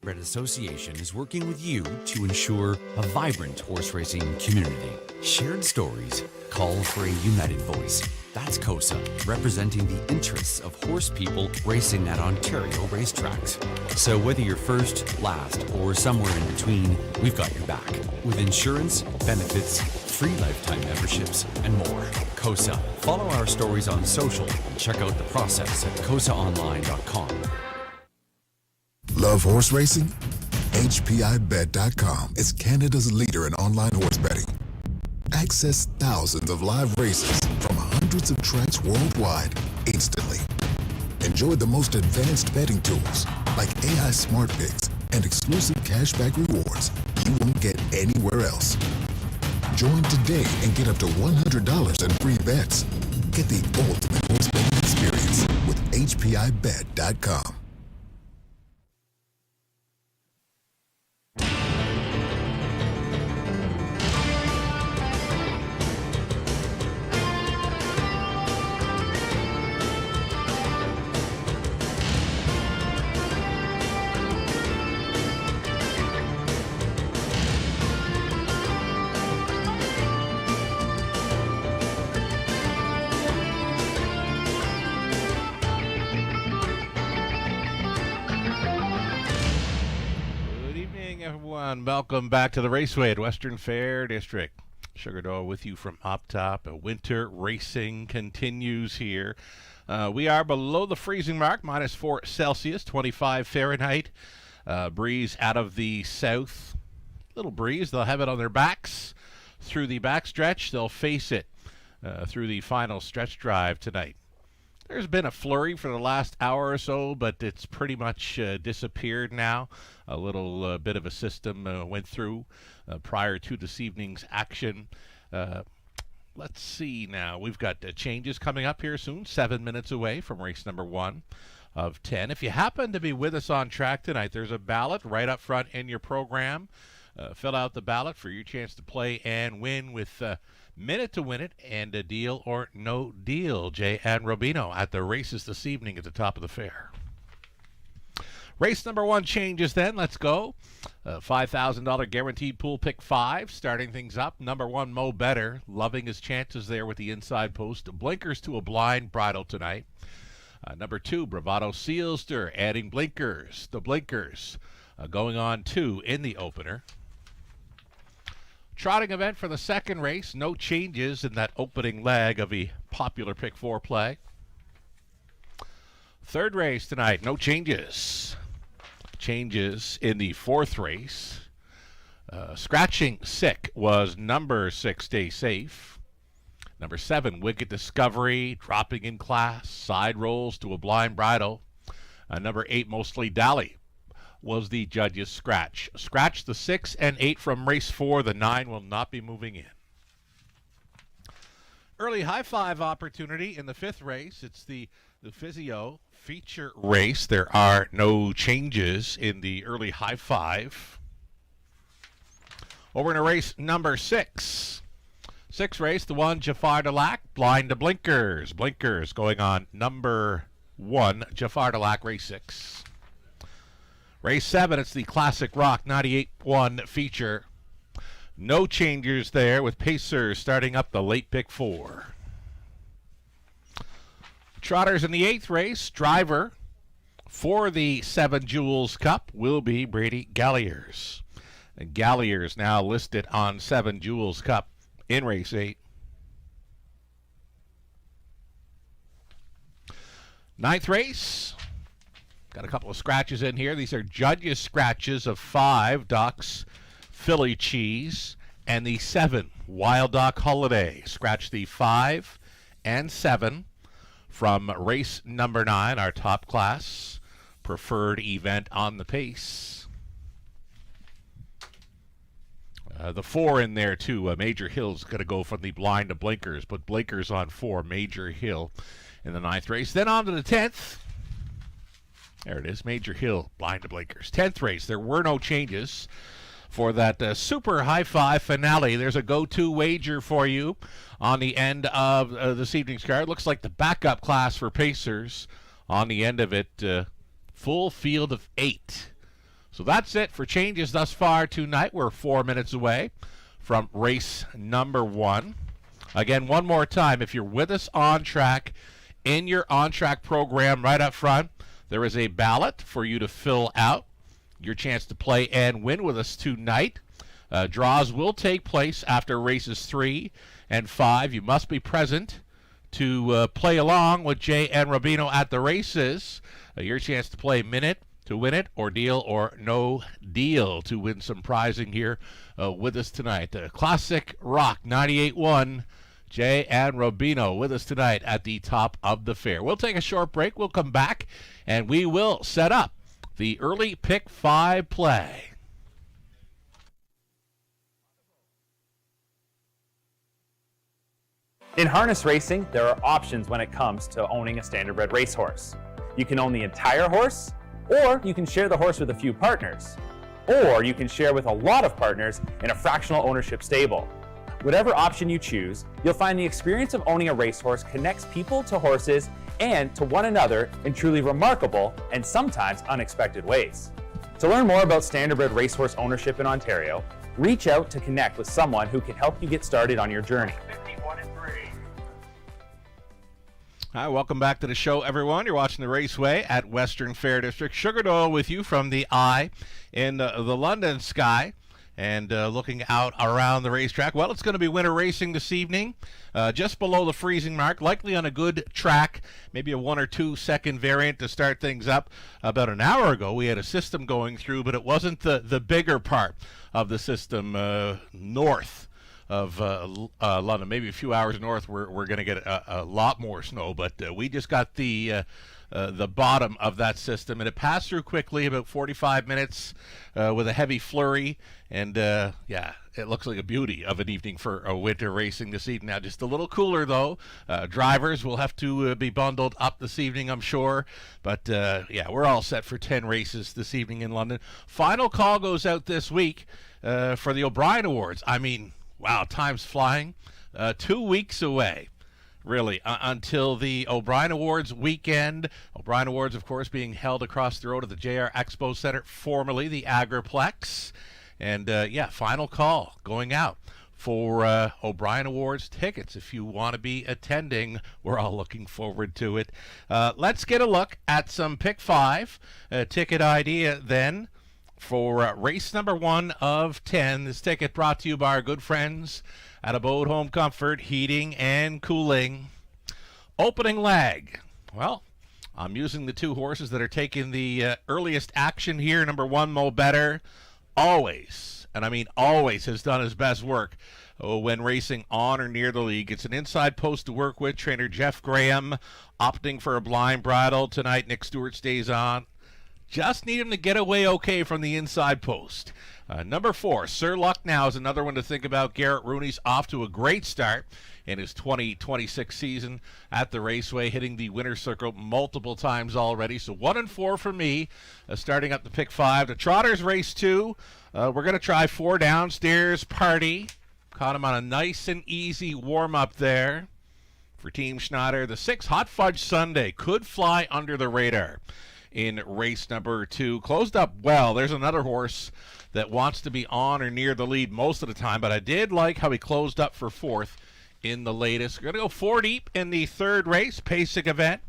Thoroughbred Association is working with you to ensure a vibrant horse racing community. Shared stories call for a united voice. That's COSA, representing the interests of horse people racing at Ontario racetracks. So whether you're first, last, or somewhere in between, we've got your back. With insurance, benefits, free lifetime memberships, and more. COSA. Follow our stories on social and check out the process at cosaonline.com. Love horse racing? HPIBet.com is Canada's leader in online horse betting. Access thousands of live races from hundreds of tracks worldwide instantly. Enjoy the most advanced betting tools like AI Smart Picks and exclusive cashback rewards you won't get anywhere else. Join today and get up to $100 in free bets. Get the ultimate horse betting experience with HPIBet.com. Welcome back to the Raceway at Western Fair District. Sugar Dough with you from up top. Winter racing continues here. We are below the freezing mark, -4 Celsius, 25 Fahrenheit. Breeze out of the south. Little breeze. They'll have it on their backs through the backstretch. They'll face it through the final stretch drive tonight. There's been a flurry for the last hour or so, but it's pretty much disappeared now. A little bit of a system went through prior to this evening's action. Let's see now. We've got changes coming up here soon, 7 minutes away from race number 1 of 10. If you happen to be with us on track tonight, there's a ballot right up front in your program. Fill out the ballot for your chance to play and win with Minute to Win It and a Deal or No Deal. Jay and Robino at the races this evening at the top of the fair. Race number 1 changes then. Let's go. $5,000 guaranteed pool pick 5. Starting things up. Number 1, Mo Better. Loving his chances there with the inside post. Blinkers to a blind bridle tonight. Number 2, Bravado Sealster. Adding blinkers. The blinkers going on 2 in the opener. Trotting event for the second race. No changes in that opening leg of a popular pick 4 play. Third race tonight. No changes. Changes in the fourth race. Scratching Sick was number 6, Stay Safe. Number 7, Wicked Discovery, dropping in class. Side rolls to a blind bridle. Number 8, Mostly Dally, was the judge's scratch. Scratch the 6 and 8 from race 4. The 9 will not be moving in. Early high five opportunity in the 5th race. It's the Physio feature race. There are no changes in the early high five. Over in race number 6. 6th race, the 1, Jafar Delac, blind to blinkers. Blinkers going on number 1, Jafar Delac, race 6. Race 7, it's the Classic Rock 98-1 feature. No changes there with Pacers starting up the late pick 4. Trotters in the 8th race, driver for the 7 Jewels Cup will be Brady Galliers. And Galliers now listed on 7 Jewels Cup in race 8. 9th race. Got a couple of scratches in here. These are judges' scratches of 5, Ducks, Philly Cheese, and the 7, Wild Duck Holiday. Scratch the 5 and 7 from race number 9, our top class preferred event on the pace. The 4 in there, too. Major Hill's going to go from the blind to blinkers, but blinkers on 4, Major Hill in the 9th race. Then on to the 10th. There it is, Major Hill, blind to blinkers. 10th race, there were no changes for that super high five finale. There's a go-to wager for you on the end of this evening's card. Looks like the backup class for Pacers on the end of it. Full field of 8. So that's it for changes thus far tonight. We're 4 minutes away from race number 1. Again, one more time, if you're with us on track, in your on-track program right up front, there is a ballot for you to fill out. Your chance to play and win with us tonight. Draws will take place after races 3 and 5. You must be present to play along with Jay and Rubino at the races. Your chance to play minute to win it, or deal or no deal to win some prizing here with us tonight. Classic Rock 98.1. Jay and Rubino with us tonight at the top of the fair. We'll take a short break. We'll come back, and we will set up the early pick 5 play. In harness racing, there are options when it comes to owning a standardbred racehorse. You can own the entire horse, or you can share the horse with a few partners, or you can share with a lot of partners in a fractional ownership stable. Whatever option you choose, you'll find the experience of owning a racehorse connects people to horses and to one another in truly remarkable and sometimes unexpected ways. To learn more about standardbred racehorse ownership in Ontario, reach out to connect with someone who can help you get started on your journey. Hi, welcome back to the show, everyone. You're watching the Raceway at Western Fair District. Sugar Doyle with you from the eye in the London sky. And looking out around the racetrack, well, it's going to be winter racing this evening, just below the freezing mark, likely on a good track, maybe a 1 or 2 second variant to start things up. About an hour ago, we had a system going through, but it wasn't the bigger part of the system north of London. Maybe a few hours north, we're going to get a lot more snow, but we just got the bottom of that system, and it passed through quickly, about 45 minutes with a heavy flurry, and yeah, it looks like a beauty of an evening for winter racing this evening. Now, just a little cooler, though. Drivers will have to be bundled up this evening, I'm sure, but yeah, we're all set for 10 races this evening in London. Final call goes out this week for the O'Brien Awards. I mean, wow, time's flying. 2 weeks away, really, until the O'Brien Awards weekend. O'Brien Awards, of course, being held across the road at the JR Expo Center, formerly the Agriplex. And, yeah, final call going out for O'Brien Awards tickets. If you want to be attending, we're all looking forward to it. Let's get a look at some Pick 5 ticket idea then for race number 1 of 10. This ticket brought to you by our good friends at Abode Home Comfort, Heating and Cooling. Opening leg. Well, I'm using the 2 horses that are taking the earliest action here. Number 1, Mo Better, always, and I mean always, has done his best work when racing on or near the league. It's an inside post to work with. Trainer Jeff Graham opting for a blind bridle tonight. Nick Stewart stays on. Just need him to get away okay from the inside post. Number 4, Sir Luck Now, is another one to think about. Garrett Rooney's off to a great start in his 2026 season at the Raceway, hitting the winner's circle multiple times already. So 1 and 4 for me, starting up the Pick 5. The Trotters race 2. We're going to try 4 Downstairs Party. Caught him on a nice and easy warm-up there for Team Schneider. The 6, Hot Fudge Sunday, could fly under the radar in race number 2. Closed up well. There's another horse that wants to be on or near the lead most of the time, but I did like how he closed up for 4th in the latest. We're going to go 4 deep in the 3rd race, Pasig event,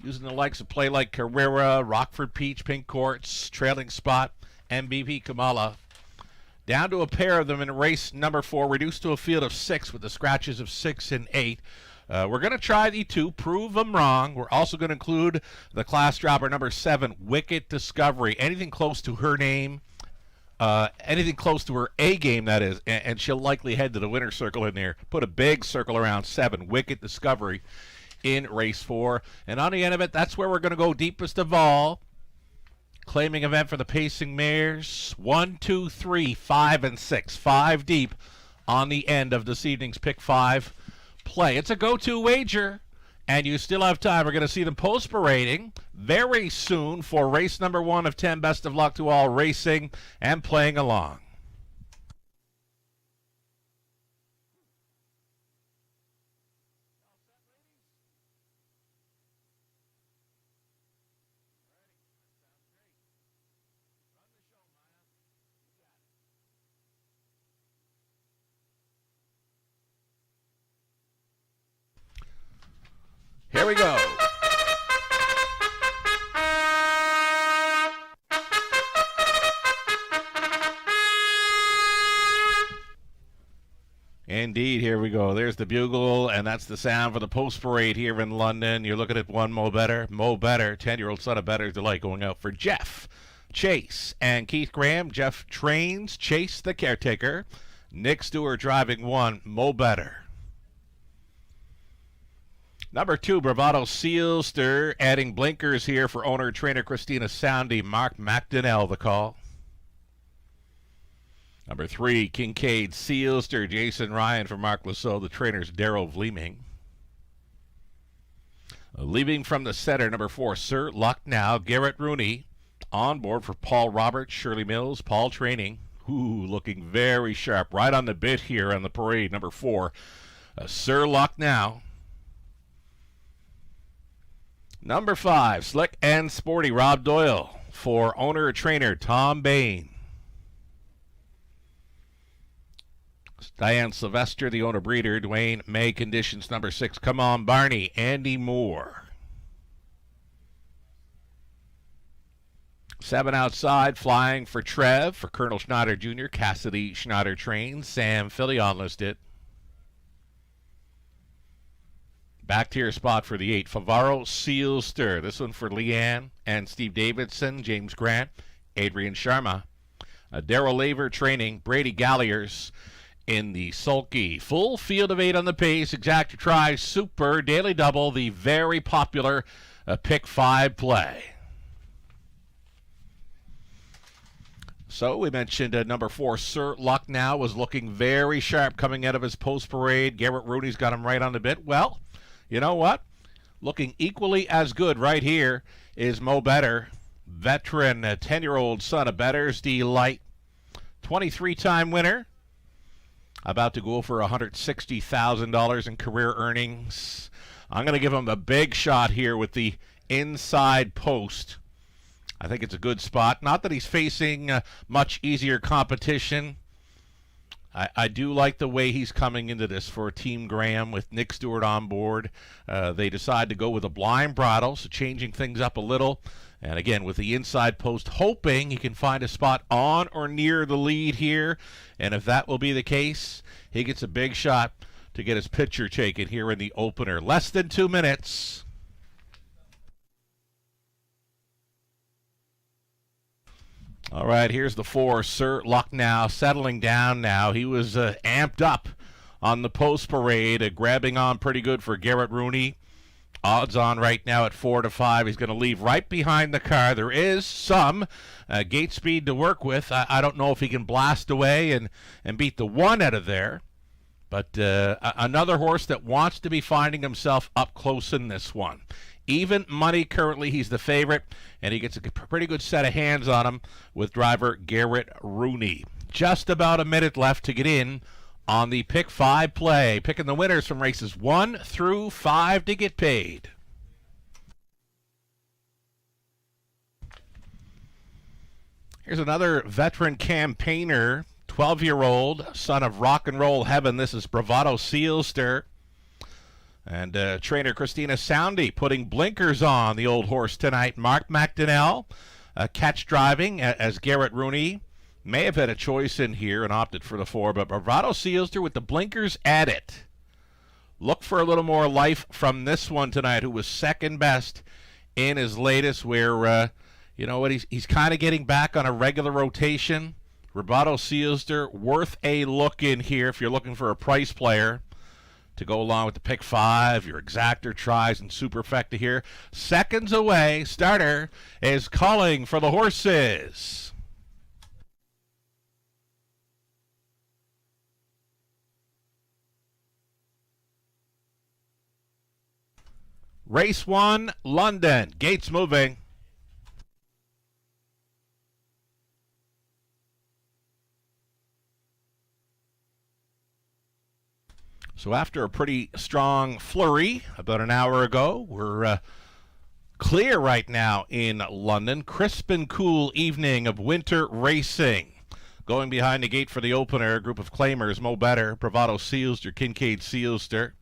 using the likes of Play Like Carrera, Rockford Peach, Pink Quartz, Trailing Spot, MVP Kamala. Down to a pair of them in race number 4, reduced to a field of 6 with the scratches of 6 and 8. We're going to try the 2, Prove Them Wrong. We're also going to include the class dropper number 7, Wicked Discovery. Anything close to her name, anything close to her A game, that is, and she'll likely head to the winner's circle in there. Put a big circle around 7, Wicked Discovery, in race 4. And on the end of it, that's where we're going to go deepest of all. Claiming event for the pacing mares. 1, 2, 3, 5, and 6. 5 deep on the end of this evening's Pick 5 play. It's a go-to wager, and you still have time. We're going to see them post-parading very soon for race number 1 of 10. Best of luck to all racing and playing along. Here we go. Indeed, here we go. There's the bugle, and that's the sound for the post parade here in London. You're looking at one Mo Better. Mo Better, 10-year-old son of Better's Delight, going out for Jeff, Chase, and Keith Graham. Jeff trains, Chase the caretaker. Nick Stewart driving one, Mo Better. Number 2, Bravado Sealster, adding blinkers here for owner-trainer Christina Soundy. Mark McDonnell, the call. Number 3, Kincaid Sealster, Jason Ryan for Mark Lasso. The trainer's Daryl Vleeming. Leaving from the center, number 4, Sir Lucknow, Garrett Rooney. On board for Paul Roberts, Shirley Mills, Paul training. Ooh, looking very sharp. Right on the bit here on the parade, number 4, Sir Lucknow. Number 5, Slick and Sporty, Rob Doyle for owner-trainer Tom Bain. Diane Sylvester, the owner-breeder. Dwayne May, conditions, number 6. Come on, Barney. Andy Moore. 7 outside, Flying for Trev for Colonel Schneider Jr. Cassidy Schneider trains. Sam Filion listed. Back to your spot for the 8, Favaro Sealster. This one for Leanne and Steve Davidson, James Grant, Adrian Sharma. Daryl Laver training, Brady Galliers in the sulky. Full field of 8 on the pace. Exacta Try, Super, Daily Double, the very popular Pick 5 play. So we mentioned number 4, Sir Lucknow, was looking very sharp coming out of his post parade. Garrett Rooney's got him right on the bit. Well, you know what? Looking equally as good right here is Mo Better, veteran 10-year-old son of Better's Delight. 23-time winner. About to go for $160,000 in career earnings. I'm going to give him a big shot here with the inside post. I think it's a good spot. Not that he's facing much easier competition. I do like the way he's coming into this for Team Graham with Nick Stewart on board. They decide to go with a blind bridle, so changing things up a little. And again, with the inside post, hoping he can find a spot on or near the lead here. And if that will be the case, he gets a big shot to get his picture taken here in the opener. Less than 2 minutes. All right, here's the 4, Sir Lucknow, settling down now. He was amped up on the post parade, grabbing on pretty good for Garrett Rooney. Odds on right now at 4-5. He's going to leave right behind the car. There is some gate speed to work with. I don't know if he can blast away and beat the 1 out of there. But another horse that wants to be finding himself up close in this one. Even money currently, he's the favorite, and he gets a pretty good set of hands on him with driver Garrett Rooney. Just about a minute left to get in on the Pick 5 play. Picking the winners from races 1 through 5 to get paid. Here's another veteran campaigner, 12-year-old, son of rock and roll heaven. This is Bravado Sealster. And trainer Christina Soundy putting blinkers on the old horse tonight. Mark McDonnell, catch driving as Garrett Rooney. May have had a choice in here and opted for the 4, but Bravado Sealster with the blinkers at it. Look for a little more life from this one tonight, who was second best in his latest, where, you know what, he's kind of getting back on a regular rotation. Bravado Sealster, worth a look in here if you're looking for a price player to go along with the Pick 5, your Exacta Tries and Superfecta here. Seconds away, starter is calling for the horses. Race 1, London. Gates moving. So after a pretty strong flurry about an hour ago, we're clear right now in London. Crisp and cool evening of winter racing. Going behind the gate for the opener, a group of claimers, Mo Better, Bravado Sealster, Kincaid Sealster.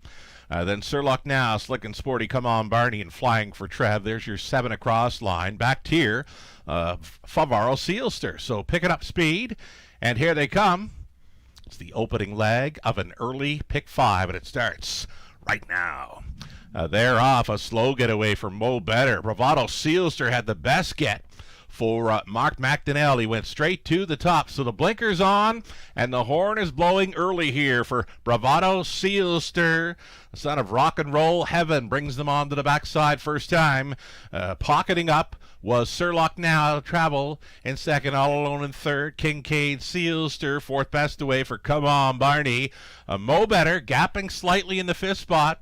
Then Sir Lucknow, Slick and Sporty, Come On Barney, and Flying for Trev. There's your 7 across line. Back tier, Favaro Sealster. So picking up speed, and here they come. It's the opening leg of an early pick 5, and it starts right now. They're off. A slow getaway for Mo Better. Bravado Sealster had the best get for Mark McDonnell. He went straight to the top. So the blinker's on, and the horn is blowing early here for Bravado Sealster. The son of rock and roll heaven brings them on to the backside first time. Pocketing up was Sir Lucknow. Travel in second, all alone in third. Kincaid Sealster, fourth best away for Come On Barney. Mo Better gapping slightly in the fifth spot.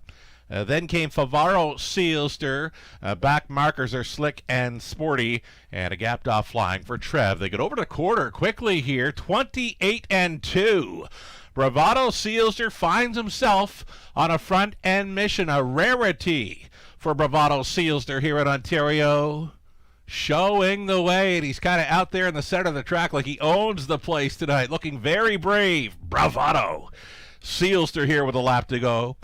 Then came Favaro Sealster. Back markers are Slick and Sporty, and a gapped off Flying for Trev. They get over to quarter quickly here, 28-2. Bravado Sealster finds himself on a front end mission, a rarity for Bravado Sealster here in Ontario. Showing the way, and he's kind of out there in the center of the track like he owns the place tonight, looking very brave. Bravado Sealster here with a lap to go.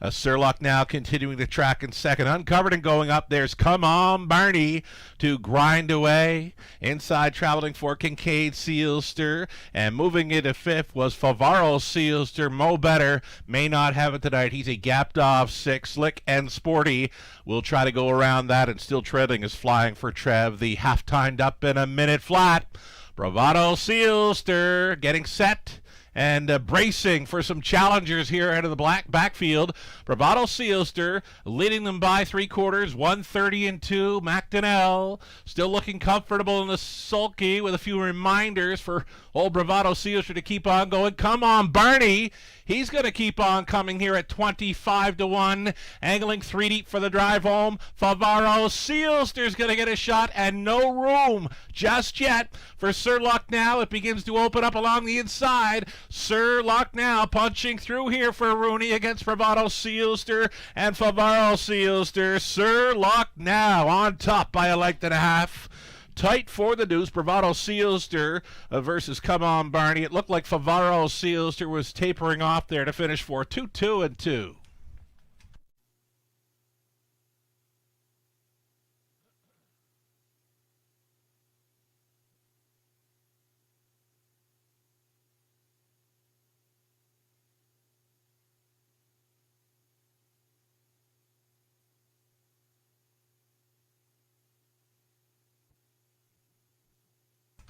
Sir Lucknow continuing the track in second. Uncovered and going up. There's Come On Barney to grind away. Inside traveling for Kincaid Sealster. And moving into fifth was Favaro Sealster. Mo Better may not have it tonight. He's a gapped off 6. Slick and Sporty will try to go around that, and still trailing is Flying for Trev. The half timed up in a minute flat. Bravado Sealster getting set and bracing for some challengers here out of the black backfield. Bravado Sealster leading them by 3/4, 130-2. McDonnell still looking comfortable in the sulky with a few reminders for old Bravado Sealster to keep on going. Come On Barney, he's going to keep on coming here at 25-1, angling 3 deep for the drive home. Favaro Sealster's going to get a shot, and no room just yet for Sir Lucknow. It begins to open up along the inside. Sir Lucknow punching through here for Rooney against Bravado Sealster and Favaro Sealster. Sir Lucknow on top by a length and a half. Tight for the deuce. Bravado Sealster versus Come On Barney. It looked like Favaro Sealster was tapering off there to finish for 2-2-2.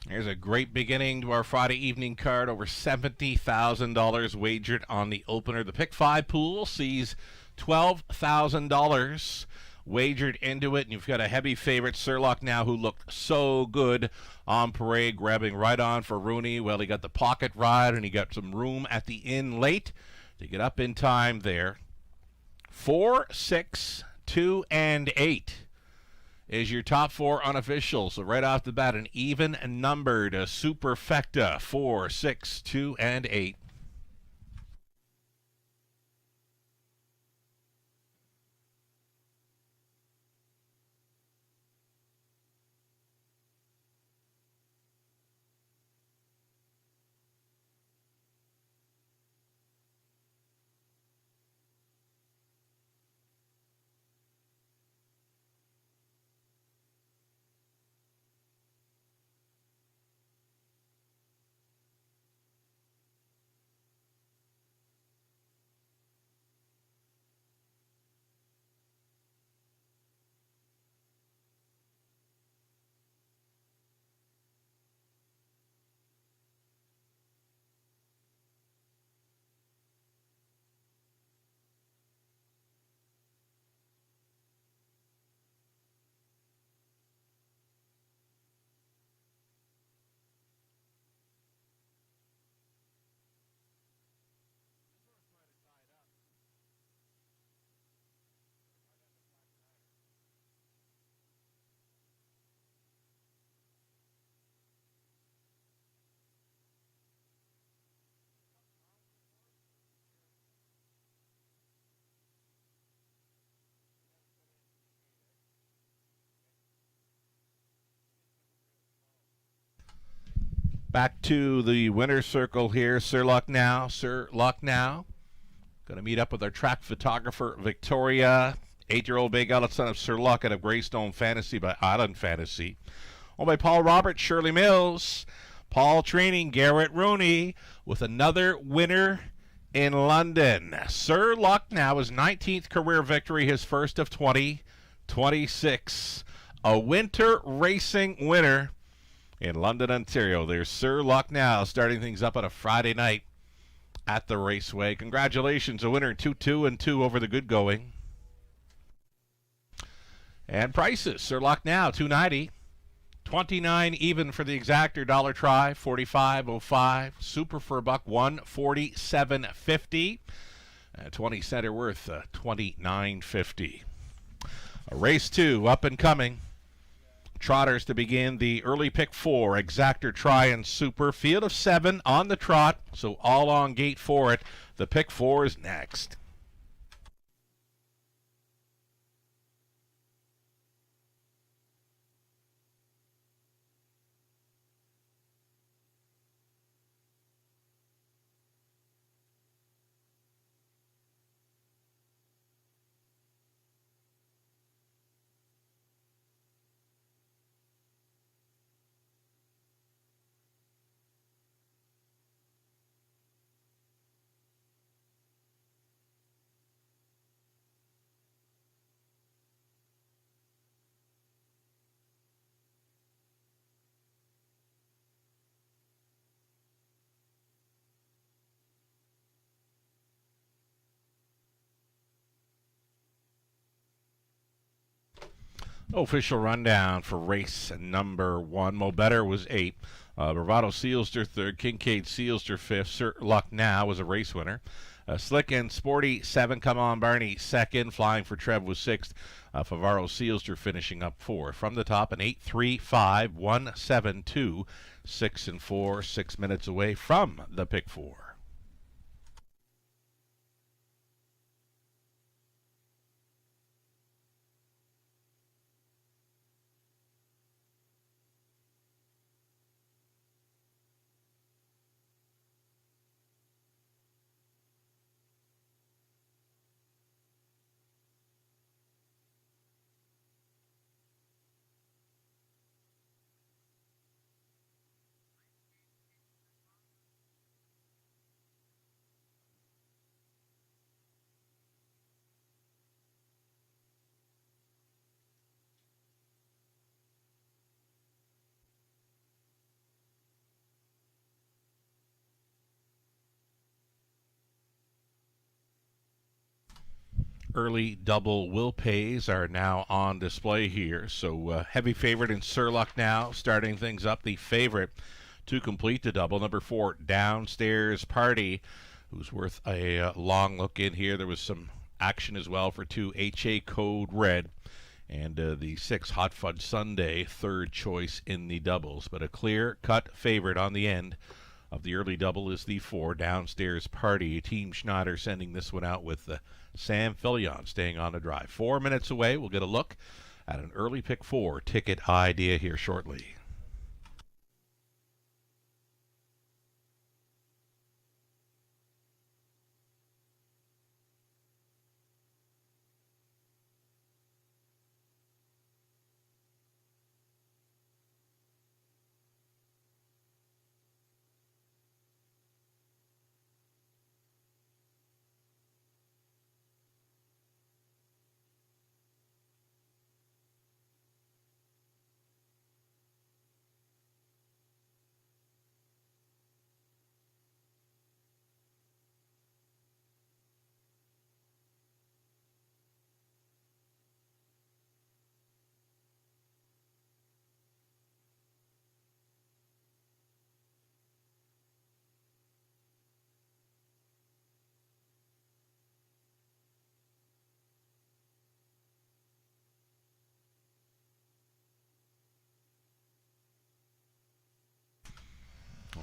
Here's a great beginning to our Friday evening card. Over $70,000 wagered on the opener. The pick 5 pool sees $12,000 wagered into it, and you've got a heavy favorite, Sir Lucknow, who looked so good on parade, grabbing right on for Rooney. Well, he got the pocket ride, and he got some room at the inn late to get up in time there. 4, 6, 2, and 8. Is your top 4 unofficial. So right off the bat, an even numbered superfecta. 4, 6, 2, and 8. Back to the winner's circle here. Sir Lucknow. Sir Lucknow Going to meet up with our track photographer, Victoria. 8-year-old Bay Gallop son of Sir Luck out of Greystone Fantasy by Island Fantasy. Owned by Paul Roberts, Shirley Mills. Paul training Garrett Rooney with another winner in London. Sir Luck now his 19th career victory, his first of 2026. A winter racing winner in London, Ontario. There's Sir Luck now starting things up on a Friday night at the Raceway. Congratulations, a winner 2-2-2 over the good going. And prices, Sir Luck now, $2.90. $29 even for the exactor, dollar try, $45.05. Super for $1, $147.50. 20 center worth, $29.50. Race 2 up and coming. Trotters to begin the early pick 4, exactor, try, and super. Field of 7 on the trot, so all on gate for it. The pick 4 is next. Official rundown for race number 1. Mo Better was 8. Bravado Sealster 3rd. Kincaid Sealster 5th. Sir Luck Now was a race winner. Slick and Sporty 7. Come On Barney 2nd. Flying for Trev was 6th. Favaro Sealster finishing up 4. From the top, an 8-3-5, 1-7-2, 6 and 4, 6 minutes away from the pick 4. Early double will pays are now on display here. So heavy favorite in Sir Luck Now, starting things up. The favorite to complete the double, number 4, Downstairs Party, who's worth a long look in here. There was some action as well for 2, HA Code Red, and the 6, Hot Fudge Sunday, third choice in the doubles. But a clear-cut favorite on the end of the early double is the 4, Downstairs Party. Team Schneider sending this one out with Sam Filion staying on the drive. 4 minutes away, we'll get a look at an early pick 4 ticket idea here shortly.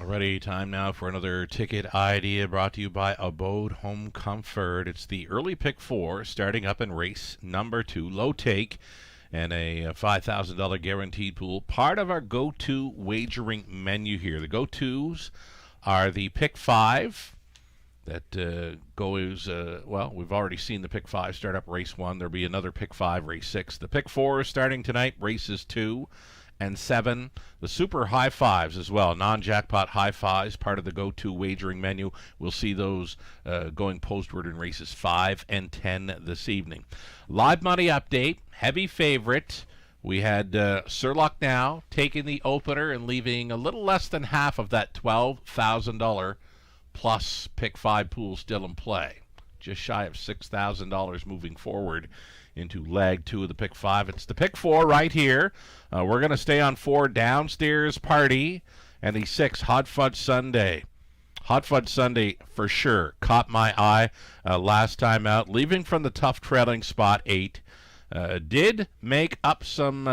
Alrighty, time now for another ticket idea brought to you by Abode Home Comfort. It's the early pick 4 starting up in race number 2. Low take and a $5,000 guaranteed pool. Part of our go-to wagering menu here. The go-tos are the pick 5, that goes, well, we've already seen the pick 5 start up race 1. There'll be another pick 5 race 6. The pick 4 is starting tonight, races 2 and 7. The super high fives as well, non-jackpot high fives, part of the go-to wagering menu. We'll see those going postward in races 5 and 10 this evening. Live money update, heavy favorite. We had Sir Lucknow taking the opener and leaving a little less than half of that $12,000 plus pick 5 pool still in play. Just shy of $6,000 moving forward into leg 2 of the pick 5. It's the pick 4 right here. We're going to stay on 4, Downstairs Party, and the 6, Hot Fudge Sunday. Hot Fudge Sunday for sure caught my eye last time out, leaving from the tough trailing spot 8. Did make up some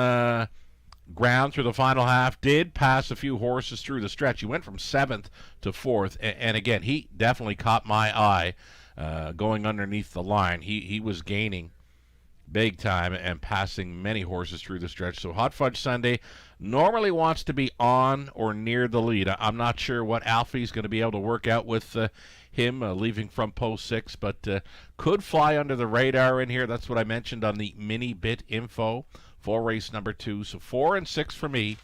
ground through the final half, did pass a few horses through the stretch. He went from 7th to 4th, and again, he definitely caught my eye going underneath the line. He was gaining big time and passing many horses through the stretch. So Hot Fudge Sunday normally wants to be on or near the lead. I'm not sure what Alfie's going to be able to work out with him leaving from post 6, but could fly under the radar in here. That's what I mentioned on the mini bit info for race number 2. So 4 and 6 for me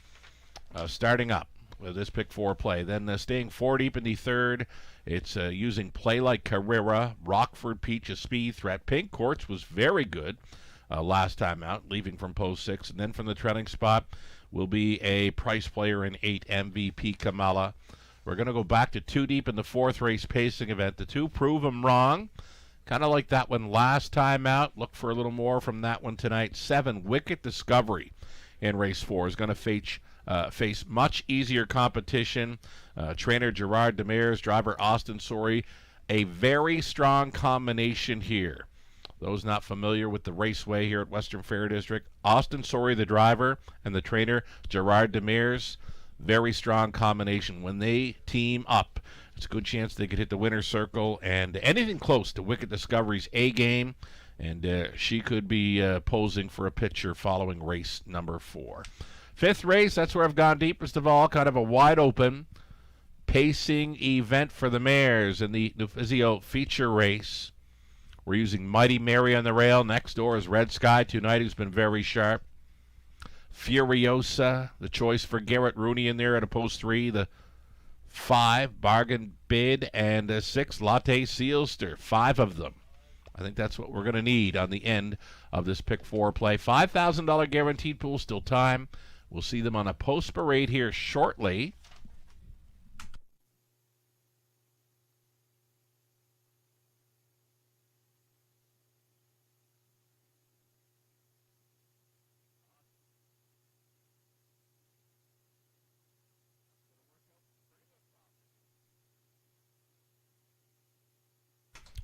starting up with this pick 4 play. Then staying 4 deep in the 3rd, it's using Play Like Carrera, Rockford Peach, a speed threat. Pink Quartz was very good last time out, leaving from post 6. And then from the trailing spot will be a price player in 8, MVP Kamala. We're going to go back to 2 deep in the 4th race pacing event. The 2, Prove 'Em Wrong. Kind of like that one last time out. Look for a little more from that one tonight. 7, Wicked Discovery in race 4 is going to face much easier competition. Trainer Gerard Demers, driver Austin Sorey. A very strong combination here. Those not familiar with the raceway here at Western Fair District, Austin Sorey, the driver, and the trainer Gerard Demers, very strong combination. When they team up, it's a good chance they could hit the winner's circle, and anything close to Wicked Discovery's A game, and she could be posing for a picture following race number 4. 5th race, that's where I've gone deepest of all, kind of a wide open pacing event for the mares in the Nufizio feature race. We're using Mighty Mary on the rail. Next door is Red Sky tonight, who's been very sharp. Furiosa, the choice for Garrett Rooney in there at a post 3. The 5, Bargain Bid, and 6, Latte Sealster. 5 of them. I think that's what we're going to need on the end of this pick 4 play. $5,000 guaranteed pool, still time. We'll see them on a post parade here shortly.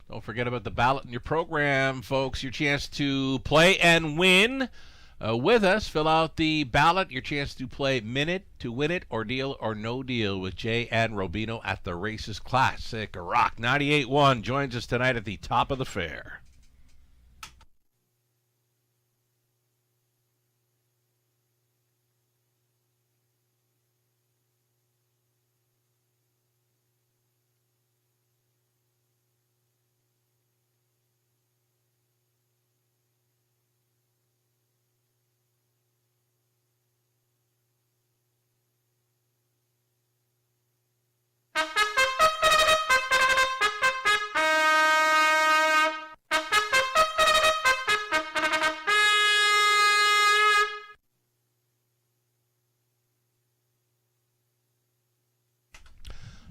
Don't forget about the ballot in your program, folks. Your chance to play and win with us. Fill out the ballot. Your chance to play Minute to Win It or Deal or No Deal with Jay and Robino at the Races Classic. Rock 98.1 joins us tonight at the top of the fair.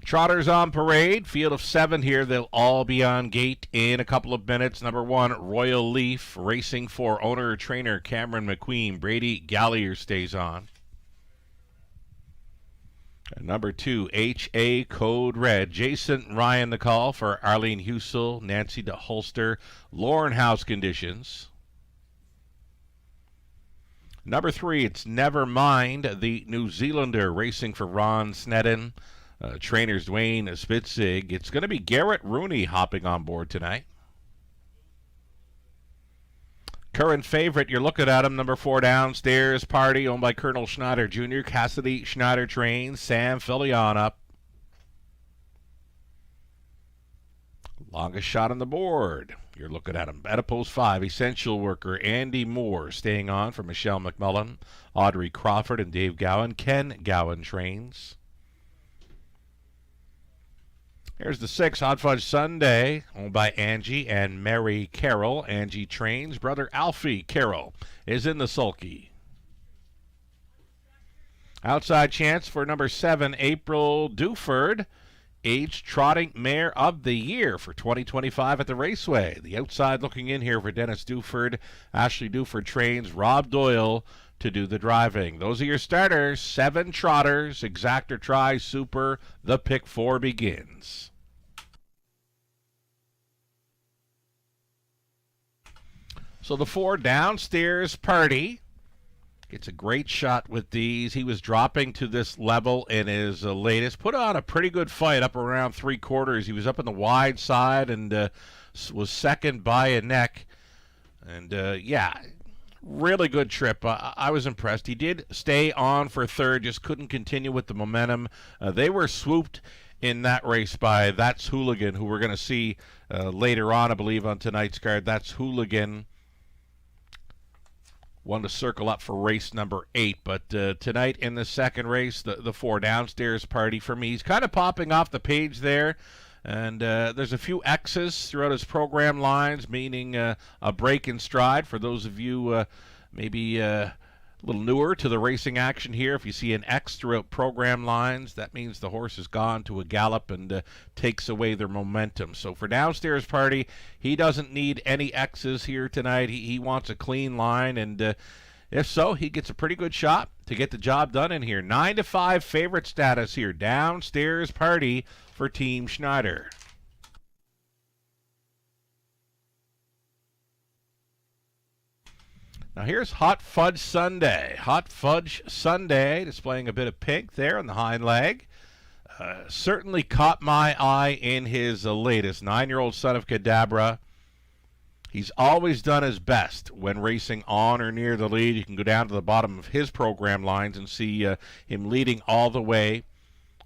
Trotters on parade, field of 7 here. They'll all be on gate in a couple of minutes. Number 1, Royal Leaf, racing for owner-trainer Cameron McQueen. Brady Gallier stays on. And number 2, H.A. Code Red. Jason Ryan the call for Arlene Husel, Nancy DeHolster, Lauren House conditions. Number 3, it's Never Mind, the New Zealander, racing for Ron Snedden. Trainers Dwayne Spitzig. It's going to be Garrett Rooney hopping on board tonight. Current favorite, you're looking at him, number 4, Downstairs Party, owned by Colonel Schneider Jr. Cassidy Schneider trains. Sam Fillion up. Longest shot on the board. You're looking at him. At a post 5, Essential Worker, Andy Moore staying on for Michelle McMullen, Audrey Crawford and Dave Gowan. Ken Gowan trains. Here's the 6, Hot Fudge Sunday, owned by Angie and Mary Carroll. Angie trains. Brother Alfie Carroll is in the sulky. Outside chance for number 7, April Duford, Age Trotting Mare of the Year for 2025 at the Raceway. The outside looking in here for Dennis Duford. Ashley Duford trains. Rob Doyle to do the driving. Those are your starters. 7 trotters. Exactor Try Super. The pick 4 begins. So the 4 Downstairs Party gets a great shot with these. He was dropping to this level in his latest. Put on a pretty good fight up around 3/4. He was up on the wide side and was second by a neck. And, yeah, really good trip. I was impressed. He did stay on for third, just couldn't continue with the momentum. They were swooped in that race by That's Hooligan, who we're going to see later on, I believe, on tonight's card. That's Hooligan. One to circle up for race number 8. But tonight in the second race, the 4 Downstairs Party for me. He's kind of popping off the page there. And there's a few X's throughout his program lines, meaning a break in stride. For those of you maybe a little newer to the racing action here, if you see an X throughout program lines, that means the horse has gone to a gallop and takes away their momentum. So for Downstairs Party, he doesn't need any X's here tonight. He wants a clean line, and if so, he gets a pretty good shot to get the job done in here. 9-5 favorite status here. Downstairs Party for Team Schneider. Now here's Hot Fudge Sunday. Hot Fudge Sunday displaying a bit of pink there on the hind leg. Certainly caught my eye in his latest. 9-year-old Son of Cadabra. He's always done his best when racing on or near the lead. You can go down to the bottom of his program lines and see him leading all the way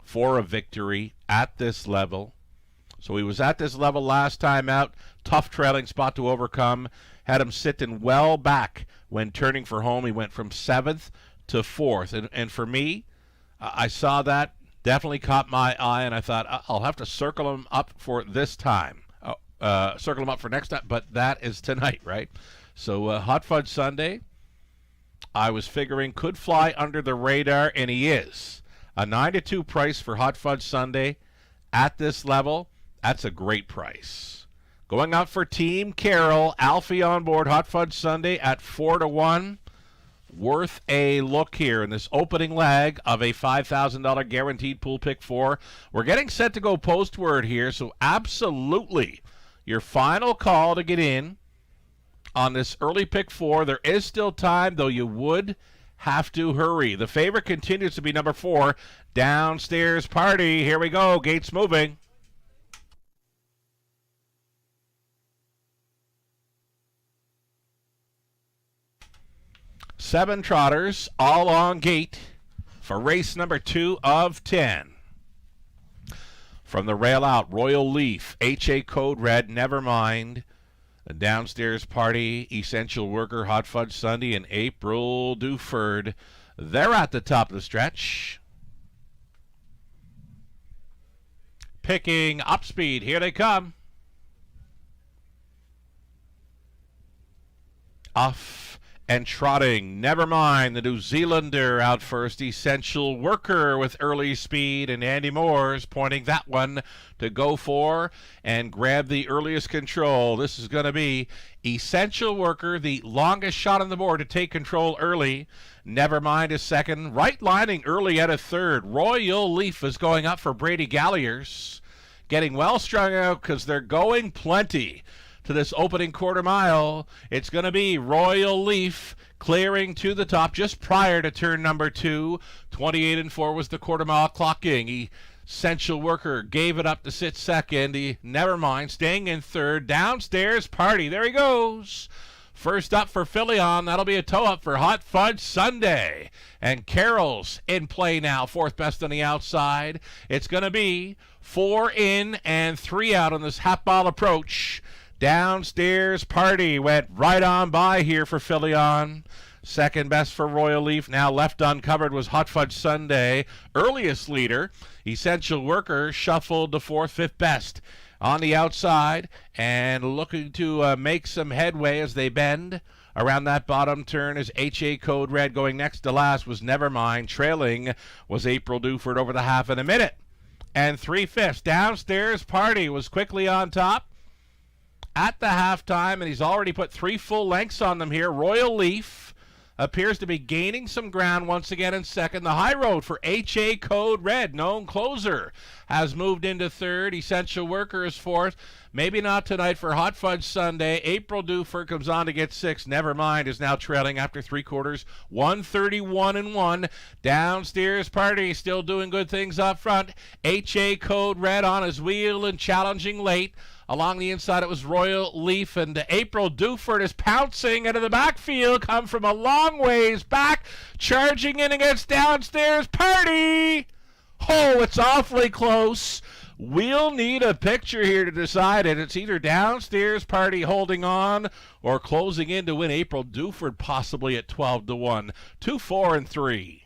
for a victory at this level. So he was at this level last time out. Tough trailing spot to overcome. Had him sitting well back when turning for home. He went from 7th to 4th. And for me, I saw that, definitely caught my eye, and I thought, I'll have to circle him up for this time. Circle him up for next time, but that is tonight, right? So Hot Fudge Sunday, I was figuring could fly under the radar, and he is. A 9-2 price for Hot Fudge Sunday at this level. That's a great price. Going out for Team Carroll, Alfie on board, Hot Fudge Sunday at 4-1. Worth a look here in this opening leg of a $5,000 guaranteed pool pick 4. We're getting set to go postward here, so absolutely your final call to get in on this early pick 4. There is still time, though you would have to hurry. The favorite continues to be number 4, Downstairs Party. Here we go. Gates moving. Seven trotters, all on gate for race number 2 of 10. From the rail out, Royal Leaf, HA Code Red, Nevermind, the Downstairs Party, Essential Worker, Hot Fudge Sunday, and April Duford. They're at the top of the stretch. Picking up speed. Here they come. Off and trotting, Nevermind, the New Zealander out first. Essential Worker with early speed, and Andy Moore's pointing that one to go for and grab the earliest control. This is going to be Essential Worker, the longest shot on the board to take control early. Nevermind is second. Right lining early at a third. Royal Leaf is going up for Brady Galliers. Getting well strung out because they're going plenty to this opening quarter mile. It's going to be Royal Leaf clearing to the top just prior to turn number 2. 28-4 was the quarter mile clocking. Essential Worker gave it up to sit second. Nevermind staying in third. Downstairs Party. There he goes. First up for Philion. That'll be a toe up for Hot Fudge Sunday. And Carroll's in play now. Fourth best on the outside. It's going to be 4 in and 3 out on this half mile approach. Downstairs Party went right on by here for Filion. Second best for Royal Leaf. Now left uncovered was Hot Fudge Sunday. Earliest leader, Essential Worker, shuffled to fourth, fifth best. On the outside and looking to make some headway as they bend around that bottom turn is HA Code Red. Going next to last was Nevermind. Trailing was April Duford over the half in a minute. And 3/5. Downstairs Party was quickly on top at the halftime, and he's already put 3 full lengths on them here. Royal Leaf appears to be gaining some ground once again in second. The high road for HA Code Red, known closer, has moved into third. Essential Worker is fourth. Maybe not tonight for Hot Fudge Sunday. April Duford comes on to get sixth. Nevermind is now trailing after 3 quarters, 131-1. Downstairs Party still doing good things up front. HA Code Red on his wheel and challenging late. Along the inside, it was Royal Leaf, and April Duford is pouncing into the backfield, come from a long ways back, charging in against Downstairs Party. Oh, it's awfully close. We'll need a picture here to decide it. It's either Downstairs Party holding on or closing in to win April Duford, possibly at 12-1. 2, 4, and 3.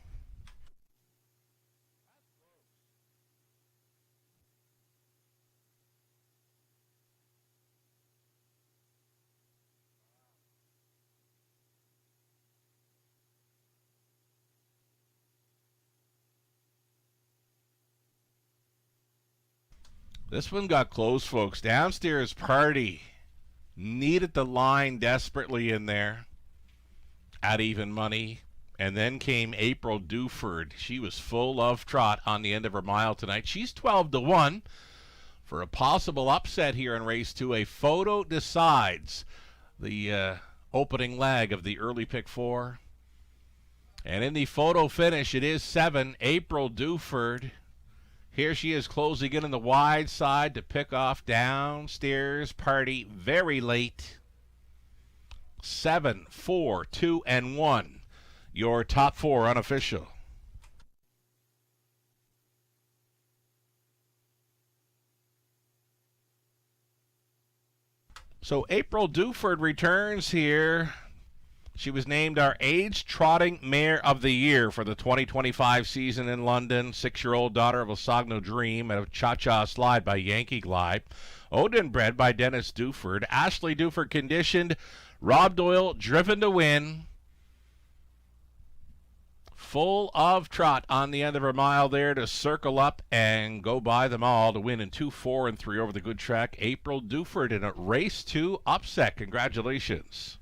This one got close, folks. Downstairs Party needed the line desperately in there at even money. And then came April Duford. She was full of trot on the end of her mile tonight. She's 12-1 for a possible upset here in race 2. A photo decides the opening leg of the early pick 4. And in the photo finish, it is 7, April Duford. Here she is closing in on the wide side to pick off Downstairs Party very late. 7, 4, 2, and 1. Your top 4 unofficial. So April Duford returns here. She was named our Age Trotting Mare of the Year for the 2025 season in London. 6-year-old daughter of Osogno Dream and of Cha-Cha Slide by Yankee Glide. Odin bred by Dennis Duford. Ashley Duford conditioned. Rob Doyle driven to win. Full of trot on the end of her mile there to circle up and go by them all to win in 2, 4, and 3 over the good track. April Duford in a race 2 upset. Congratulations.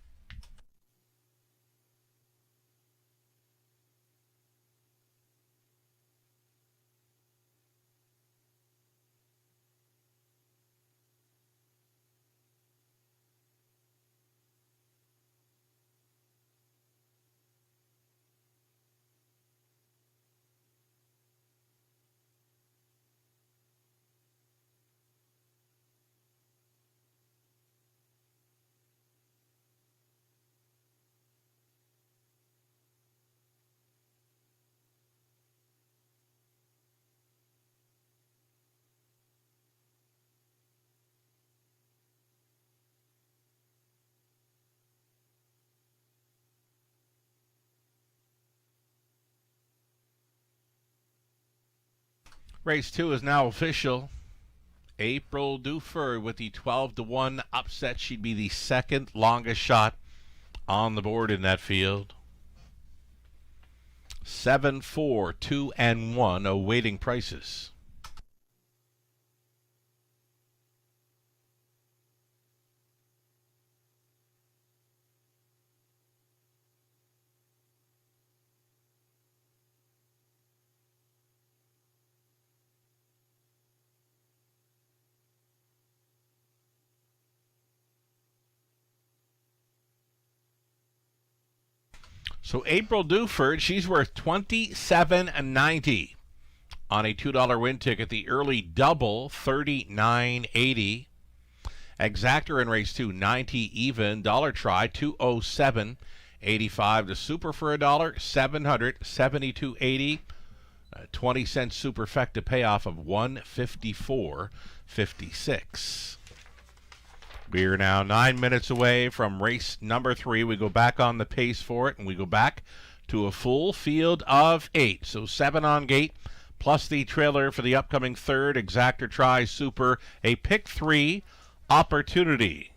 Race 2 is now official. April Duford with the 12-1 upset. She'd be the second longest shot on the board in that field. 7, 4, 2, and 1 awaiting prices. So April Duford, she's worth $27.90 on a $2 win ticket. The early double, $39.80. Exactor in race 2, 90 even. Dollar try, $207.85. The super for $1, $772.80. 20-cent superfecta payoff of 154.56. We're now 9 minutes away from race number 3. We go back on the pace for it, and we go back to a full field of 8. So 7 on gate, plus the trailer for the upcoming third Exactor Tri Super, a pick 3 opportunity.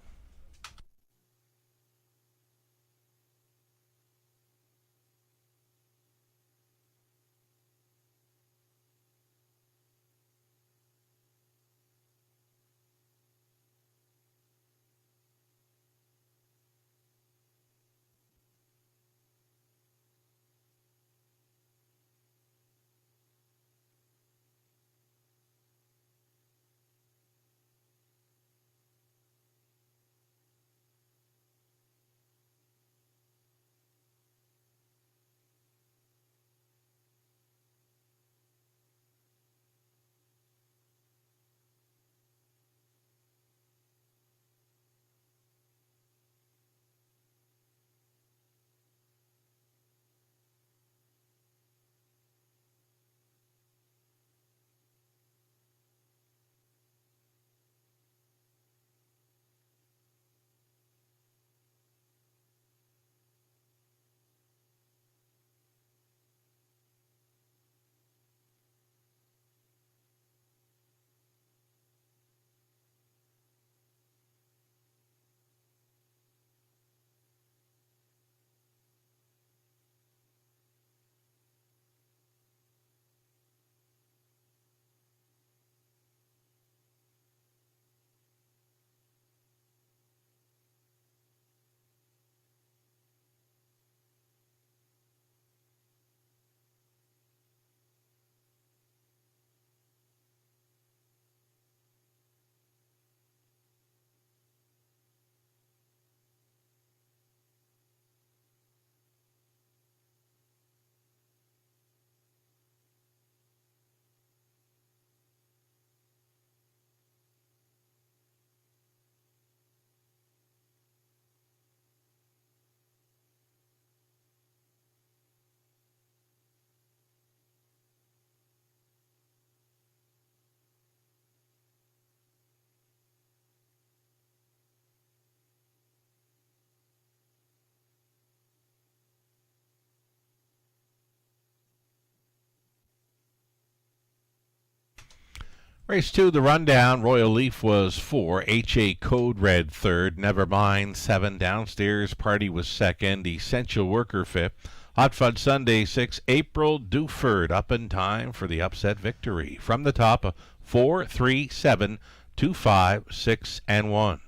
Race 2, the rundown. Royal Leaf was 4. H.A. Code Red third. Nevermind 7. Downstairs Party was second. Essential Worker fifth. Hot Fudge Sunday 6. April Duford up in time for the upset victory. From the top, 4, 3, 7, 2, 5, 6, and 1.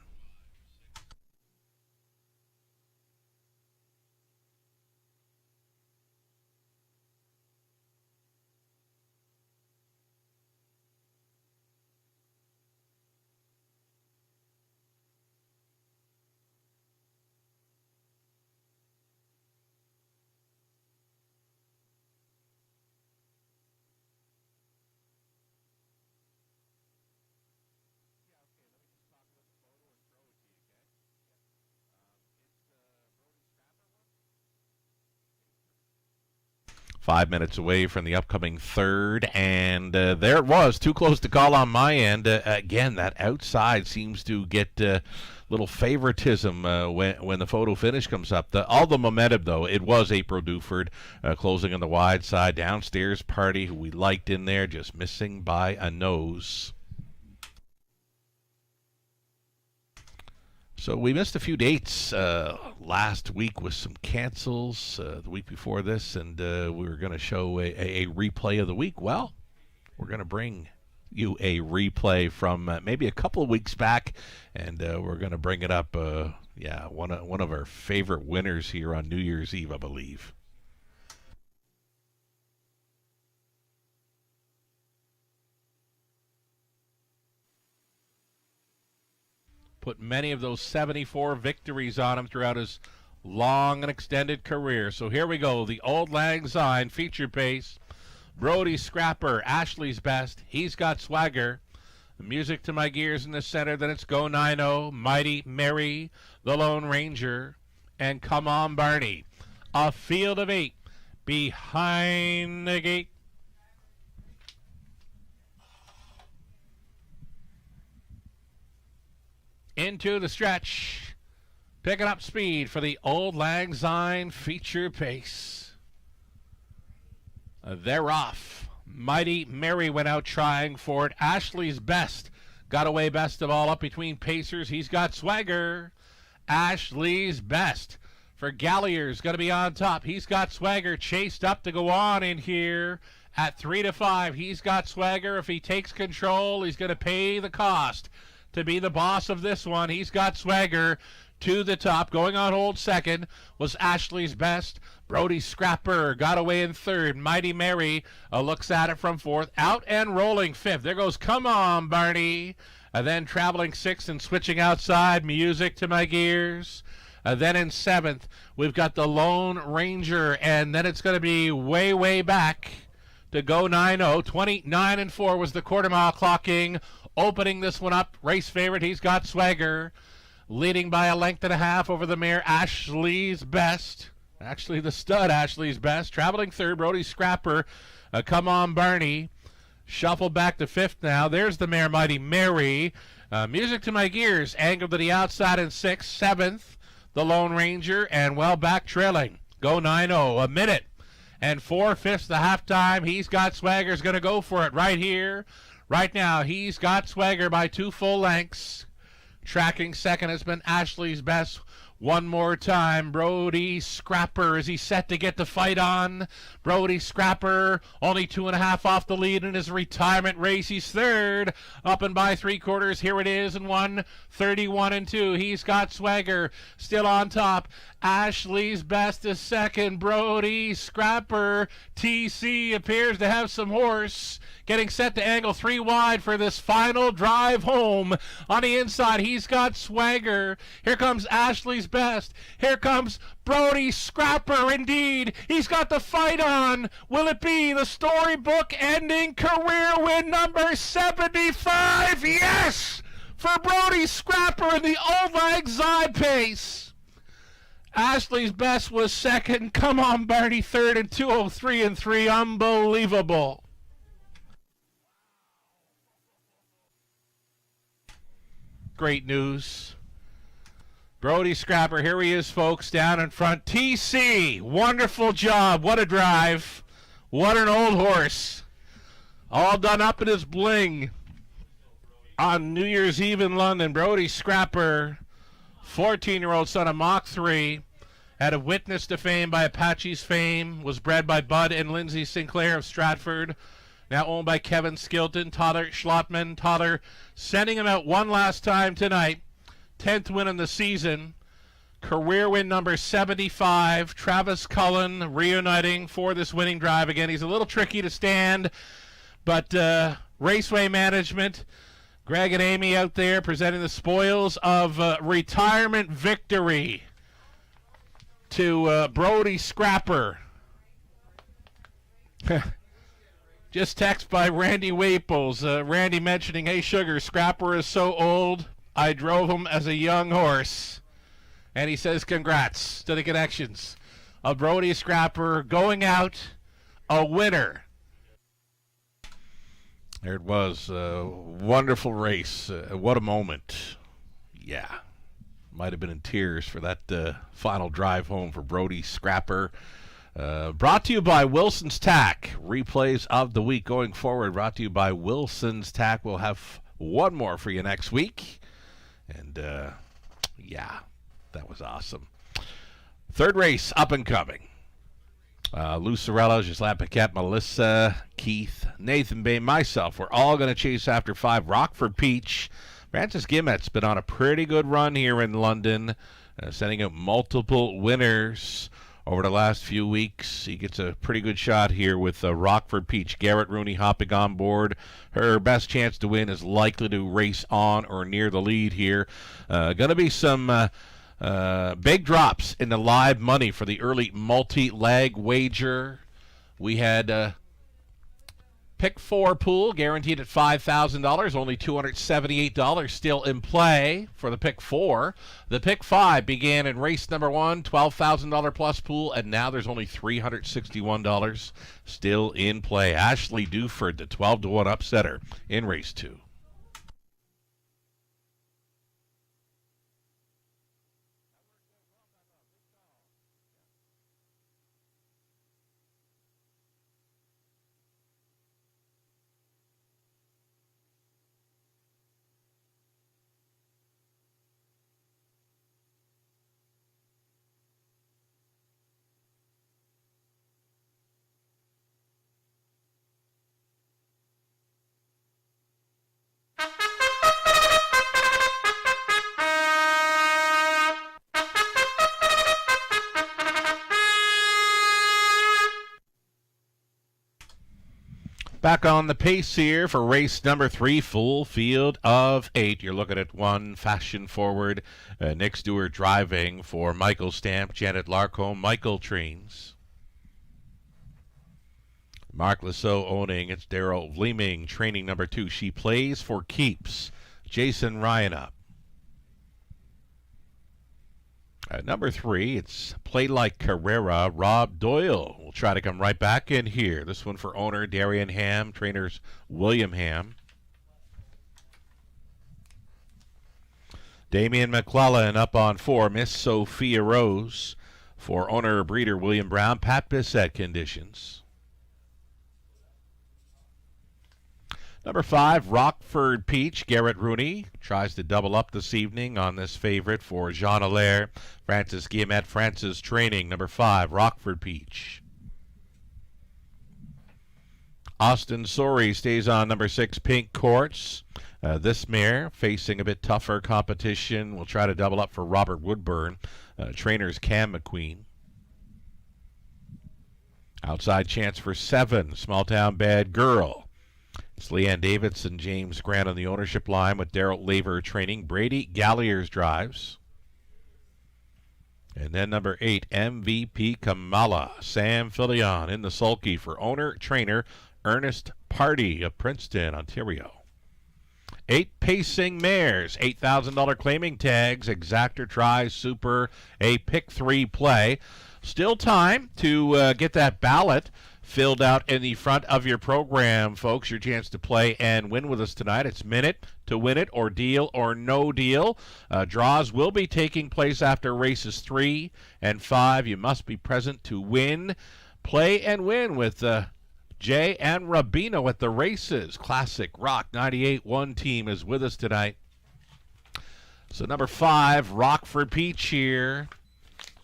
Five minutes away from the upcoming third, and there it was, too close to call on my end. Again, that outside seems to get little favoritism when the photo finish comes up. All the momentum, though, it was April Duford closing on the wide side. Downstairs Party, who we liked in there, just missing by a nose. So we missed a few dates last week with some cancels the week before this, and we were going to show a replay of the week. Well, we're going to bring you a replay from maybe a couple of weeks back, and we're going to bring it up. One of our favorite winners here on New Year's Eve, I believe. Put many of those 74 victories on him throughout his long and extended career. So here we go. The Auld Lang Syne feature pace. Brody Scrapper, Ashley's Best. He's got swagger. The music to my gears in the center. Then it's Go 9-0, Mighty Mary, The Lone Ranger, and Come On Barney. A field of 8 behind the gate. into the stretch. Picking up speed for the Old Lang Syne feature pace. They're off. Mighty Mary went out trying for it. Ashley's Best got away best of all up between pacers. He's got swagger. Ashley's Best for Gallier's going to be on top. He's got swagger chased up to go on in here at 3-5. He's got swagger. If he takes control, he's going to pay the cost to be the boss of this one. He's got swagger to the top. Going on hold second was Ashley's Best. Brody Scrapper got away in third. Mighty Mary looks at it from fourth. Out and rolling fifth. There goes Come On, Barney. And then traveling sixth and switching outside. Music to My Gears. Then in seventh, we've got the Lone Ranger. And then it's going to be way, way back to go 9-0. 29-4 was the quarter mile clocking. Opening this one up. Race favorite. He's got swagger. Leading by a length and a half over the mare Ashley's Best. Actually, the stud Ashley's Best. Traveling third, Brody Scrapper. Come On, Barney. Shuffle back to fifth now. There's the mare Mighty Mary. Music to My Gears. Angled to the outside in sixth. Seventh, the Lone Ranger. And well back trailing. Go 9-0. A minute and 4/5 the halftime. He's got swagger's going to go for it right here. Right now, he's got swagger by 2 full lengths. Tracking second has been Ashley's Best. One more time, Brody Scrapper. Is he set to get the fight on? Brody Scrapper, only 2.5 off the lead in his retirement race. He's third, up and by 3/4. Here it is in 1:31-2. He's got swagger, still on top. Ashley's Best is second. Brody Scrapper, TC appears to have some horse. Getting set to angle 3 wide for this final drive home. On the inside, he's got swagger. Here comes Ashley's Best. Here comes Brody Scrapper, indeed. He's got the fight on. Will it be the storybook ending career win number 75? Yes! For Brody Scrapper in the Old Lang Syne pace. Ashley's Best was second. Come On, Barney, third, and 2:03-3. Unbelievable. Great news. Brody Scrapper, here he is, folks, down in front. TC, wonderful job. What a drive. What an old horse. All done up in his bling on New Year's Eve in London. Brody Scrapper, 14-year-old son of Mach 3, had a witness to fame by Apache's fame, was bred by Bud and Lindsay Sinclair of Stratford, now owned by Kevin Skilton. Tyler Schlottman. Tyler sending him out one last time tonight. 10th win in the season. Career win number 75. Travis Cullen reuniting for this winning drive again. He's a little tricky to stand, but Raceway Management, Greg and Amy out there presenting the spoils of retirement victory to Brody Scrapper. Just text by Randy Waples. Randy mentioning, hey, Sugar, Scrapper is so old, I drove him as a young horse. And he says, congrats to the connections of Brody Scrapper going out a winner. There it was. A wonderful race. What a moment. Yeah. Might have been in tears for that final drive home for Brody Scrapper. Brought to you by Wilson's Tack. Replays of the week going forward brought to you by Wilson's Tack. We'll have one more for you next week. And, yeah, that was awesome. Third race up and coming. Lucarello, Gisela Paquette, Melissa, Keith, Nathan Bay, myself. We're all going to chase after 5. Rockford Peach. Francis Gimet's been on a pretty good run here in London, sending out multiple winners over the last few weeks. He gets a pretty good shot here with Rockford Peach. Garrett Rooney hopping on board. Her best chance to win is likely to race on or near the lead here. Going to be some big drops in the live money for the early multi-leg wager. We had Pick 4 pool guaranteed at $5,000, only $278 still in play for the Pick 4. The Pick 5 began in race number 1, $12,000 plus pool, and now there's only $361 still in play. Ashley Duford, the 12-1 upsetter in race 2. Back on the pace here for race number 3, full field of 8. You're looking at 1, Fashion Forward. Nick Stewart driving for Michael Stamp, Janet Larcombe, Michael Trains. Mark Lasso owning. It's Daryl Vleeming, training number 2. She Plays for Keeps. Jason Ryan up. Number 3, it's Play Like Carrera. Rob Doyle will try to come right back in here. This one for owner Darian Ham, trainers William Ham. Damian McClellan up on 4, Miss Sophia Rose. For owner breeder William Brown, Pat Bissett conditions. Number 5, Rockford Peach. Garrett Rooney tries to double up this evening on this favorite for Jean Allaire. Francis Guillemette, Francis training. Number 5, Rockford Peach. Austin Sorey stays on number 6, Pink Courts. This mare facing a bit tougher competition. Will try to double up for Robert Woodburn. Trainers Cam McQueen. Outside chance for 7, Small Town Bad Girl. It's Leanne Davidson, James Grant on the ownership line with Daryl Laver training. Brady Galliers drives. And then number 8, MVP Kamala. Sam Filion in the sulky for owner, trainer Ernest Party of Princeton, Ontario. 8 pacing mares, $8,000 claiming tags. Exactor tries super, a pick 3 play. Still time to get that ballot filled out in the front of your program, folks. Your chance to play and win with us tonight. It's Minute to Win It, or Deal or No Deal. Draws will be taking place after races 3 and 5. You must be present to win. Play and win with Jay and Rabino at the races. Classic Rock 98.1 team is with us tonight. So number 5, Rockford Peach here.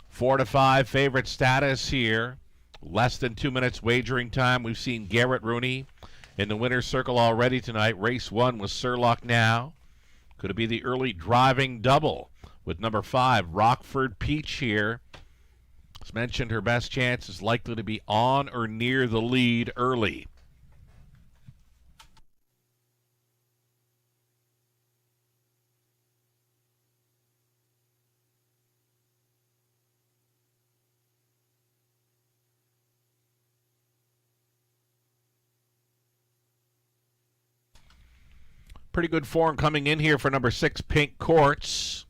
4 to 5 favorite status here. Less than 2 minutes wagering time. We've seen Garrett Rooney in the winner's circle already tonight. Race 1 was Surlock Now. Could it be the early driving double with number 5, Rockford Peach here? As mentioned, her best chance is likely to be on or near the lead early. Pretty good form coming in here for number 6, Pink Courts.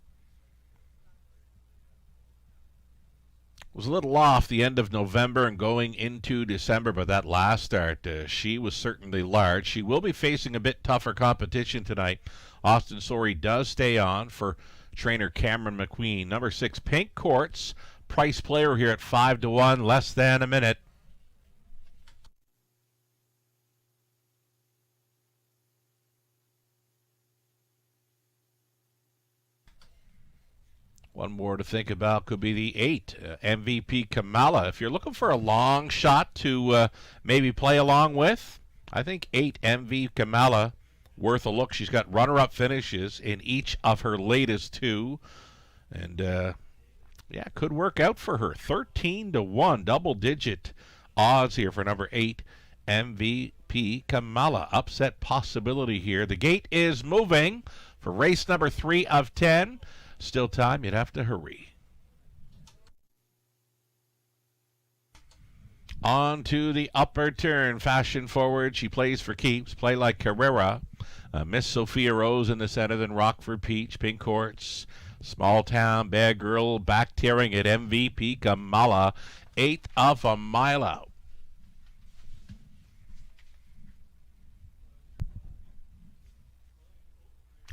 Was a little off the end of November and going into December, but that last start, she was certainly large. She will be facing a bit tougher competition tonight. Austin Sorey does stay on for trainer Cameron McQueen. Number 6, Pink Courts. Price player here at 5 to 1, less than a minute. One more to think about could be the 8, MVP Kamala. If you're looking for a long shot to maybe play along with, I think 8, MV Kamala, worth a look. She's got runner-up finishes in each of her latest 2. And, yeah, could work out for her. 13 to 1, double-digit odds here for number 8, MVP Kamala. Upset possibility here. The gate is moving for race number 3 of 10. Still time, you'd have to hurry. On to the upper turn. Fashion Forward, she plays for keeps. Play Like Carrera. Miss Sophia Rose in the center, then Rockford Peach, Pink Courts. Small Town Bad Girl back tearing at MVP Kamala. 1/8 of a mile out.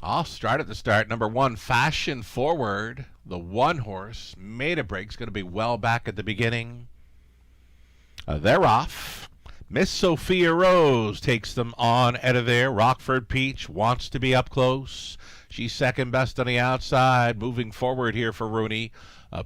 I'll start at the start. Number 1, Fashion Forward. The 1 horse made a break. It's going to be well back at the beginning. They're off. Miss Sophia Rose takes them on out of there. Rockford Peach wants to be up close. She's second best on the outside. Moving forward here for Rooney.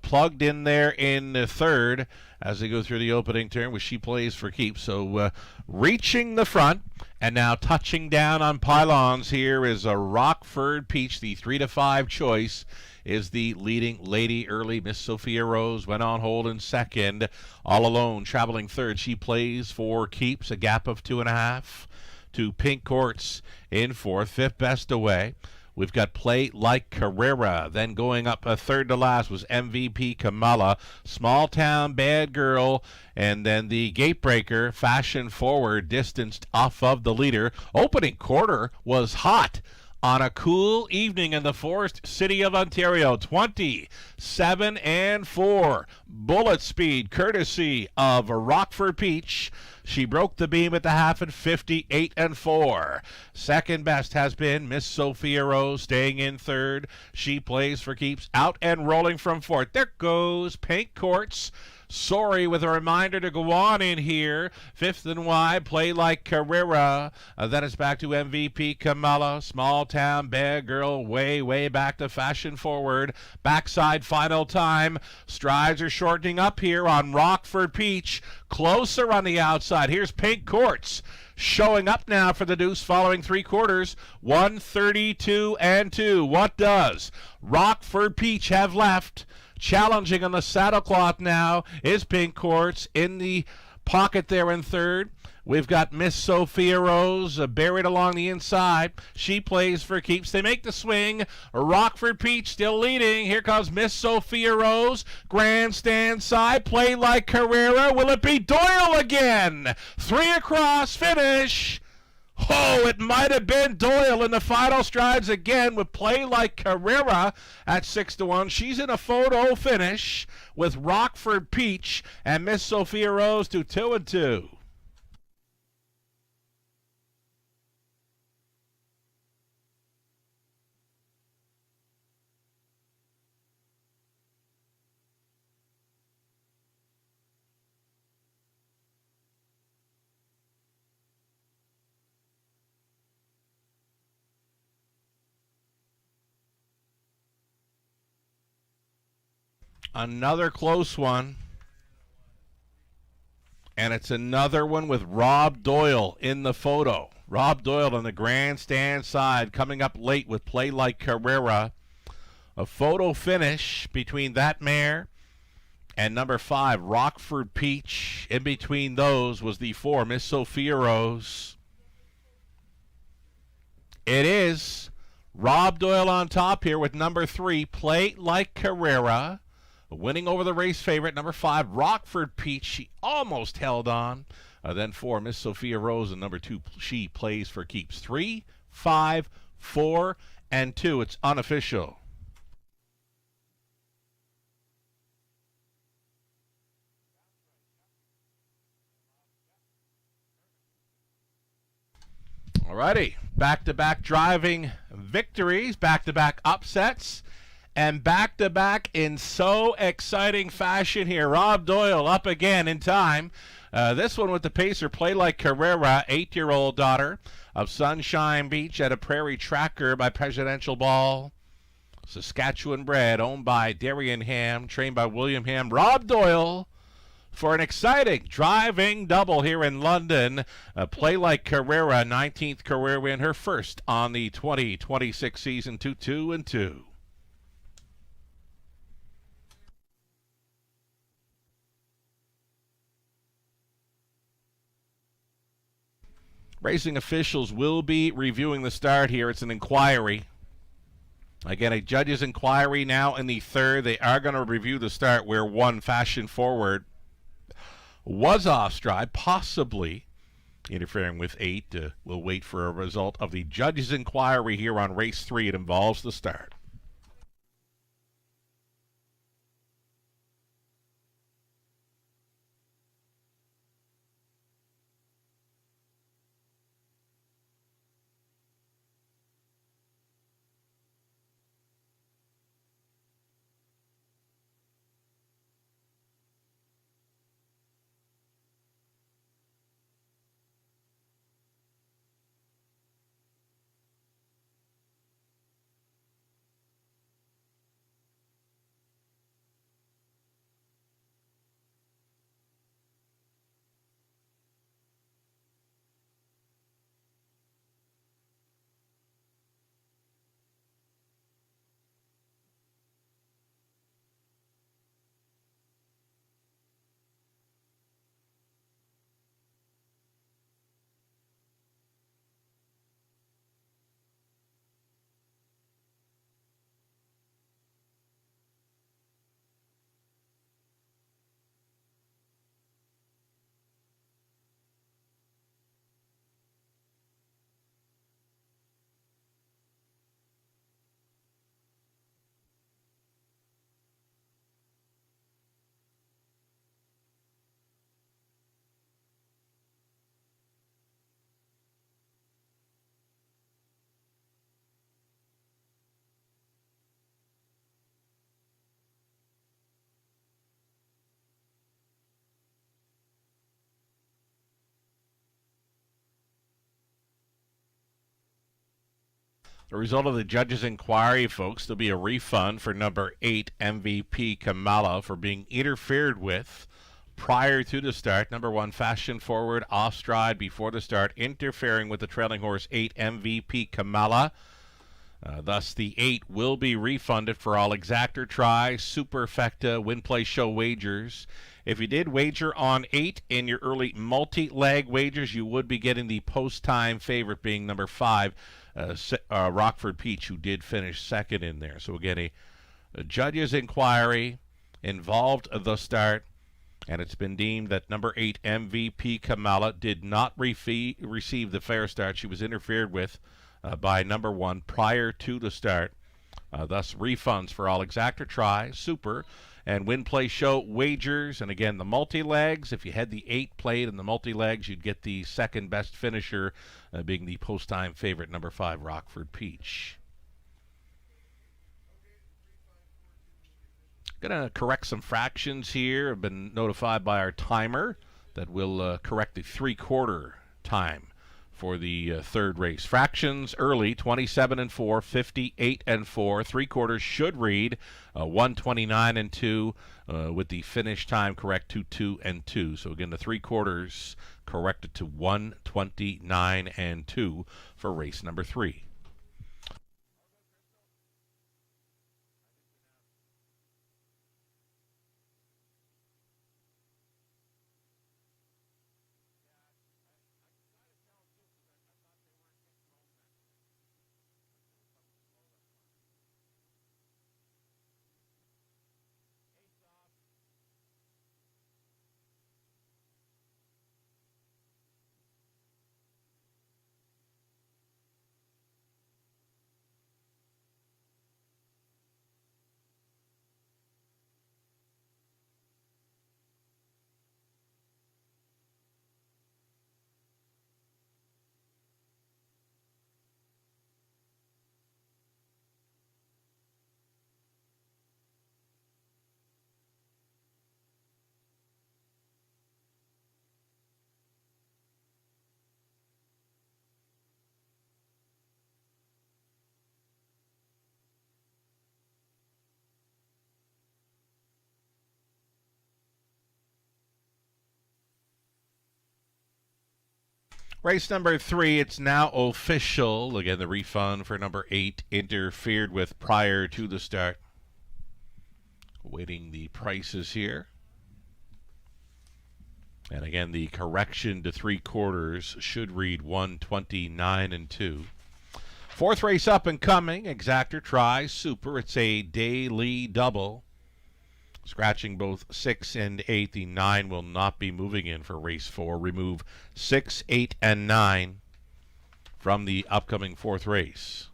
plugged in there in the third as they go through the opening turn, which she plays for keeps. So reaching the front and now touching down on pylons here is a Rockford Peach, the 3-5 choice. Is the leading lady early. Miss Sophia Rose went on hold in second. All Alone traveling third. She plays for keeps, a gap of 2.5 to Pink Courts in fourth. Fifth Best Away. We've got Play Like Carrera. Then going up third to last was MVP Kamala. Small Town Bad Girl. And then the Gatebreaker, Fashion Forward, distanced off of the leader. Opening quarter was hot on a cool evening in the Forest City of Ontario. 27-4. Bullet speed courtesy of Rockford Peach. She broke the beam at the half at 58-4. Second best has been Miss Sophia Rose, staying in third. She plays for keeps, out and rolling from fourth. There goes Pink Courts. Sorry, with a reminder to go on in here. Fifth and wide, Play Like Carrera. Then it's back to MVP Kamala. Small Town Bad Girl, way back to Fashion Forward. Backside final time. Strides are shortening up here on Rockford Peach. Closer on the outside. Here's Pink Courts showing up now for the deuce following three quarters. 132-2. What does Rockford Peach have left? Challenging on the saddlecloth now is Pink Courts in the pocket there in third. We've got Miss Sophia Rose buried along the inside. She plays for keeps. They make the swing. Rockford Peach still leading. Here comes Miss Sophia Rose. Grandstand side. Play Like Carrera. Will it be Doyle again? 3 across. Finish. Oh, it might have been Doyle in the final strides again with Play Like Carrera at 6-1. She's in a photo finish with Rockford Peach and Miss Sophia Rose to 2-2. Another close one. And it's another one with Rob Doyle in the photo. Rob Doyle on the grandstand side coming up late with Play Like Carrera. A photo finish between that mare and number 5, Rockford Peach. In between those was the 4, Miss Sophia Rose. It is Rob Doyle on top here with number 3, Play Like Carrera. Winning over the race favorite, number 5, Rockford Peach. She almost held on. Then 4, Miss Sophia Rose, and number 2, she plays for keeps. 3, 5, 4, and 2. It's unofficial. Alrighty, back-to-back driving victories, back-to-back upsets. And back-to-back in so exciting fashion here. Rob Doyle up again in time. This one with the pacer, Play Like Carrera, 8-year-old daughter of Sunshine Beach at a Prairie Tracker by Presidential Ball. Saskatchewan bred, owned by Darian Ham, trained by William Ham. Rob Doyle for an exciting driving double here in London. Play Like Carrera, 19th career win, her first on the 2026 season, 2-2-2. Racing officials will be reviewing the start here. It's an inquiry. Again, a judge's inquiry now in the third. They are going to review the start where 1, Fashion Forward, was off stride, possibly interfering with 8. We'll wait for a result of the judge's inquiry here on race 3. It involves the start. The result of the judge's inquiry, folks, there'll be a refund for number 8 MVP Kamala for being interfered with prior to the start. Number 1 Fashion Forward off stride before the start, interfering with the trailing horse 8 MVP Kamala. Thus, the 8 will be refunded for all exactor try, superfecta, win play show wagers. If you did wager on 8 in your early multi-leg wagers, you would be getting the post-time favorite being number 5, Rockford Peach, who did finish second in there. So again, a judge's inquiry involved the start, and it's been deemed that number 8 MVP Kamala did not receive the fair start. She was interfered with by number 1 prior to the start. Thus, refunds for all exactor try, super, and win play show wagers. And again, the multi-legs, if you had the 8 played in the multi-legs, you'd get the second best finisher, being the post-time favorite, number 5, Rockford Peach. Going to correct some fractions here. I've been notified by our timer that we'll correct the 3/4 time for the third race. Fractions early, 27 and 4, 58 and 4. 3/4 should read 129 and 2, with the finish time correct to 2 and 2. So again, the 3/4 corrected to 129 and 2 for race number 3. Race number 3, it's now official. Again, the refund for number 8 interfered with prior to the start. Waiting the prices here. And again, the correction to 3/4 should read 129 and 2. Fourth race up and coming, exactor try, super. It's a daily double. Scratching both 6 and 8. The 9 will not be moving in for race 4. Remove 6, 8, and 9 from the upcoming fourth race.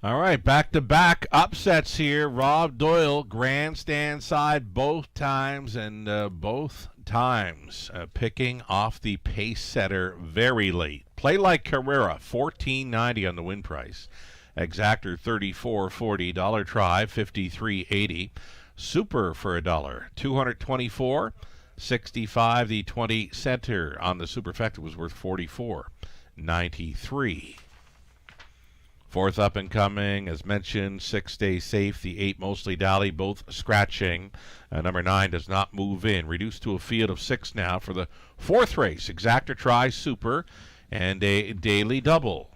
All right, back-to-back upsets here. Rob Doyle, grandstand side both times, and both times picking off the pace setter very late. Play Like Carrera, $14.90 on the win price. Exactor, $34.40. Dollar Try, $53.80. Super for $1, $224. 65. The 20 center on the Superfecta was worth $44.93. Fourth up and coming, as mentioned, 6 Stay Safe, the 8 Mostly Dally, both scratching. Number 9 does not move in. Reduced to a field of 6 now for the fourth race. Exactor Try, Super, and a daily double.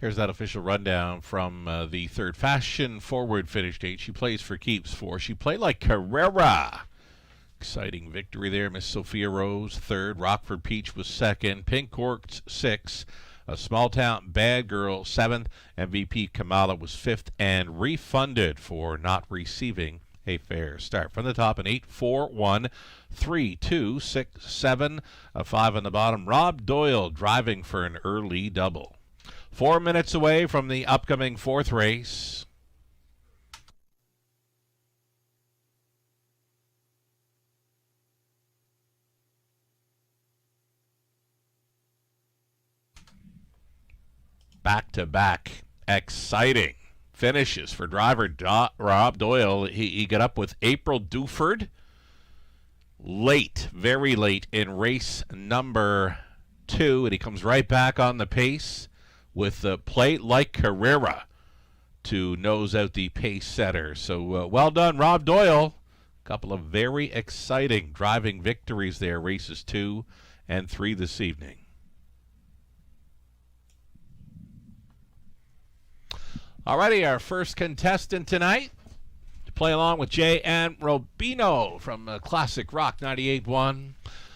Here's that official rundown from the third Fashion Forward finish date. She plays for keeps for She Played Like Carrera. Exciting victory there. Miss Sophia Rose, third. Rockford Peach was second. Pink Corks, sixth. A Small Town Bad Girl, seventh. MVP Kamala was fifth and refunded for not receiving a fair start. From the top, an 8, 4, 1, 3, 2, 6, 7, a 5 on the bottom. Rob Doyle driving for an early double. 4 minutes away from the upcoming fourth race. Back-to-back exciting finishes for driver Rob Doyle. He got up with April Duford late, very late in race number 2, and he comes right back on the pace with the Play Like Carrera to nose out the pace setter. So well done, Rob Doyle. A couple of very exciting driving victories there, races 2 and 3 this evening. Alrighty, our first contestant tonight to play along with J.N. Robino from Classic Rock 98.1.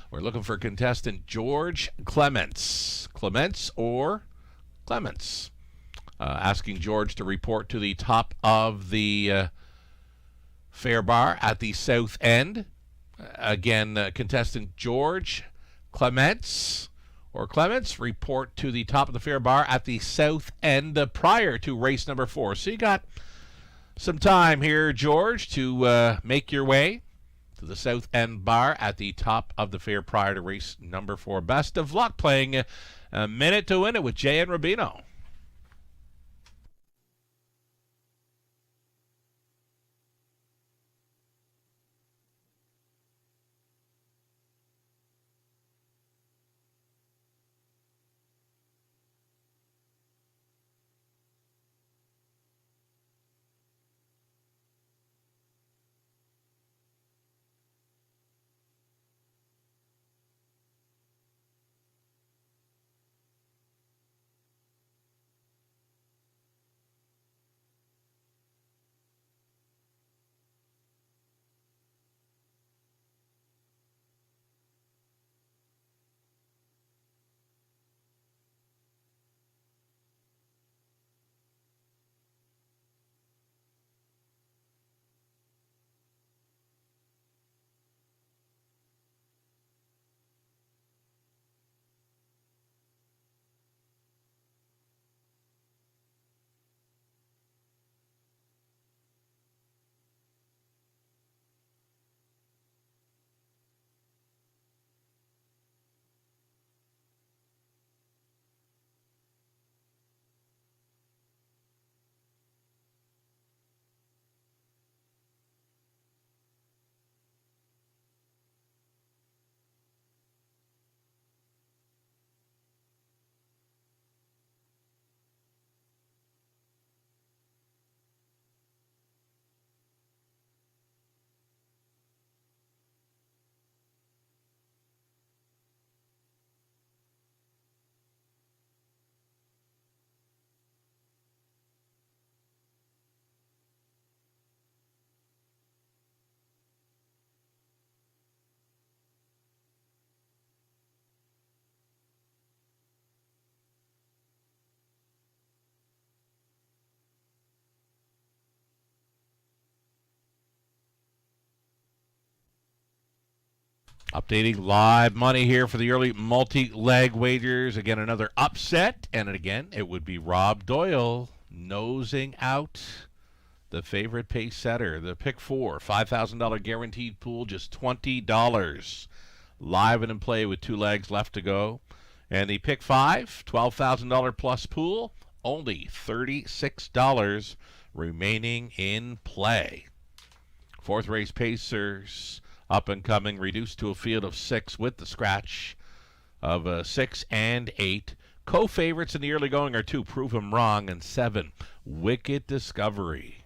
We're looking for contestant George Clements. Clements or Clements? Asking George to report to the top of the fair bar at the south end. Again, contestant George Clements or Clements, report to the top of the fair bar at the south end prior to race number 4. So you got some time here, George, to make your way to the south end bar at the top of the fair prior to race number 4. Best of luck playing a minute to win it with J.N. Rubino. Updating live money here for the early multi-leg wagers. Again, another upset. And again, it would be Rob Doyle nosing out the favorite pace setter. The pick 4, $5,000 guaranteed pool, just $20. Live and in play with 2 legs left to go. And the pick 5, $12,000 plus pool, only $36 remaining in play. Fourth race Pacers up and coming, reduced to a field of 6 with the scratch of 6 and 8. Co-favorites in the early going are 2, Prove 'Em Wrong, and 7, Wicked Discovery.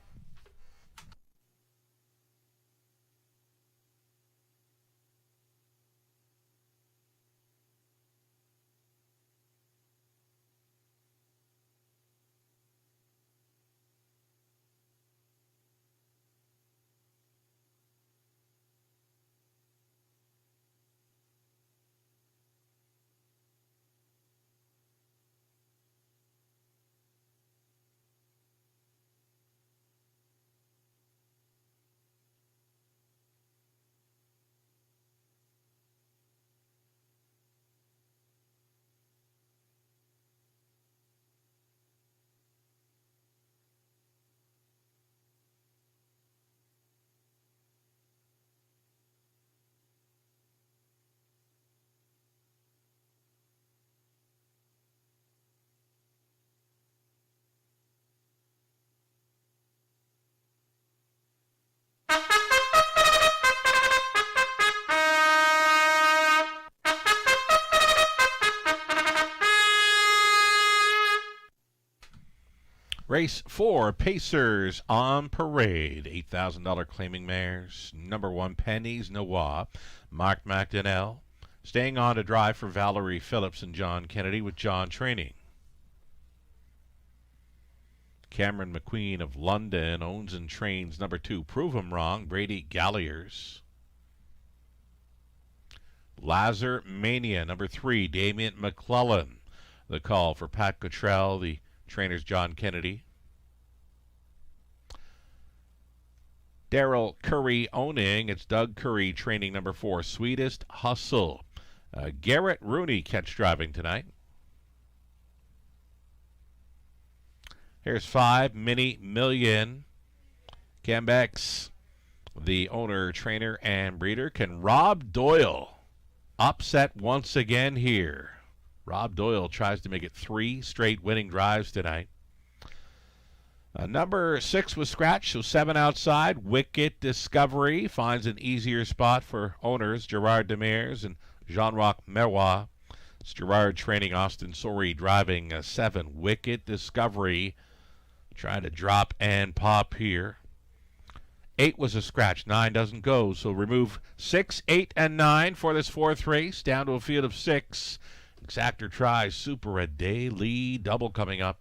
Race 4, Pacers on Parade. $8,000 claiming mares. Number 1, Penny's Noir. Mark McDonnell. Staying on to drive for Valerie Phillips and John Kennedy with John training. Cameron McQueen of London owns and trains number 2, Prove 'Em Wrong. Brady Galliers. Lazar Mania, number 3, Damien McClellan. The call for Pat Cottrell, the trainer's John Kennedy. Daryl Curry owning. It's Doug Curry training number 4, Sweetest Hustle. Garrett Rooney catch driving tonight. Here's 5, Mini Million. Cambex, the owner, trainer, and breeder. Can Rob Doyle upset once again here? Rob Doyle tries to make it 3 straight winning drives tonight. Number 6 was scratched, so 7 outside. Wicked Discovery finds an easier spot for owners Gerard Demers and Jean-Roch Merroy. It's Gerard training, Austin Sorey driving 7. Wicked Discovery trying to drop and pop here. 8 was a scratch. 9 doesn't go, so remove 6, 8, and 9 for this 4th race. Down to a field of 6. Exactor tries Super a Day lead double coming up.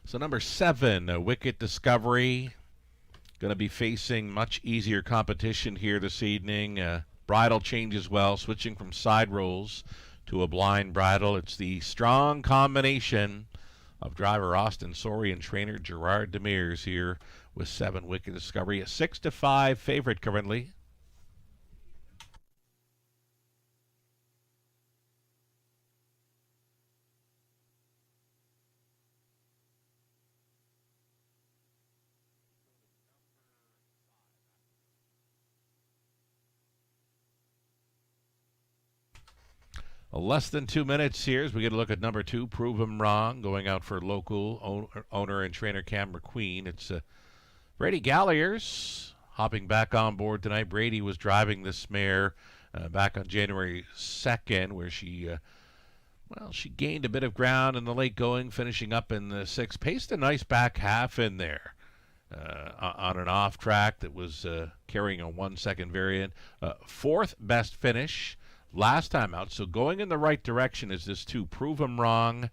So number 7, Wicked Discovery, going to be facing much easier competition here this evening. Bridle change as well, switching from side rolls to a blind bridle. It's the strong combination of driver Austin Sorey and trainer Gerard Demers here with 7, Wicked Discovery. A 6-5 favorite currently. Less than 2 minutes here as we get a look at number 2, Prove 'Em Wrong, going out for local owner and trainer Cam McQueen. It's Brady Galliers hopping back on board tonight. Brady was driving this mare back on January 2nd, where she gained a bit of ground in the late going, finishing up in the 6th. Paced a nice back half in there on an off track that was carrying a 1-second variant. 4th best finish last time out, so going in the right direction is this 2, Prove 'Em Wrong,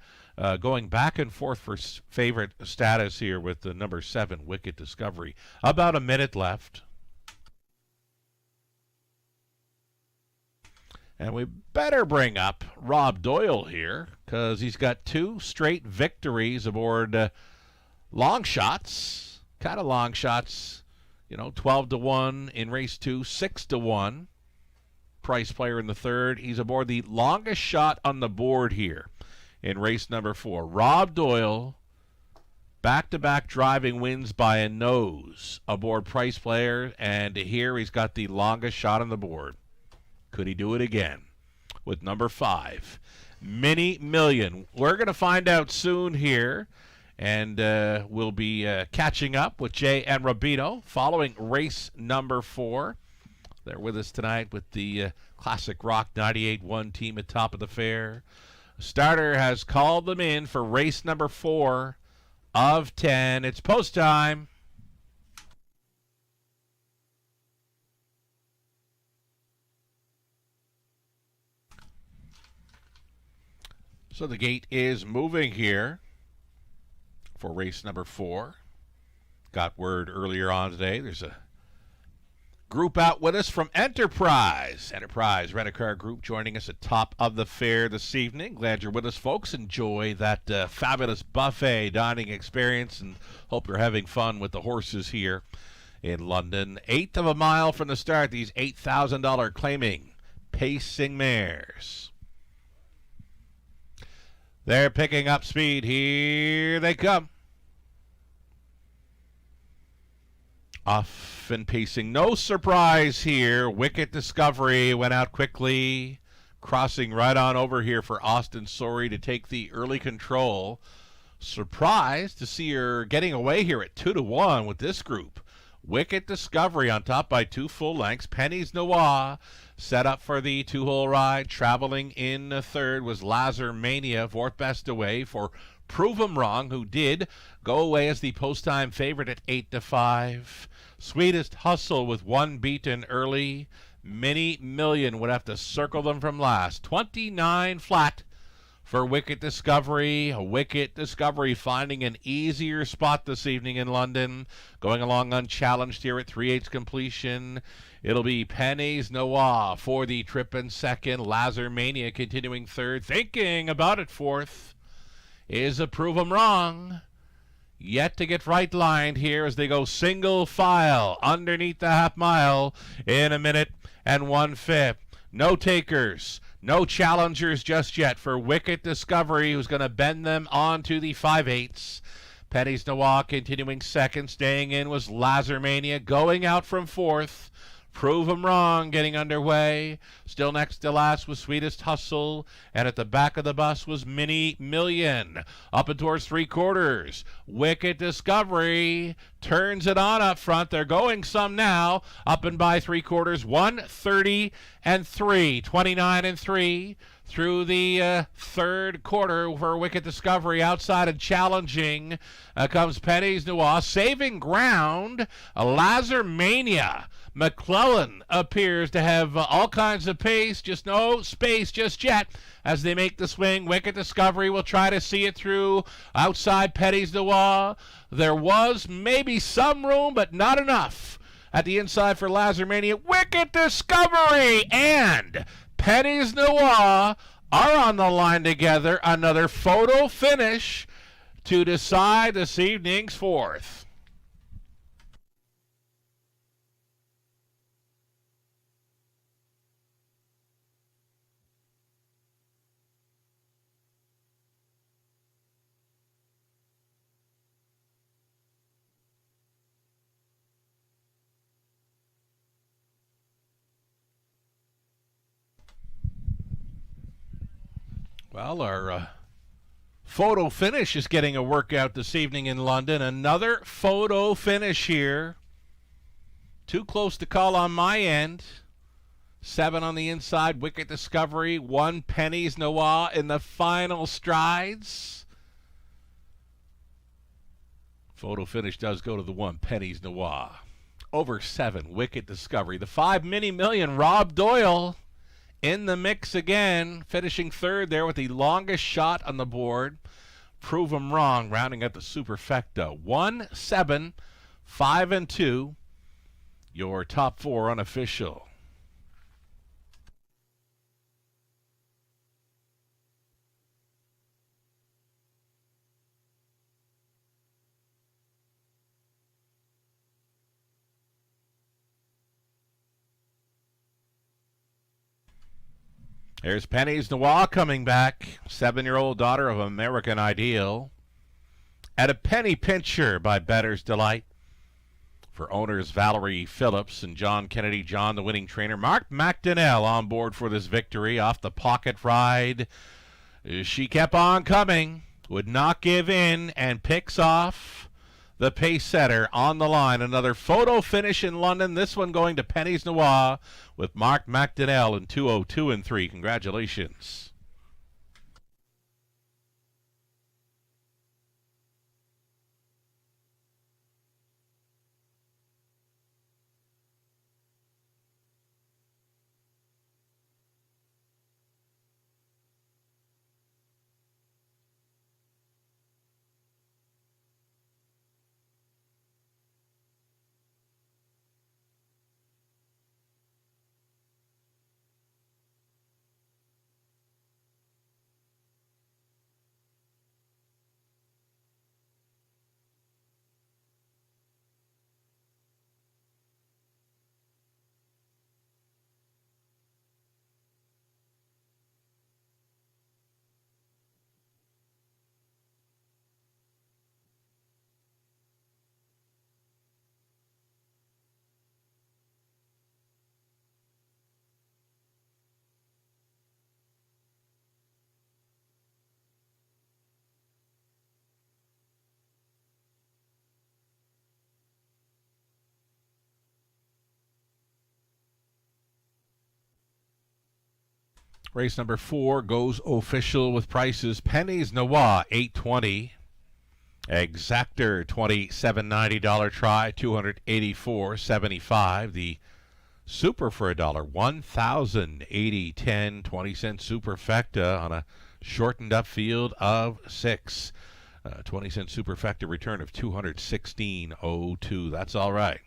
going back and forth for favorite status here with the number 7, Wicked Discovery. About a minute left. And we better bring up Rob Doyle here, because he's got 2 straight victories aboard long shots, kind of long shots, 12-1 in race 2, 6-1. Price player in the 3rd. He's aboard the longest shot on the board here in race number 4. Rob Doyle, back-to-back driving wins by a nose aboard Price player, and here he's got the longest shot on the board. Could he do it again with number 5, Mini Million? We're going to find out soon here, and we'll be catching up with Jay and Rabino following race number 4. They're with us tonight with the Classic Rock 98.1 team at top of the fair. Starter has called them in for race number 4 of 10. It's post time. So the gate is moving here for race number 4. Got word earlier on today. There's a group out with us from Enterprise Rent-A-Car Group, joining us at top of the fair this evening. Glad you're with us, folks. Enjoy that fabulous buffet dining experience, and hope you're having fun with the horses here in London. 1/8 of a mile from the start, these $8,000 claiming pacing mares. They're picking up speed. Here they come. Off and pacing. No surprise here. Wicked Discovery went out quickly, crossing right on over here for Austin Sorey to take the early control Surprised to see her getting away here at 2-1 with this group. Wicked Discovery on top by 2 full lengths. Penny's Noir set up for the 2-hole ride. Traveling in third was Lazar Mania, 4th best away for Prove 'Em Wrong, who did go away as the post-time favorite at 8-5. Sweetest Hustle with 1 beaten early. Mini Million would have to circle them from last. 29 flat for Wicked Discovery. Wicked Discovery finding an easier spot this evening in London. Going along unchallenged here at 3/8 completion. It'll be Penny's Noir for the trip in second. Lazar Mania continuing third. Thinking about it fourth is a Prove 'Em Wrong. Yet to get right lined here as they go single file underneath the half mile in 1 minute and 1/5. No takers. No challengers just yet for Wicked Discovery, who's going to bend them on to the 5/8. Penny's Noir continuing second. Staying in was Lazar Mania. Going out from fourth. Prove 'Em Wrong getting underway. Still next to last was Sweetest Hustle. And at the back of the bus was Mini Million. Up and towards 3/4. Wicked Discovery turns it on up front. They're going some now. Up and by 3/4. 1:30 and 3. 29 and 3. Through the third quarter for Wicked Discovery. Outside and challenging comes Penny's Noir. Saving ground, Lazar Mania. McClellan appears to have all kinds of pace, just no space just yet as they make the swing. Wicked Discovery will try to see it through. Outside Penny's Noir. There was maybe some room, but not enough. At the inside for Lazar Mania. Wicked Discovery and Penny's Noir are on the line together. Another photo finish to decide this evening's fourth. Well, our photo finish is getting a workout this evening in London. Another photo finish here. Too close to call on my end. 7 on the inside, Wicked Discovery. 1 Penny's Noir in the final strides. Photo finish does go to the 1 Penny's Noir. Over 7, Wicked Discovery. The 5 Mini Million, Rob Doyle in the mix again, finishing third there with the longest shot on the board. Prove 'Em Wrong, rounding out the superfecta. 1, 7, 5, and 2. Your top 4 unofficial. There's Penny's Noir coming back. 7-year-old daughter of American Ideal. At a penny pincher by Bettor's Delight. For owners Valerie Phillips and John Kennedy. John, the winning trainer. Mark McDonnell on board for this victory off the pocket ride. She kept on coming. Would not give in and picks off the pace setter on the line. Another photo finish in London. This one going to Penny's Noir with Mark McDonnell in 2:02 and 3. Congratulations. Race number 4 goes official with prices. Pennies Noir, $8.20. Exactor, $27.90 try, $284.75. The Super for $1, $1,080.10, 20-cent Superfecta on a shortened up field of 6. 20-cent Superfecta return of $216.02. That's all right.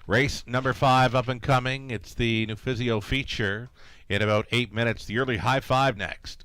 Race number 5 up and coming. It's the Nufizio feature in about 8 minutes. The early high five next.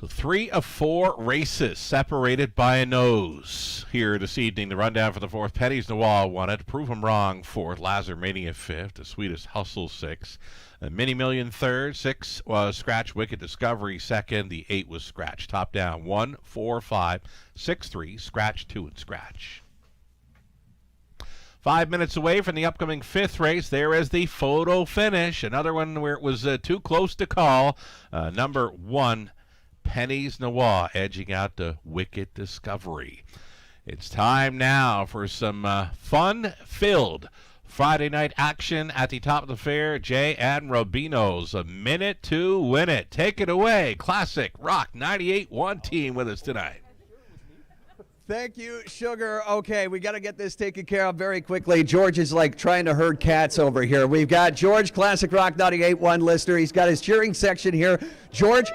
So 3 of 4 races separated by a nose here this evening. The rundown for the 4th. Pennies Noir won it. Prove 'em Wrong 4th. Lazar Mania 5th. The Sweetest Hustle 6th. Mini Million 3rd. 6 was Scratch Wicked Discovery 2nd. The 8 was Scratch. Top down 1, 4, 5, 6, 3. Scratch 2 and Scratch. 5 minutes away from the upcoming 5th race. There is the photo finish. Another one where it was too close to call. Number 1. Pennies Noir edging out the Wicked Discovery. It's time now for some fun-filled Friday night action at the top of the fair. Jay and Rubino's a minute to win it. Take it away. Classic Rock 98.1 team with us tonight. Thank you, Sugar. Okay, we got to get this taken care of very quickly. George is like trying to herd cats over here. We've got George, Classic Rock 98.1 listener. He's got his cheering section here. George,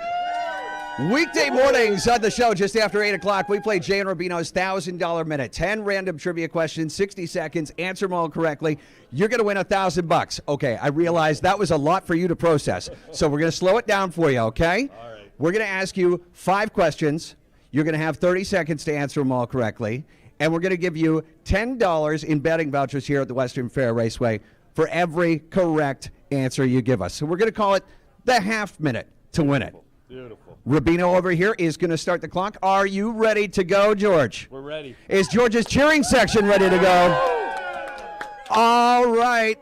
weekday mornings on the show just after 8 o'clock, we play Jay and Rubino's $1,000 minute. 10 random trivia questions, 60 seconds, answer them all correctly. You're going to win $1,000. Okay, I realize that was a lot for you to process, so we're going to slow it down for you, okay? All right. We're going to ask you 5 questions. You're going to have 30 seconds to answer them all correctly, and we're going to give you $10 in betting vouchers here at the Western Fair Raceway for every correct answer you give us. So we're going to call it the half minute to win it. Beautiful. Rubino over here is going to start the clock. Are you ready to go, George? We're ready. Is George's cheering section ready to go? All right.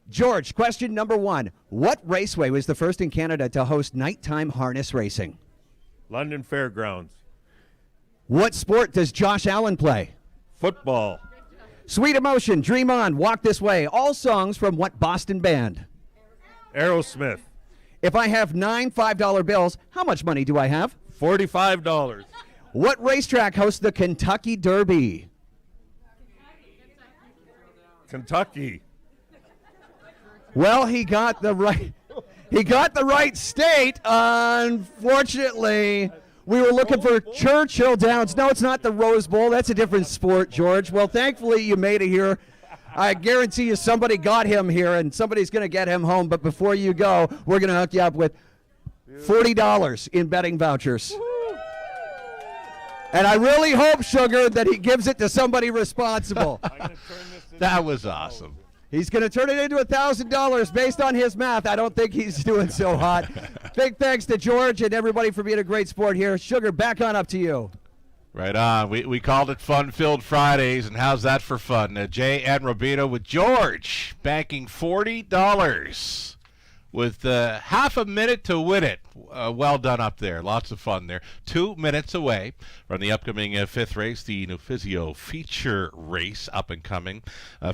George, question number 1. What raceway was the first in Canada to host nighttime harness racing? London Fairgrounds. What sport does Josh Allen play? Football. Sweet Emotion, Dream On, Walk This Way. All songs from what Boston band? Aerosmith. If I have 9 $5 bills, how much money do I have? $45. What racetrack hosts the Kentucky Derby? Kentucky. Well, he got the right state. Unfortunately, we were looking for Churchill Downs. No, it's not the Rose Bowl. That's a different sport, George. Well, thankfully you made it here. I guarantee you somebody got him here, and somebody's going to get him home. But before you go, we're going to hook you up with $40 in betting vouchers. And I really hope, Sugar, that he gives it to somebody responsible. That was awesome. He's going to turn it into $1,000 based on his math. I don't think he's doing so hot. Big thanks to George and everybody for being a great sport here. Sugar, back on up to you. Right on. We called it Fun-Filled Fridays, and how's that for fun? Jay and Robito with George banking $40 with half a minute to win it. Well done up there. Lots of fun there. 2 minutes away from the upcoming fifth race, the Nufizio feature race up and coming,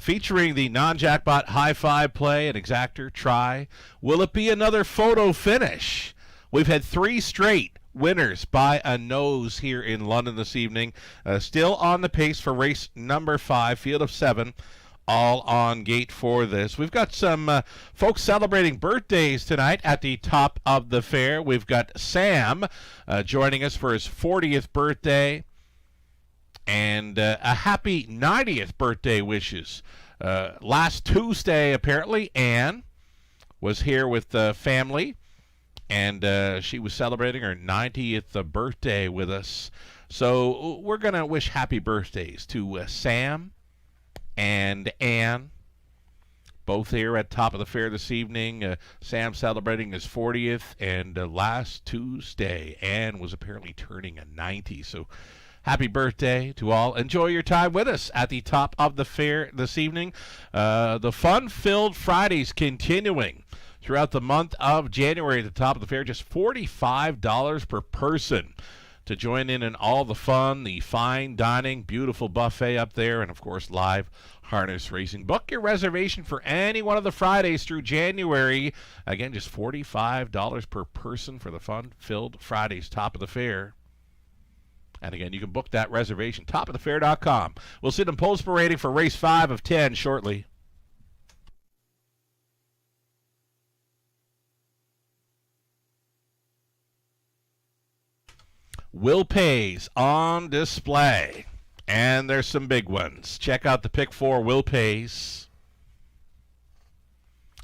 featuring the non-jackpot high five play, an exactor try. Will it be another photo finish? We've had 3 straight winners by a nose here in London this evening. Still on the pace for race number 5, field of 7. All on gate for this. We've got some folks celebrating birthdays tonight at the top of the fair. We've got Sam joining us for his 40th birthday, and a happy 90th birthday wishes. Last Tuesday, apparently, Anne was here with the family, and she was celebrating her 90th birthday with us. So we're going to wish happy birthdays to Sam and Anne, both here at top of the fair this evening. Sam celebrating his 40th, and last Tuesday, Anne was apparently turning a 90. So happy birthday to all. Enjoy your time with us at the top of the fair this evening. The Fun-Filled Fridays continuing throughout the month of January at the top of the fair. Just $45 per person to join in all the fun, the fine dining, beautiful buffet up there, and, of course, live harness racing. Book your reservation for any one of the Fridays through January. Again, just $45 per person for the Fun-Filled Fridays, top of the fair. And, again, you can book that reservation, topofthefair.com. We'll see them post parading for race 5 of 10 shortly. Will Pays on display, and there's some big ones. Check out the pick 4 Will Pays.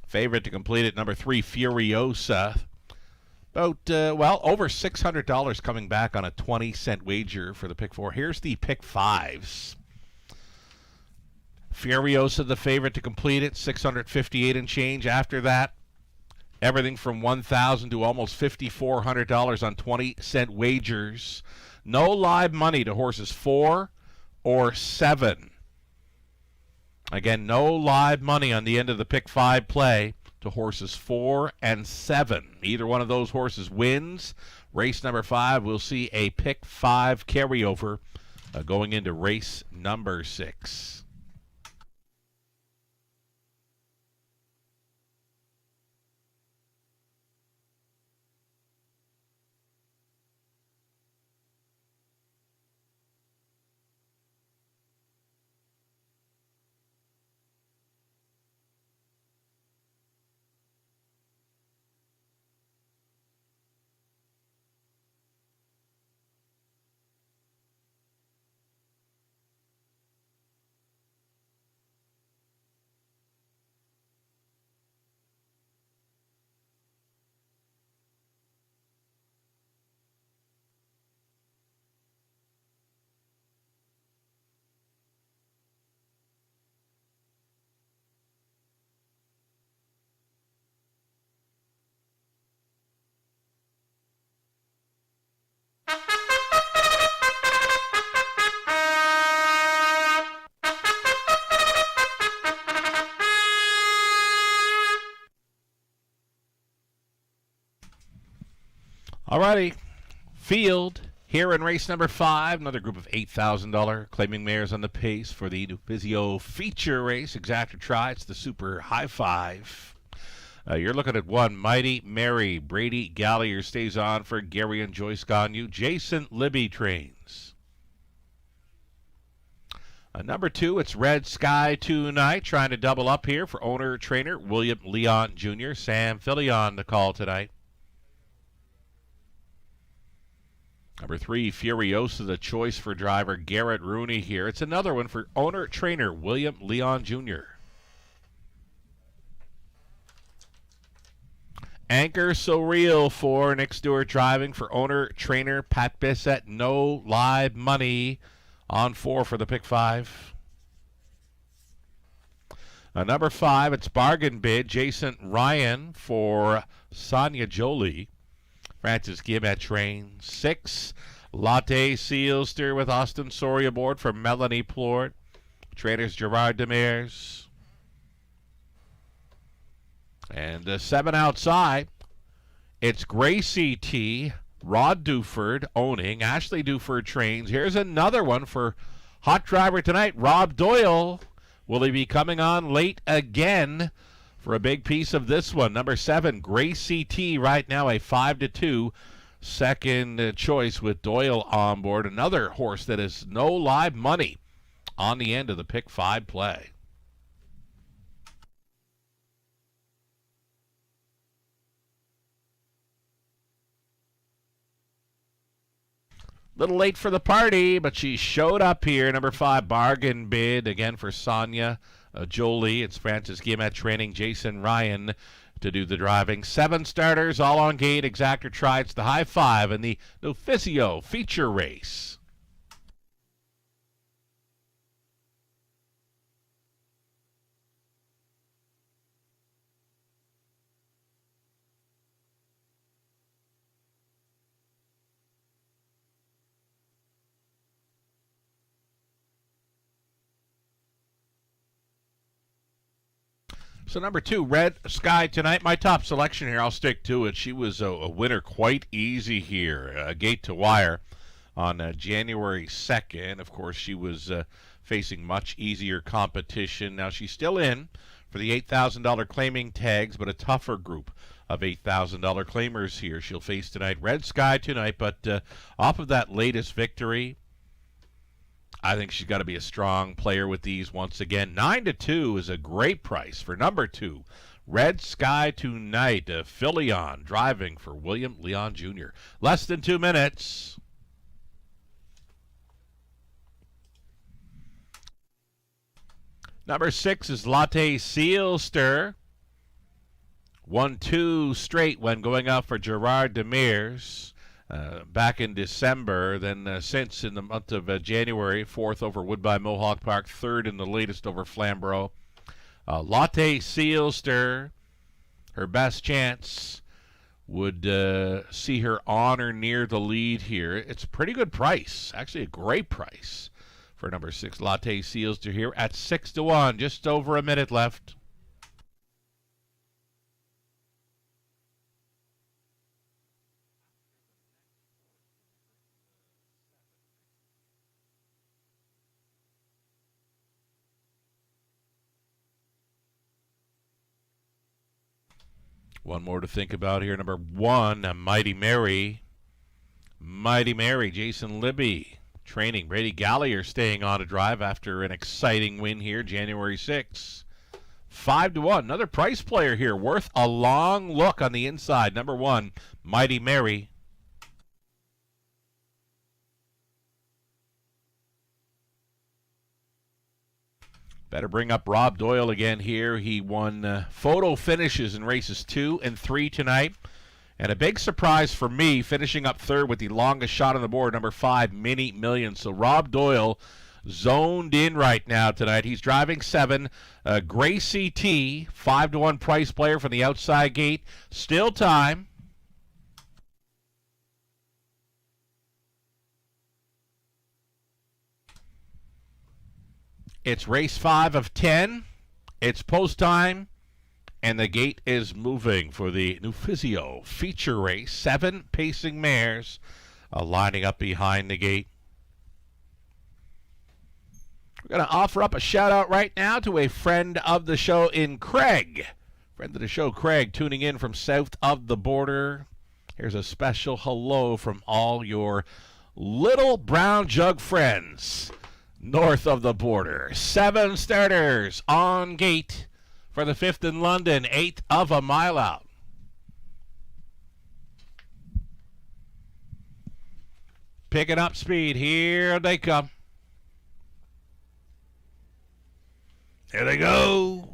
Favorite to complete it, number 3 Furiosa. About over $600 coming back on a 20-cent wager for the pick 4. Here's the pick 5s. Furiosa, the favorite to complete it, $658 and change. After that, everything from $1,000 to almost $5,400 on 20-cent wagers. No live money to horses 4 or 7. Again, no live money on the end of the pick 5 play to horses 4 and 7. Either one of those horses wins. Race number 5, we'll see a pick 5 carryover going into race number 6. Alrighty, field here in race number 5. Another group of $8,000 claiming mares on the pace for the Nufizio feature race. Exactor try. It's the Super High Five. You're looking at 1, Mighty Mary. Brady Gallier stays on for Gary and Joyce Gagne. Jason Libby trains. Number 2, it's Red Sky Tonight, trying to double up here for owner-trainer William Leon Jr. Sam Filion the call tonight. Number 3, Furiosa, the choice for driver Garrett Rooney here. It's another one for owner-trainer William Leon Jr. Anchor So Real for Nick Stewart driving for owner-trainer Pat Bissett. No live money on 4 for the pick 5. Number 5, it's Bargain Bid. Jason Ryan for Sonia Jolie. Francis Gibb at train. 6, Latte Sealster with Austin Sori aboard for Melanie Plort. Trainers Gerard Demers. And 7 outside, it's Gracie T. Rod Duford owning. Ashley Duford trains. Here's another one for hot driver tonight, Rob Doyle. Will he be coming on late again for a big piece of this one? Number 7, Gracie T. Right now a 5-2 second choice with Doyle on board. Another horse that has no live money on the end of the pick 5 play. Little late for the party, but she showed up here. Number 5, Bargain Bid, again for Sonia Jolie. It's Francis Guillemette training Jason Ryan to do the driving. 7 starters, all on gate. Exactor Trides, the high 5 in the Nufizio feature race. So number 2, Red Sky Tonight. My top selection here, I'll stick to it. She was a winner quite easy here, gate to wire on January 2nd. Of course, she was facing much easier competition. Now she's still in for the $8,000 claiming tags, but a tougher group of $8,000 claimers here. She'll face tonight. Red Sky Tonight, but off of that latest victory, I think she's got to be a strong player with these once again. 9-2 is a great price for number 2, Red Sky Tonight. Filion driving for William Leon Jr. Less than 2 minutes. Number 6 is Latte Sealster. 1-2 straight when going out for Gerard Demers. Back in December, then since in the month of January, 4th over Woodbine Mohawk Park, 3rd in the latest over Flamborough. Latte Sealster, her best chance would see her on or near the lead here. It's a pretty good price, actually a great price for number 6, Latte Sealster here at 6-1, just over a minute left. One more to think about here. Number 1, Mighty Mary. Mighty Mary, Jason Libby training. Brady Gallier staying on to drive after an exciting win here, January 6th. 5-1. Another price player here, worth a long look on the inside. Number 1, Mighty Mary. Better bring up Rob Doyle again here. He won photo finishes in races 2 and 3 tonight. And a big surprise for me, finishing up 3rd with the longest shot on the board, number 5, Mini Millions. So Rob Doyle zoned in right now tonight. He's driving 7. Gracie T, 5-1 price player from the outside gate. Still time. It's race 5 of 10. It's post time, and the gate is moving for the Nufizio feature race. 7 pacing mares lining up behind the gate. We're going to offer up a shout-out right now to a friend of the show in Craig Friend of the show, Craig, tuning in from south of the border. Here's a special hello from all your little brown jug friends north of the border. 7 starters on gate for the 5th in London, 1/8 of a mile out. Picking up speed. Here they come. Here they go.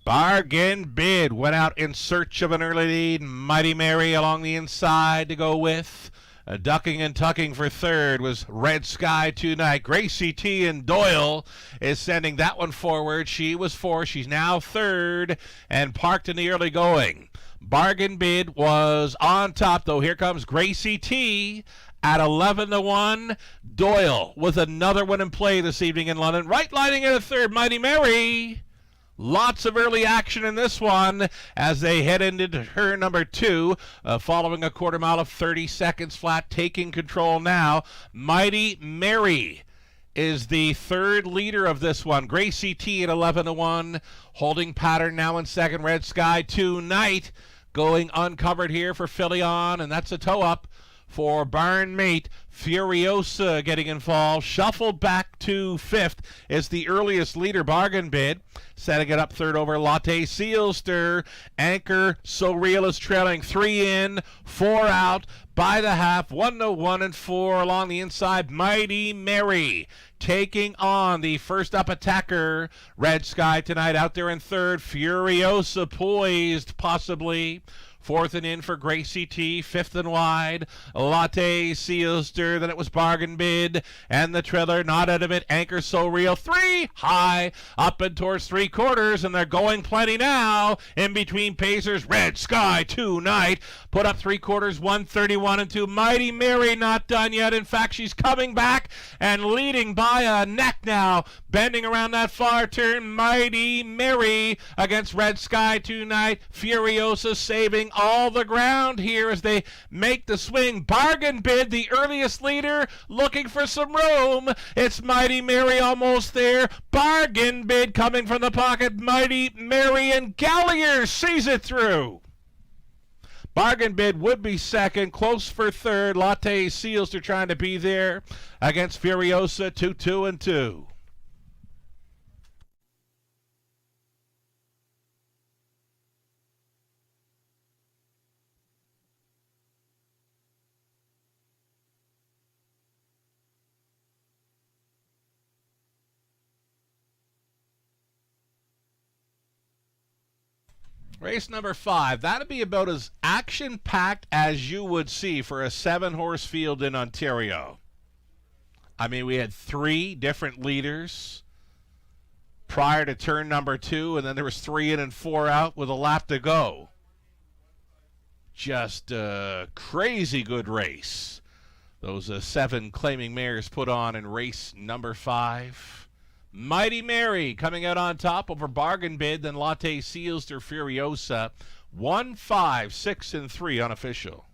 Bargain Bid went out in search of an early lead. Mighty Mary along the inside to go with. Ducking and tucking for third was Red Sky Tonight. Gracie T and Doyle is sending that one forward. She was 4. She's now 3rd and parked in the early going. Bargain Bid was on top, though. Here comes Gracie T at 11-1. Doyle with another one in play this evening in London. Right lining in a third, Mighty Mary. Lots of early action in this one as they head into turn number 2, following a quarter mile of 30 seconds flat, taking control now. Mighty Mary is the 3rd leader of this one. Gracie T at 11-1, holding pattern now in second. Red Sky Tonight going uncovered here for Filion, and that's a toe up for Barn Mate. Furiosa getting involved. Shuffled back to 5th is the earliest leader, Bargain Bid. Setting it up 3rd over Latte Sealster. Anchor So Real is trailing 3 in, 4 out by the half. 1-1 and 4 along the inside. Mighty Mary taking on the first up attacker. Red Sky Tonight out there in 3rd. Furiosa poised possibly. 4th and in for Gracie T, 5th and wide. Latte Sealster, then it was Bargain Bid, and the trailer not out of it. Anchor So Real, 3 high, up and towards 3/4, and they're going plenty now. In between pacers, Red Sky Tonight put up 3/4, 1:31 and 2. Mighty Mary not done yet. In fact, she's coming back and leading by a neck now. Bending around that far turn, Mighty Mary against Red Sky Tonight. Furiosa saving all the ground here as they make the swing. Bargain Bid, the earliest leader, looking for some room. It's Mighty Mary almost there. Bargain Bid coming from the pocket. Mighty Mary and Gallier sees it through. Bargain Bid would be second, close for third. Latte Seals are trying to be there against Furiosa, 2-2 and 2. Race number 5. That'd be about as action-packed as you would see for a 7-horse field in Ontario. I mean, we had 3 different leaders prior to turn number 2, and then there was 3 in and 4 out with a lap to go. Just a crazy good race. Those 7 claiming mares put on in race number 5. Mighty Mary coming out on top over Bargain Bid, then Latte Seals to Furiosa. 1, 5, 6, and 3 unofficial.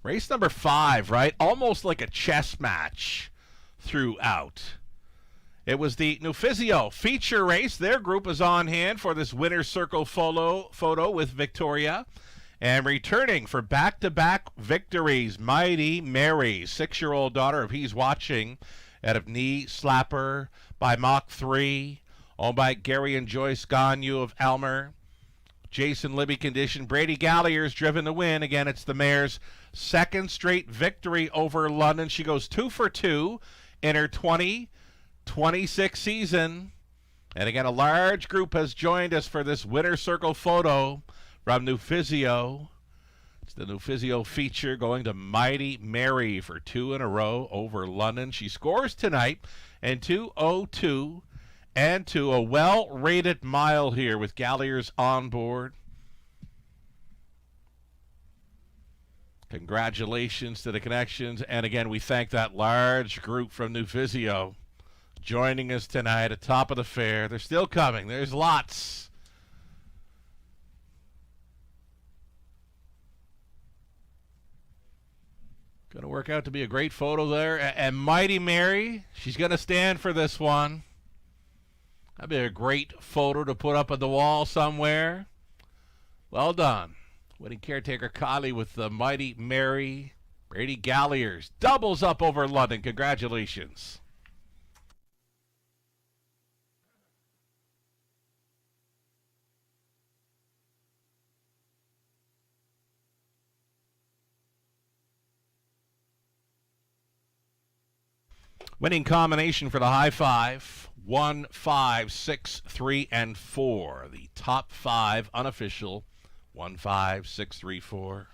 Race number 5, right? Almost like a chess match throughout. It was the Nufizio feature race. Their group is on hand for this winner's circle photo with Victoria. And returning for back-to-back victories, Mighty Mary, 6-year-old daughter of He's Watching, out of Knee Slapper by Mach 3, owned by Gary and Joyce Gagnon of Elmer. Jason Libby condition. Brady Gallier's driven to win. Again, it's the mare's second straight victory over London. She goes 2 for 2 in her 2026 season. And again, a large group has joined us for this winner circle photo from Nufizio. It's the Nufizio feature going to Mighty Mary for 2 in a row over London. She scores tonight and 2:02 and to a well-rated mile here with Galliers on board. Congratulations to the connections. And again, we thank that large group from Nufizio joining us tonight at top of the fair. They're still coming. There's lots. Going to work out to be a great photo there. And Mighty Mary, she's going to stand for this one. That'd be a great photo to put up on the wall somewhere. Well done. Winning caretaker Kylie with the Mighty Mary. Brady Galliers doubles up over London. Congratulations. Winning combination for the high five, 1, 5, 6, 3, and 4. The top 5 unofficial, 1, 5, 6, 3, 4.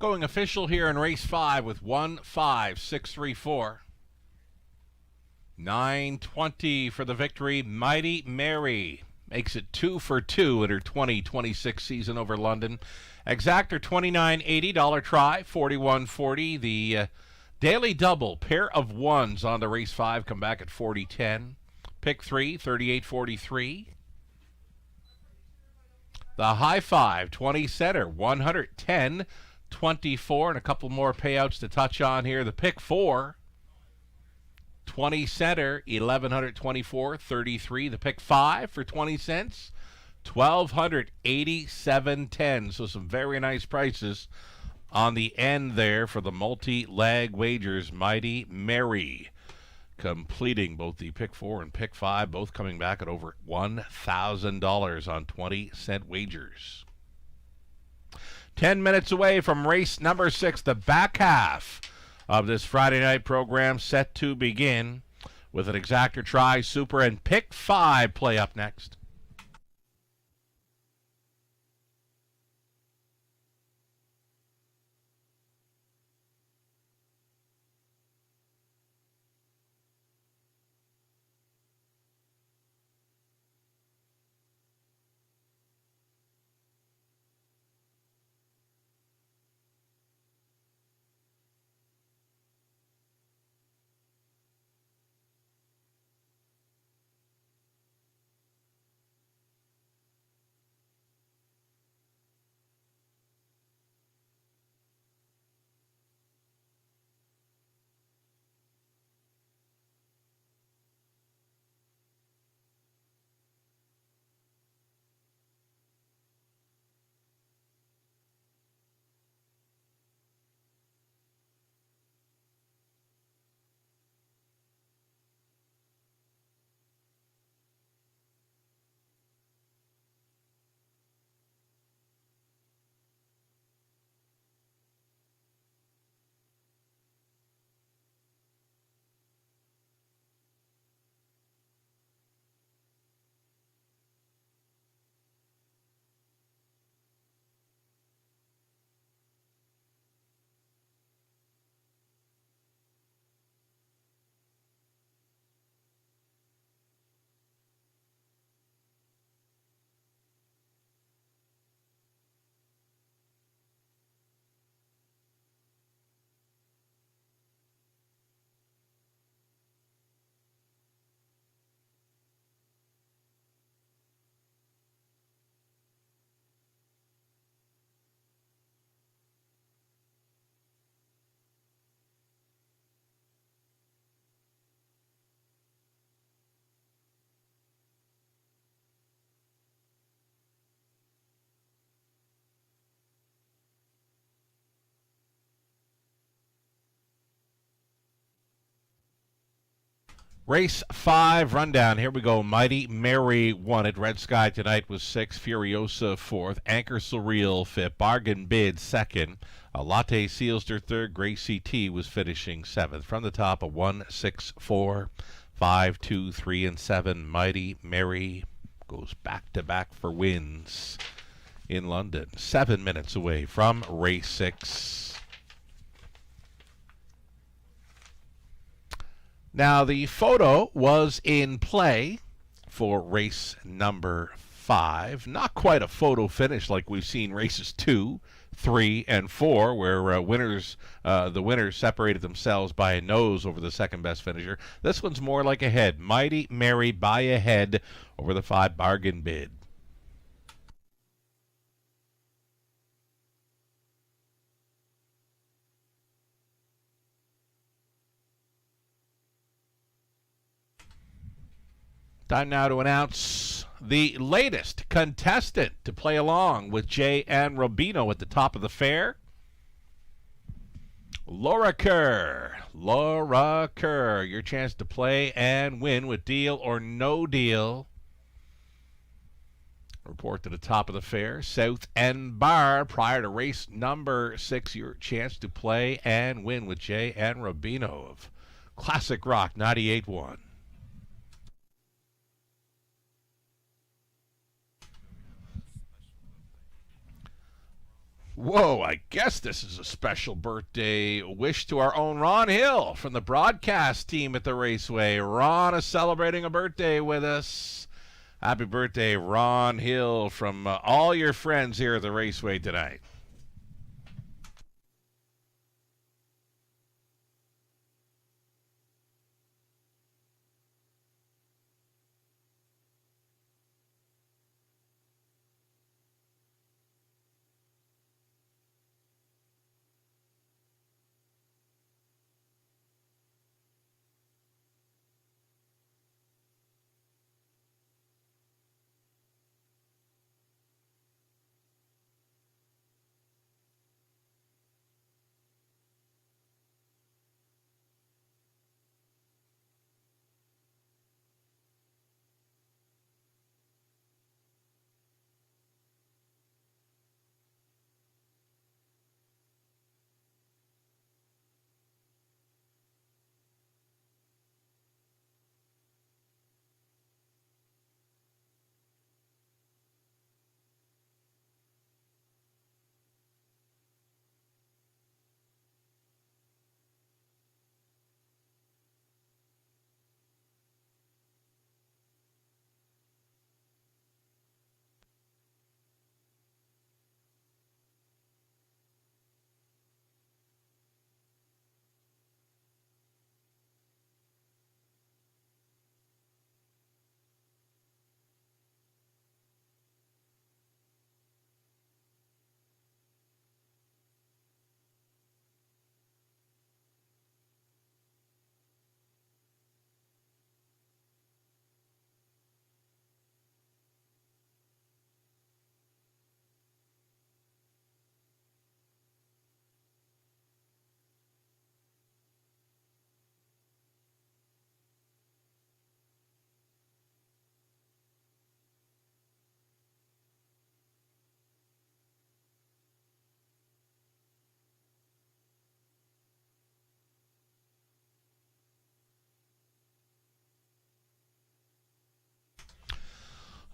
Going official here in race 5 with 1, 5, 6, 3, 4. 9:20 for the victory. Mighty Mary makes it 2 for 2 in her 2026 season over London. Exactor $29.80 try, $41.40. The daily double pair of ones on the race 5 come back at $40.10. Pick 3, $38.43. The high 5 20 center, $110.24, and a couple more payouts to touch on here. The pick 4 20 center, $1,124.33. The pick 5 for 20 cents, $1,287.10. So some very nice prices on the end there for the multi-leg wagers. Mighty Mary completing both the pick 4 and pick 5, both coming back at over $1,000 on 20-cent wagers. 10 minutes away from race number 6, the back half of this Friday night program set to begin with an exactor try, super, and pick 5 play up next. Race 5 rundown. Here we go. Mighty Mary won it. Red Sky tonight was 6th. Furiosa 4th. Anchor Surreal 5th. Bargain Bid 2nd. Latte Sealster 3rd. Gracie T was finishing 7th. From the top, a 1, 6, 4, 5, 2, 3, and 7. Mighty Mary goes back-to-back for wins in London. 7 minutes away from race 6. Now, the photo was in play for race number 5. Not quite a photo finish like we've seen races 2, 3, and 4, where the winners separated themselves by a nose over the second best finisher. This one's more like a head. Mighty Mary by a head over the 5 Bargain Bid. Time now to announce the latest contestant to play along with Jay and Rubino at the top of the fair. Laura Kerr. Laura Kerr, your chance to play and win with Deal or No Deal. Report to the top of the fair. South End Bar prior to race number 6. Your chance to play and win with Jay and Rubino of Classic Rock 98.1. Whoa, I guess this is a special birthday wish to our own Ron Hill from the broadcast team at the Raceway. Ron is celebrating a birthday with us. Happy birthday, Ron Hill, from all your friends here at the Raceway tonight.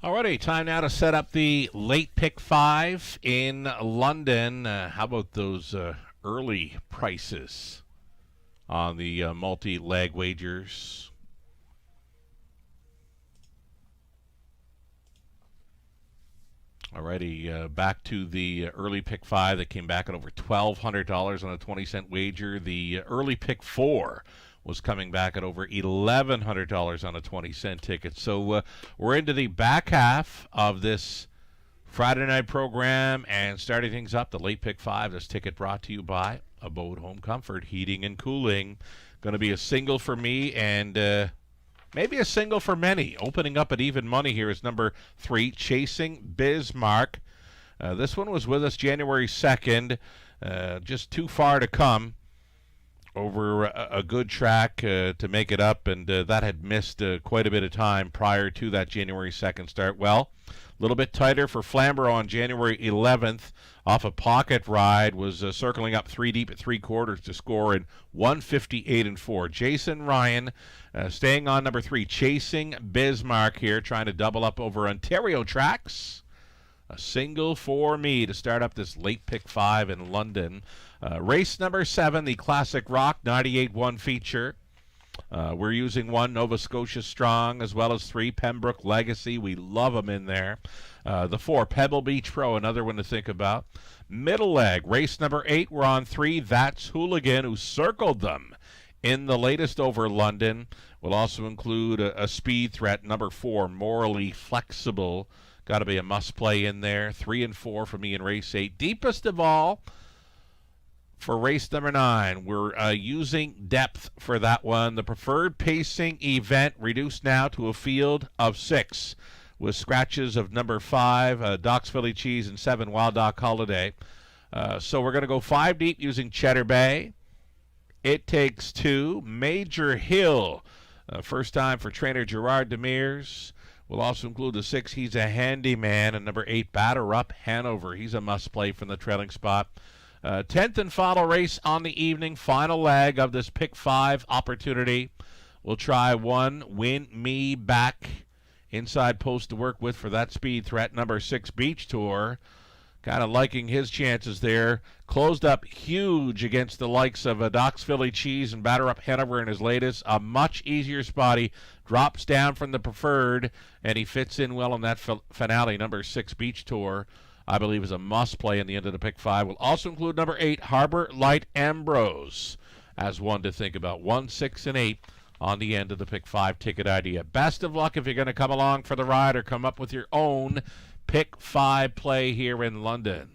Alrighty, time now to set up the late pick 5 in London. How about those early prices on the multi-leg wagers? Alrighty, back to the early pick 5 that came back at over $1,200 on a 20-cent wager. The early pick 4 was coming back at over $1,100 on a 20-cent ticket. So we're into the back half of this Friday night program and starting things up, the late pick 5. This ticket brought to you by Abode Home Comfort, Heating and Cooling. Going to be a single for me and maybe a single for many. Opening up at even money here is number 3, Chasing Bismarck. This one was with us January 2nd. Just too far to come. over a good track to make it up, and that had missed quite a bit of time prior to that January 2nd start. Well, a little bit tighter for Flamborough on January 11th off a pocket ride, was circling up 3 deep at 3/4 to score in 158-4. Jason Ryan staying on number 3, Chasing Bismarck here, trying to double up over Ontario tracks. A single for me to start up this late pick 5 in London. Race number 7, the Classic Rock 98-1 feature. We're using 1 Nova Scotia Strong, as well as 3 Pembroke Legacy. We love them in there. The 4 Pebble Beach Pro, another one to think about. Middle leg, race number 8, we're on 3. That's Hooligan, who circled them in the latest over London. We'll also include a speed threat, number 4, Morally Flexible. Got to be a must-play in there. 3 and 4 for me in race 8. Deepest of all, for race number 9, we're using depth for that one. The preferred pacing event reduced now to a field of 6 with scratches of number 5, Doc's Philly Cheese, and 7, Wild Doc Holiday. So we're going to go 5 deep using Cheddar Bay. It Takes 2, Major Hill. First time for trainer Gerard Demers. We'll also include the 6, He's a Handyman, and number 8, Batter Up Hanover. He's a must-play from the trailing spot. 10th and final race on the evening, final leg of this pick 5 opportunity. We'll try 1, Win Me Back, inside post to work with for that speed threat, number 6, Beach Tour. Kind of liking his chances there. Closed up huge against the likes of Doc's Philly Cheese and Batter Up Hanover in his latest. A much easier spot. He drops down from the preferred, and he fits in well in that finale. Number 6, Beach Tour, I believe, is a must-play in the end of the pick 5. We'll also include number 8, Harbor Light Ambrose, as one to think about. 1, 6, and 8 on the end of the pick 5 ticket idea. Best of luck if you're going to come along for the ride or come up with your own pick 5 play here in London.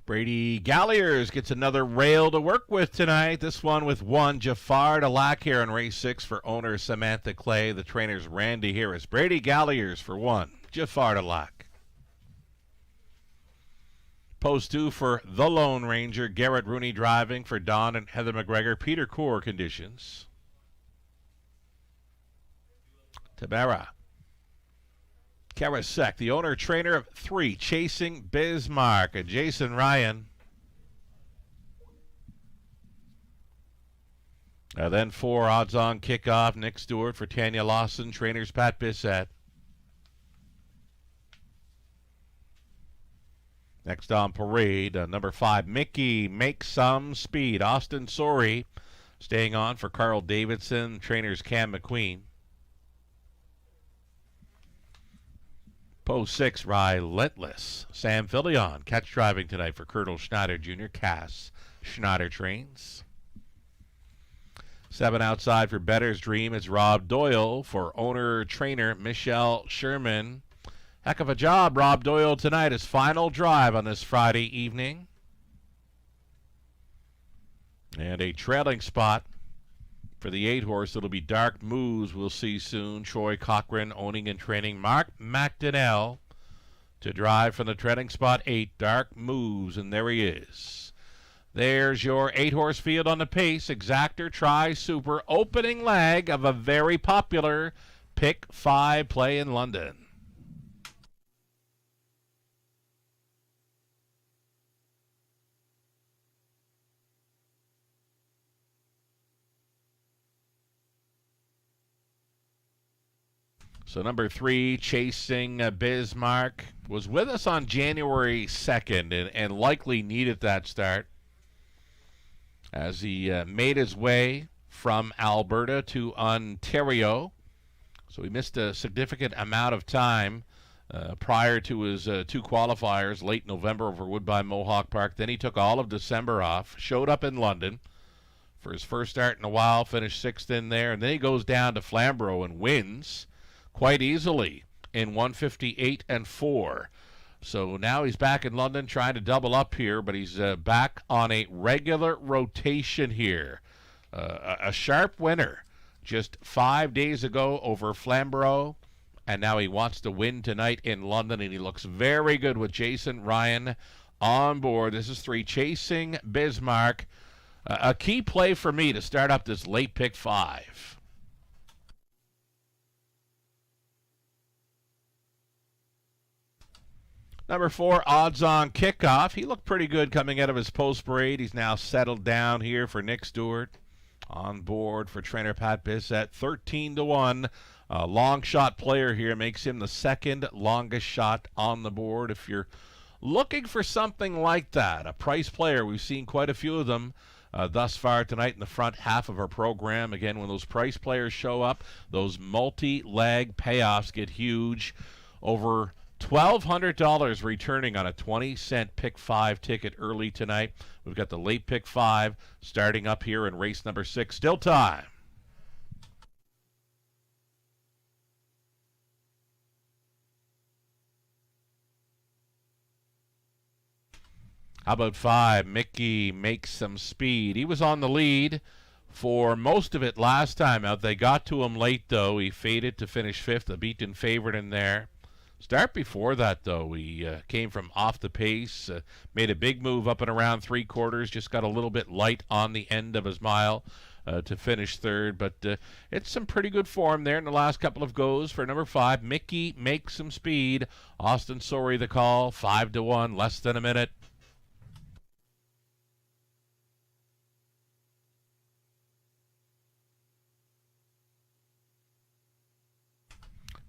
Brady Galliers gets another rail to work with tonight. This one with 1, Jafar Delac here in race 6 for owner Samantha Clay. The trainer's Randy Harris. Brady Galliers for 1, Jafar Delac. Post 2 for the Lone Ranger, Garrett Rooney driving for Don and Heather McGregor. Peter Core conditions. Tabera. Karasek, the owner trainer of 3, Chasing Bismarck, Jason Ryan. Then 4, Odds On Kickoff, Nick Stewart for Tanya Lawson, trainers Pat Bissett. Next on parade, number 5, Mickey Make Some Speed, Austin Sorey, staying on for Carl Davidson, trainers Cam McQueen. Post 6, Relentless, Sam Filion, catch driving tonight for Colonel Schneider Jr., Cass Schneider trains. 7 outside for Better's Dream is Rob Doyle for owner-trainer Michelle Sherman. Heck of a job, Rob Doyle, tonight. His final drive on this Friday evening. And a trailing spot for the 8-horse. It'll be Dark Moves we'll see soon. Troy Cochrane owning and training Mark McDonnell to drive from the trailing spot 8, Dark Moves, and there he is. There's your 8-horse field on the pace. Exactor, Tri, Super, opening leg of a very popular Pick 5 play in London. So number 3, Chasing Bismarck, was with us on January 2nd and likely needed that start as he made his way from Alberta to Ontario. So he missed a significant amount of time prior to his 2 qualifiers, late November over Woodbine Mohawk Park. Then he took all of December off, showed up in London for his first start in a while, finished 6th in there, and then he goes down to Flamborough and wins quite easily in 158 and 4. So now he's back in London trying to double up here, but he's back on a regular rotation here. A sharp winner just 5 days ago over Flamborough, and now he wants to win tonight in London, and he looks very good with Jason Ryan on board. This is 3, Chasing Bismarck. A key play for me to start up this late pick 5. Number 4, Odds On Kickoff. He looked pretty good coming out of his post parade. He's now settled down here for Nick Stewart. On board for trainer Pat Bissett. 13-1. A long shot player here makes him the 2nd longest shot on the board. If you're looking for something like that, a price player, we've seen quite a few of them thus far tonight in the front half of our program. Again, when those price players show up, those multi-leg payoffs get huge. Over $1,200 returning on a 20-cent pick 5 ticket early tonight. We've got the late pick 5 starting up here in race number 6. Still time. How about 5? Mickey Makes Some Speed. He was on the lead for most of it last time out. They got to him late, though. He faded to finish 5th, a beaten favorite in there. Start before that, though, he came from off the pace, made a big move up and around 3/4, just got a little bit light on the end of his mile to finish 3rd. But it's some pretty good form there in the last couple of goes for number 5. Mickey Makes Some Speed. Austin Sorey the call, 5-1, less than a minute.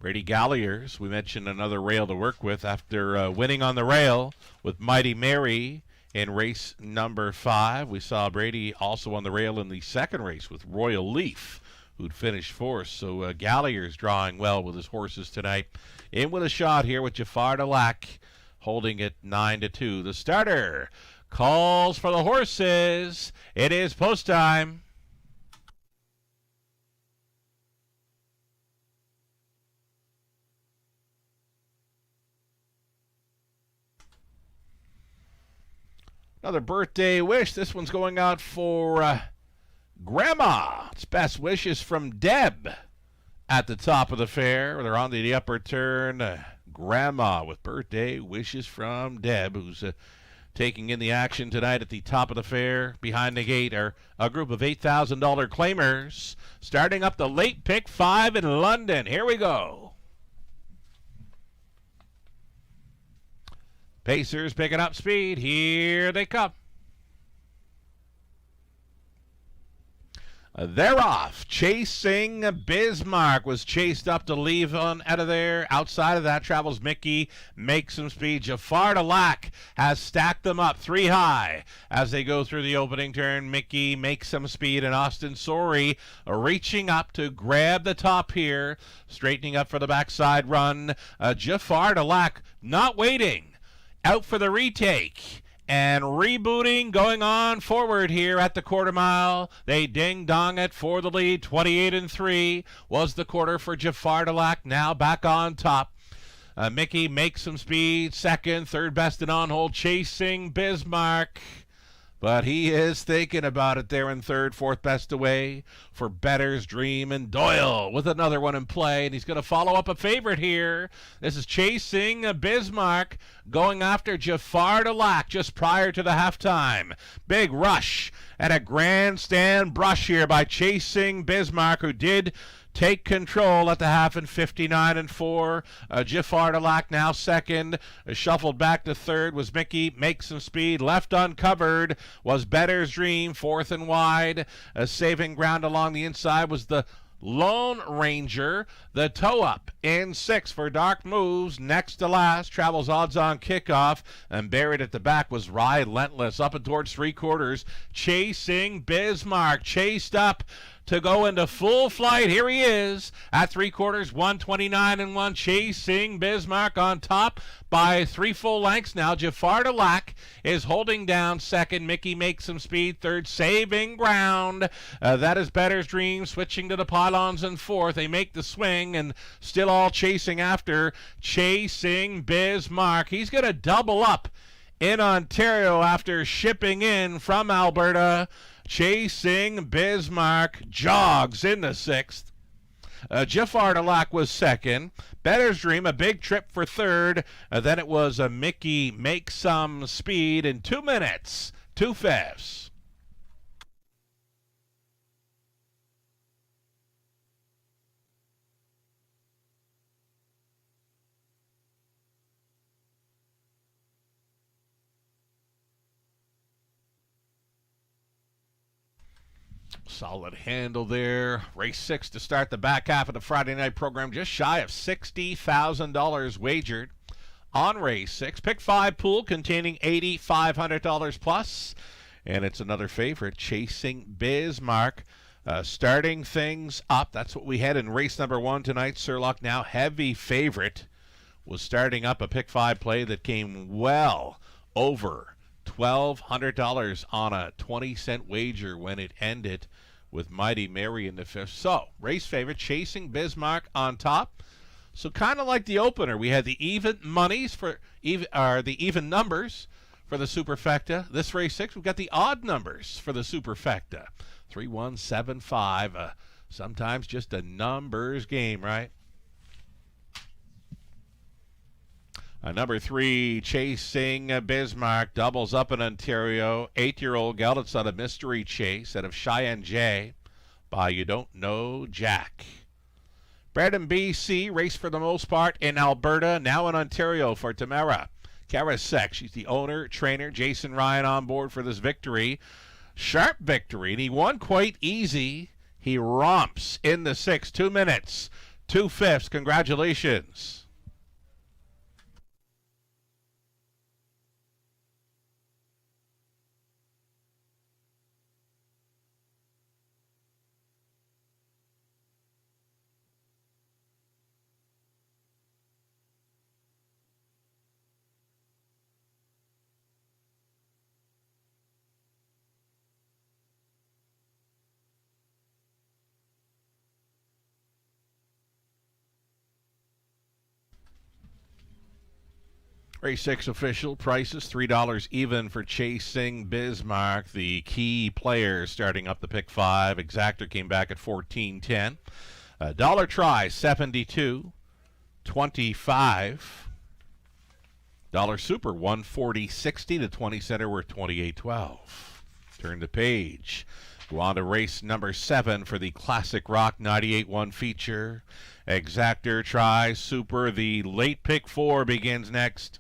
Brady Galliers, we mentioned another rail to work with after winning on the rail with Mighty Mary in race number 5. We saw Brady also on the rail in the 2nd race with Royal Leaf, who'd finished 4th. So Galliers drawing well with his horses tonight. In with a shot here with Jafar Delac holding it 9-2. The starter calls for the horses. It is post time. Another birthday wish. This one's going out for Grandma. It's best wishes from Deb at the top of the fair. They're on the upper turn. Grandma with birthday wishes from Deb, who's taking in the action tonight at the top of the fair. Behind the gate are a group of $8,000 claimers. Starting up the late pick 5 in London. Here we go. Pacers picking up speed. Here they come. They're off. Chasing Bismarck was chased up to leave on out of there. Outside of that travels Mickey Makes Some Speed. Jafar Delac has stacked them up 3 high as they go through the opening turn. Mickey Makes Some Speed and Austin Sorey reaching up to grab the top here. Straightening up for the backside run. Jafar Delac not waiting. Out for the retake and rebooting, going on forward here at the 1/4 mile. They ding-dong it for the lead. 28-3 was the quarter for Jafar Delac, now back on top. Mickey Makes Some Speed, 2nd, 3rd best and on hold, Chasing Bismarck. But he is thinking about it there in third, fourth best away for Better's Dream, and Doyle with another one in play, and he's going to follow up a favorite here. This is Chasing Bismarck going after Jafar Delac just prior to the halftime. Big rush and a grandstand brush here by Chasing Bismarck, who did take control at the half in 59-4. Jafar Delac now second. Shuffled back to third was Mickey. Make some speed. Left uncovered was Better's Dream. Fourth and wide. Saving ground along the inside was the Lone Ranger. The toe up in six for Dark Moves. Next to last, travels odds on kickoff. And buried at the back was Relentless. Up and towards three quarters. Chasing Bismarck. Chased up to go into full flight. Here he is at three quarters, 129-1. Chasing Bismarck on top by 3 full lengths now. Jafar Delac is holding down second. Mickey makes some speed third. Saving ground. That is Better's Dream switching to the pylons in fourth. They make the swing and still all chasing after Chasing Bismarck. He's going to double up in Ontario after shipping in from Alberta. Chasing Bismarck jogs in the sixth. Jafar Delac was second. Better's Dream, a big trip for third. Then it was a Mickey Make Some Speed in 2 minutes, 2/5. Solid handle there. Race 6 to start the back half of the Friday night program. Just shy of $60,000 wagered on race 6. Pick 5 pool containing $8,500 plus. And it's another favorite, Chasing Bismarck. Starting things up. That's what we had in race number 1 tonight. Surlock, now heavy favorite, was starting up a pick 5 play that came well over $1,200 on a 20-cent wager when it ended with Mighty Mary in the fifth. So, race favorite, Chasing Bismarck on top. So kind of like the opener, we had the even monies for the even numbers for the Superfecta. This race 6, we've got the odd numbers for the Superfecta. 3, 1, 7, 5. Sometimes just a numbers game, right? Number 3, Chasing Bismarck, doubles up in Ontario. 8-year-old Gelditz on a mystery chase out of Cheyenne J by You Don't Know Jack. Bred in BC, raced for the most part in Alberta, now in Ontario for Tamara Karasek. She's the owner, trainer. Jason Ryan on board for this victory. Sharp victory, and he won quite easy. He romps in the 6, 2 minutes, 2/5. Congratulations. Race 6 official prices, $3 even for Chasing Bismarck. The key players starting up the pick 5. Exactor came back at $14.10. Dollar try, $72.25. Dollar super, $140.60. The 20 center were $28.12. Turn the page. Go on to race number 7 for the Classic Rock 98.1 feature. Exactor try, super. The late pick 4 begins next.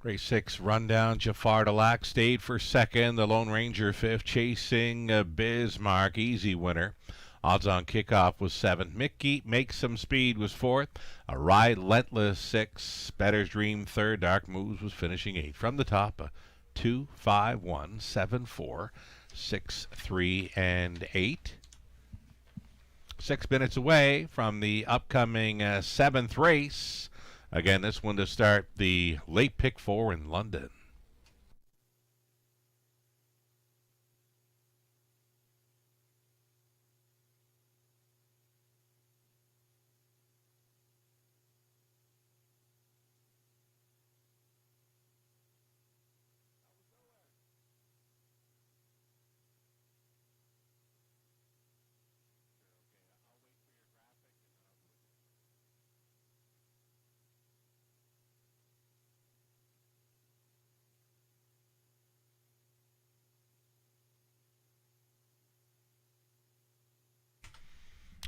Race 6 rundown. Jafar Delac stayed for second. The Lone Ranger fifth, chasing Bismarck. Easy winner. Odds on kickoff was 7. Mickey Makes Some Speed was 4th. A Ride Lentless 6. Better's Dream 3rd. Dark Moves was finishing 8th. From the top, 2, 5, 1, 7, 4, 6, 3, and 8. 6 minutes away from the upcoming 7th race. Again, this one to start the late pick 4 in London.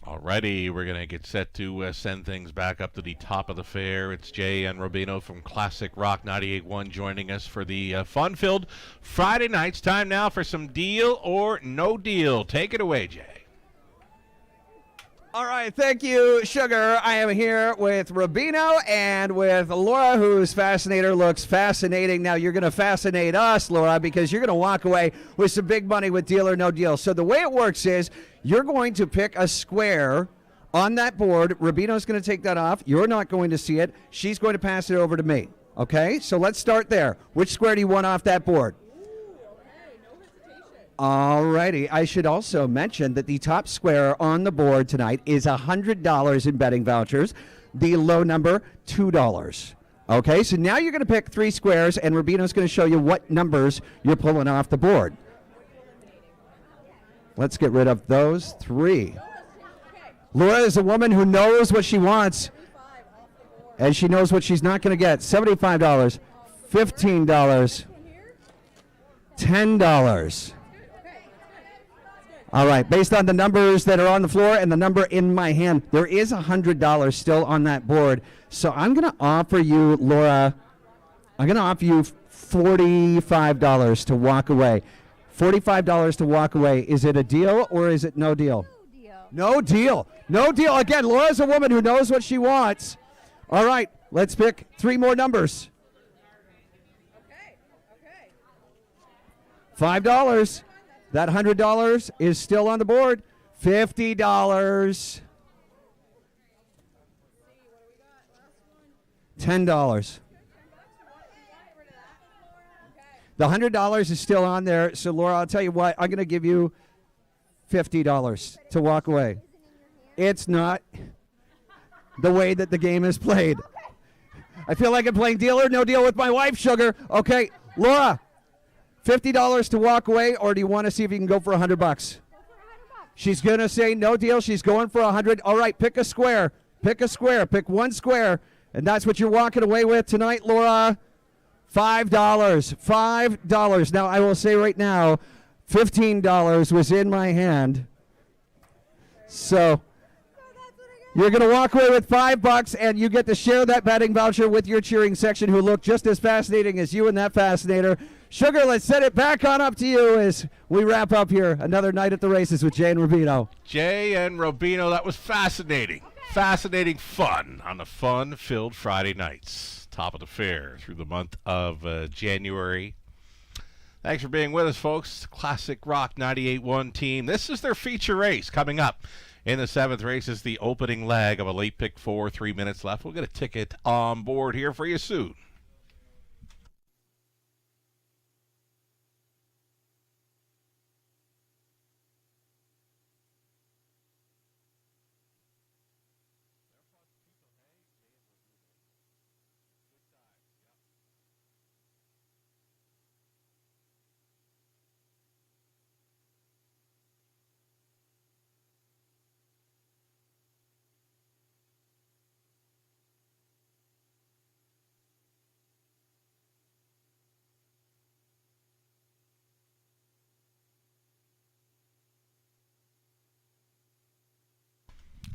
Alrighty, we're going to get set to send things back up to the top of the fair. It's Jay and Rubino from Classic Rock 98.1 joining us for the fun-filled Friday nights. Time now for some Deal or No Deal. Take it away, Jay. All right, thank you, Sugar. I am here with Rubino and with Laura, whose fascinator looks fascinating. Now, you're going to fascinate us, Laura, because you're going to walk away with some big money with Deal or No Deal. So the way it works is you're going to pick a square on that board. Rubino's going to take that off. You're not going to see it. She's going to pass it over to me. Okay, so let's start there. Which square do you want off that board? All righty. I should also mention that the top square on the board tonight is $100 in betting vouchers. The low number, $2. Okay, so now you're going to pick 3 squares, and Rubino's going to show you what numbers you're pulling off the board. Let's get rid of those 3. Laura is a woman who knows what she wants, and she knows what she's not going to get. $75, $15, $10. All right, based on the numbers that are on the floor and the number in my hand, there is $100 still on that board. So I'm going to offer you, Laura, I'm going to offer you $45 to walk away. $45 to walk away. Is it a deal or is it no deal? No deal. No deal. Again, Laura's a woman who knows what she wants. All right, let's pick 3 more numbers. $5. That $100 is still on the board. $50. $10. The $100 is still on there. So, Laura, I'll tell you what. I'm going to give you $50 to walk away. It's not the way that the game is played. I feel like I'm playing Deal or No Deal with my wife, Sugar. Okay, Laura. $50 to walk away, or do you want to see if you can go for $100? She's going to say no deal. She's going for $100. All right, pick a square. Pick a square. Pick 1 square, and that's what you're walking away with tonight, Laura. $5. $5. Now, I will say right now, $15 was in my hand. So you're going to walk away with $5, and you get to share that betting voucher with your cheering section, who look just as fascinating as you and that fascinator. Sugar, let's set it back on up to you as we wrap up here. Another night at the races with Jay and Rubino. Jay and Rubino, that was fascinating. Fascinating fun on the fun-filled Friday nights. Top of the fair through the month of January. Thanks for being with us, folks. Classic Rock 98.1 team. This is their feature race coming up. In the 7th race is the opening leg of a late pick 4. 3 minutes left. We'll get a ticket on board here for you soon.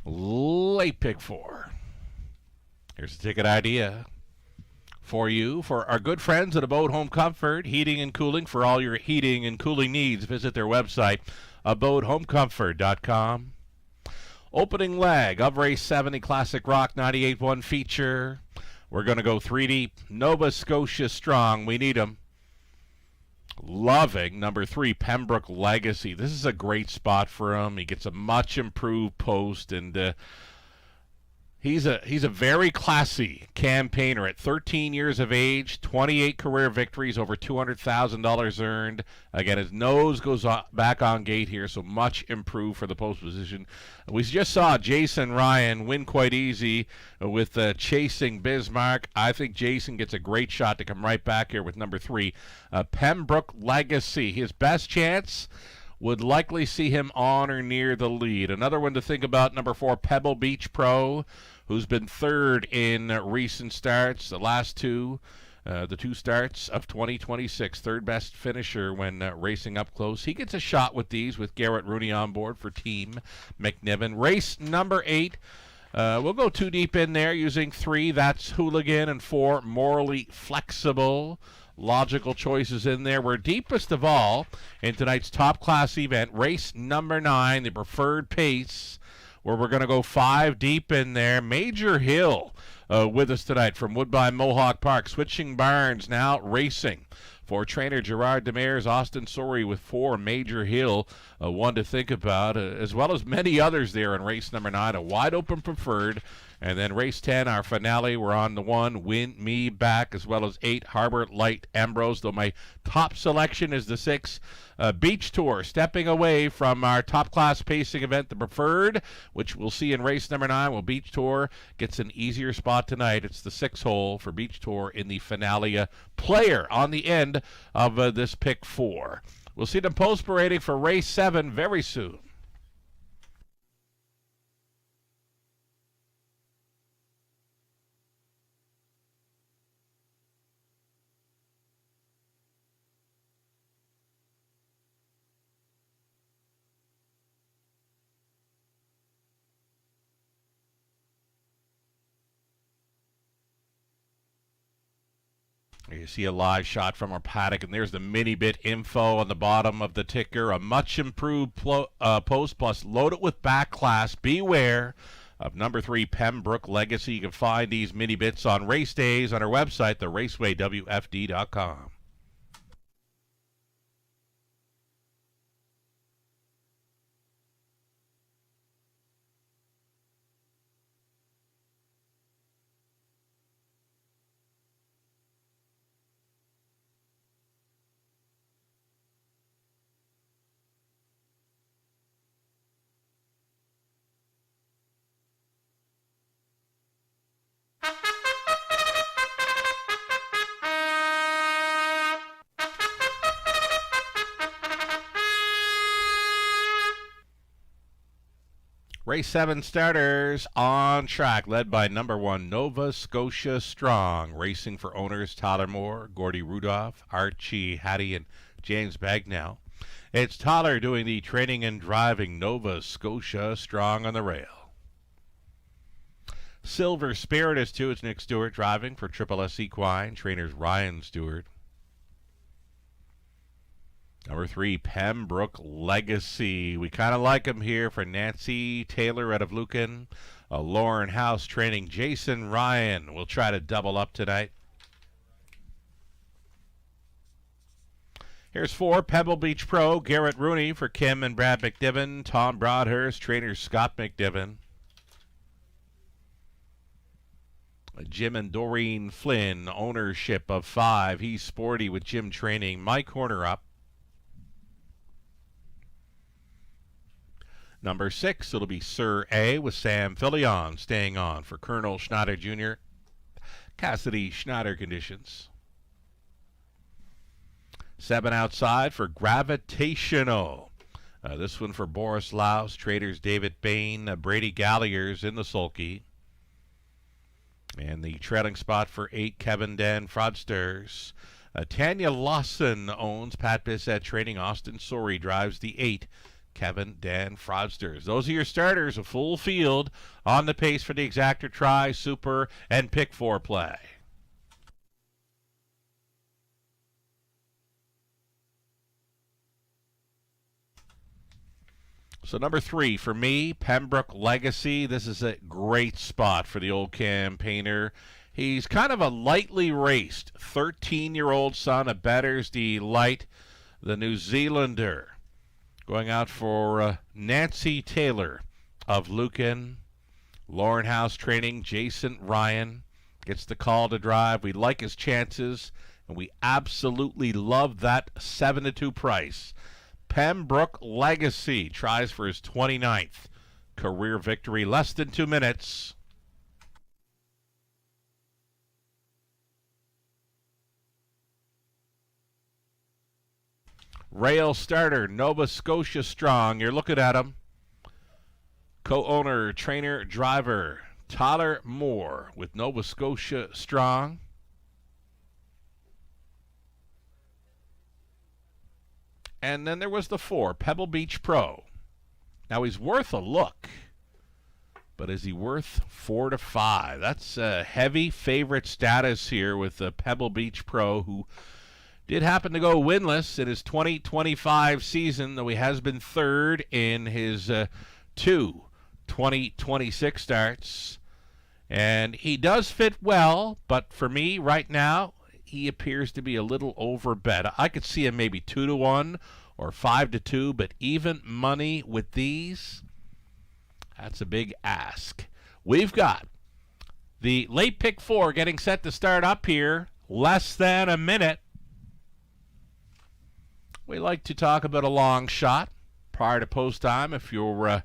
Late pick 4. Here's the ticket idea. for you. For our good friends at Abode Home Comfort, heating and cooling. For all your heating and cooling needs, visit their website, abodehomecomfort.com. Opening leg of Race 70 Classic Rock 98.1 feature. We're going to go 3 deep. Nova Scotia Strong. We need 'em. Loving number 3, Pembroke Legacy. This is a great spot for him. He gets a much improved post, and he's a very classy campaigner at 13 years of age, 28 career victories, over $200,000 earned. Again, his nose goes back on gate here, so much improved for the post position. We just saw Jason Ryan win quite easy with Chasing Bismarck. I think Jason gets a great shot to come right back here with number 3, Pembroke Legacy. His best chance would likely see him on or near the lead. Another one to think about, number 4, Pebble Beach Pro, who's been third in recent starts. The last two, the 2 starts of 2026, third best finisher when racing up close. He gets a shot with these, with Garrett Rooney on board for Team McNiven. Race number 8. We'll go 2 deep in there using 3. That's Hooligan, and 4, Morally Flexible. Logical choices in there. We're deepest of all in tonight's top class event, race number 9, the preferred pace, where we're going to go 5 deep in there. Major Hill with us tonight from Woodbine Mohawk Park. Switching Barns now racing for trainer Gerard Demers. Austin Sorey with 4, Major Hill, one to think about, as well as many others there in race number 9, a wide open preferred. And then race 10, our finale, we're on the 1, Win Me Back, as well as 8, Harbor Light Ambrose, though my top selection is the 6, Beach Tour, stepping away from our top-class pacing event, the preferred, which we'll see in race number 9. Well, Beach Tour gets an easier spot tonight. It's the 6 hole for Beach Tour in the finale player on the end of this pick 4. We'll see them post-parading for race 7 very soon. You see a live shot from our paddock, and there's the mini bit info on the bottom of the ticker. A much improved post, plus load it with back class. Beware of number 3, Pembroke Legacy. You can find these mini bits on race days on our website, theracewaywfd.com. Race 7 starters on track, led by number 1, Nova Scotia Strong. Racing for owners Tyler Moore, Gordy Rudolph, Archie Hattie, and James Bagnell. It's Tyler doing the training and driving. Nova Scotia Strong on the rail. Silver Spirit is 2. It's Nick Stewart driving for Triple S Equine. Trainers Ryan Stewart. Number 3, Pembroke Legacy. We kind of like him here for Nancy Taylor out of Lucan. Lauren House training Jason Ryan. We'll try to double up tonight. Here's 4, Pebble Beach Pro. Garrett Rooney for Kim and Brad McNiven. Tom Broadhurst, trainer Scott McNiven. Jim and Doreen Flynn, ownership of 5. He's sporty with Jim training. Mike Horner up. Number 6, it'll be Sir A with Sam Filion staying on for Colonel Schneider Jr. Cassidy Schneider conditions. 7 outside for Gravitational. This one for Boris Laus, traders David Bain, Brady Galliers in the sulky. And the trailing spot for 8, Kevin Dan Fraudsters. Tanya Lawson owns Pat Bissett training. Austin Sorey drives the 8, Kevin Dan Fraudsters. Those are your starters, a full field on the pace for the exactor, try, super, and pick 4 play. So number 3 for me, Pembroke Legacy. This is a great spot for the old campaigner. He's kind of a lightly raced 13-year-old son of Bettor's Delight, the New Zealander. Going out for Nancy Taylor of Lucan. Lauren House training. Jason Ryan gets the call to drive. We like his chances, and we absolutely love that 7-2 price. Pembroke Legacy tries for his 29th career victory. Less than 2 minutes. Rail starter, Nova Scotia Strong. You're looking at him. Co-owner, trainer, driver, Tyler Moore with Nova Scotia Strong. And then there was the 4, Pebble Beach Pro. Now he's worth a look, but is he worth 4 to 5? That's a heavy favorite status here with the Pebble Beach Pro, who did happen to go winless in his 2025 season, though he has been third in his 2 2026 starts. And he does fit well, but for me right now, he appears to be a little overbet. I could see him maybe 2 to 1 or 5 to 2, but even money with these, that's a big ask. We've got the late pick 4 getting set to start up here. Less than a minute. We like to talk about a long shot prior to post time. If you're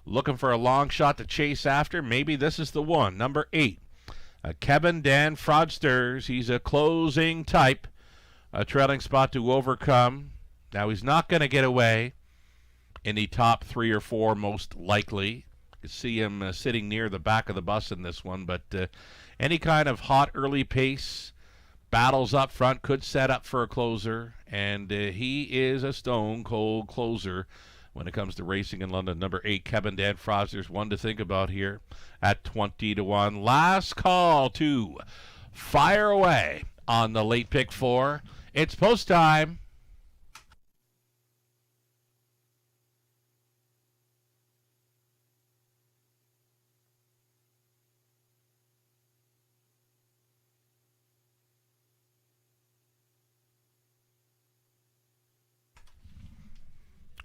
looking for a long shot to chase after, maybe this is the one. Number 8, Kevin Dan Fraudsters. He's a closing type, a trailing spot to overcome. Now he's not going to get away in the top 3 or 4 most likely. You see him sitting near the back of the bus in this one, but any kind of hot early pace, battles up front, could set up for a closer, and he is a stone-cold closer when it comes to racing in London. Number 8, Kevin Dan Fraudsters, one to think about here at 20 to 1. Last call to fire away on the late pick 4. It's post time.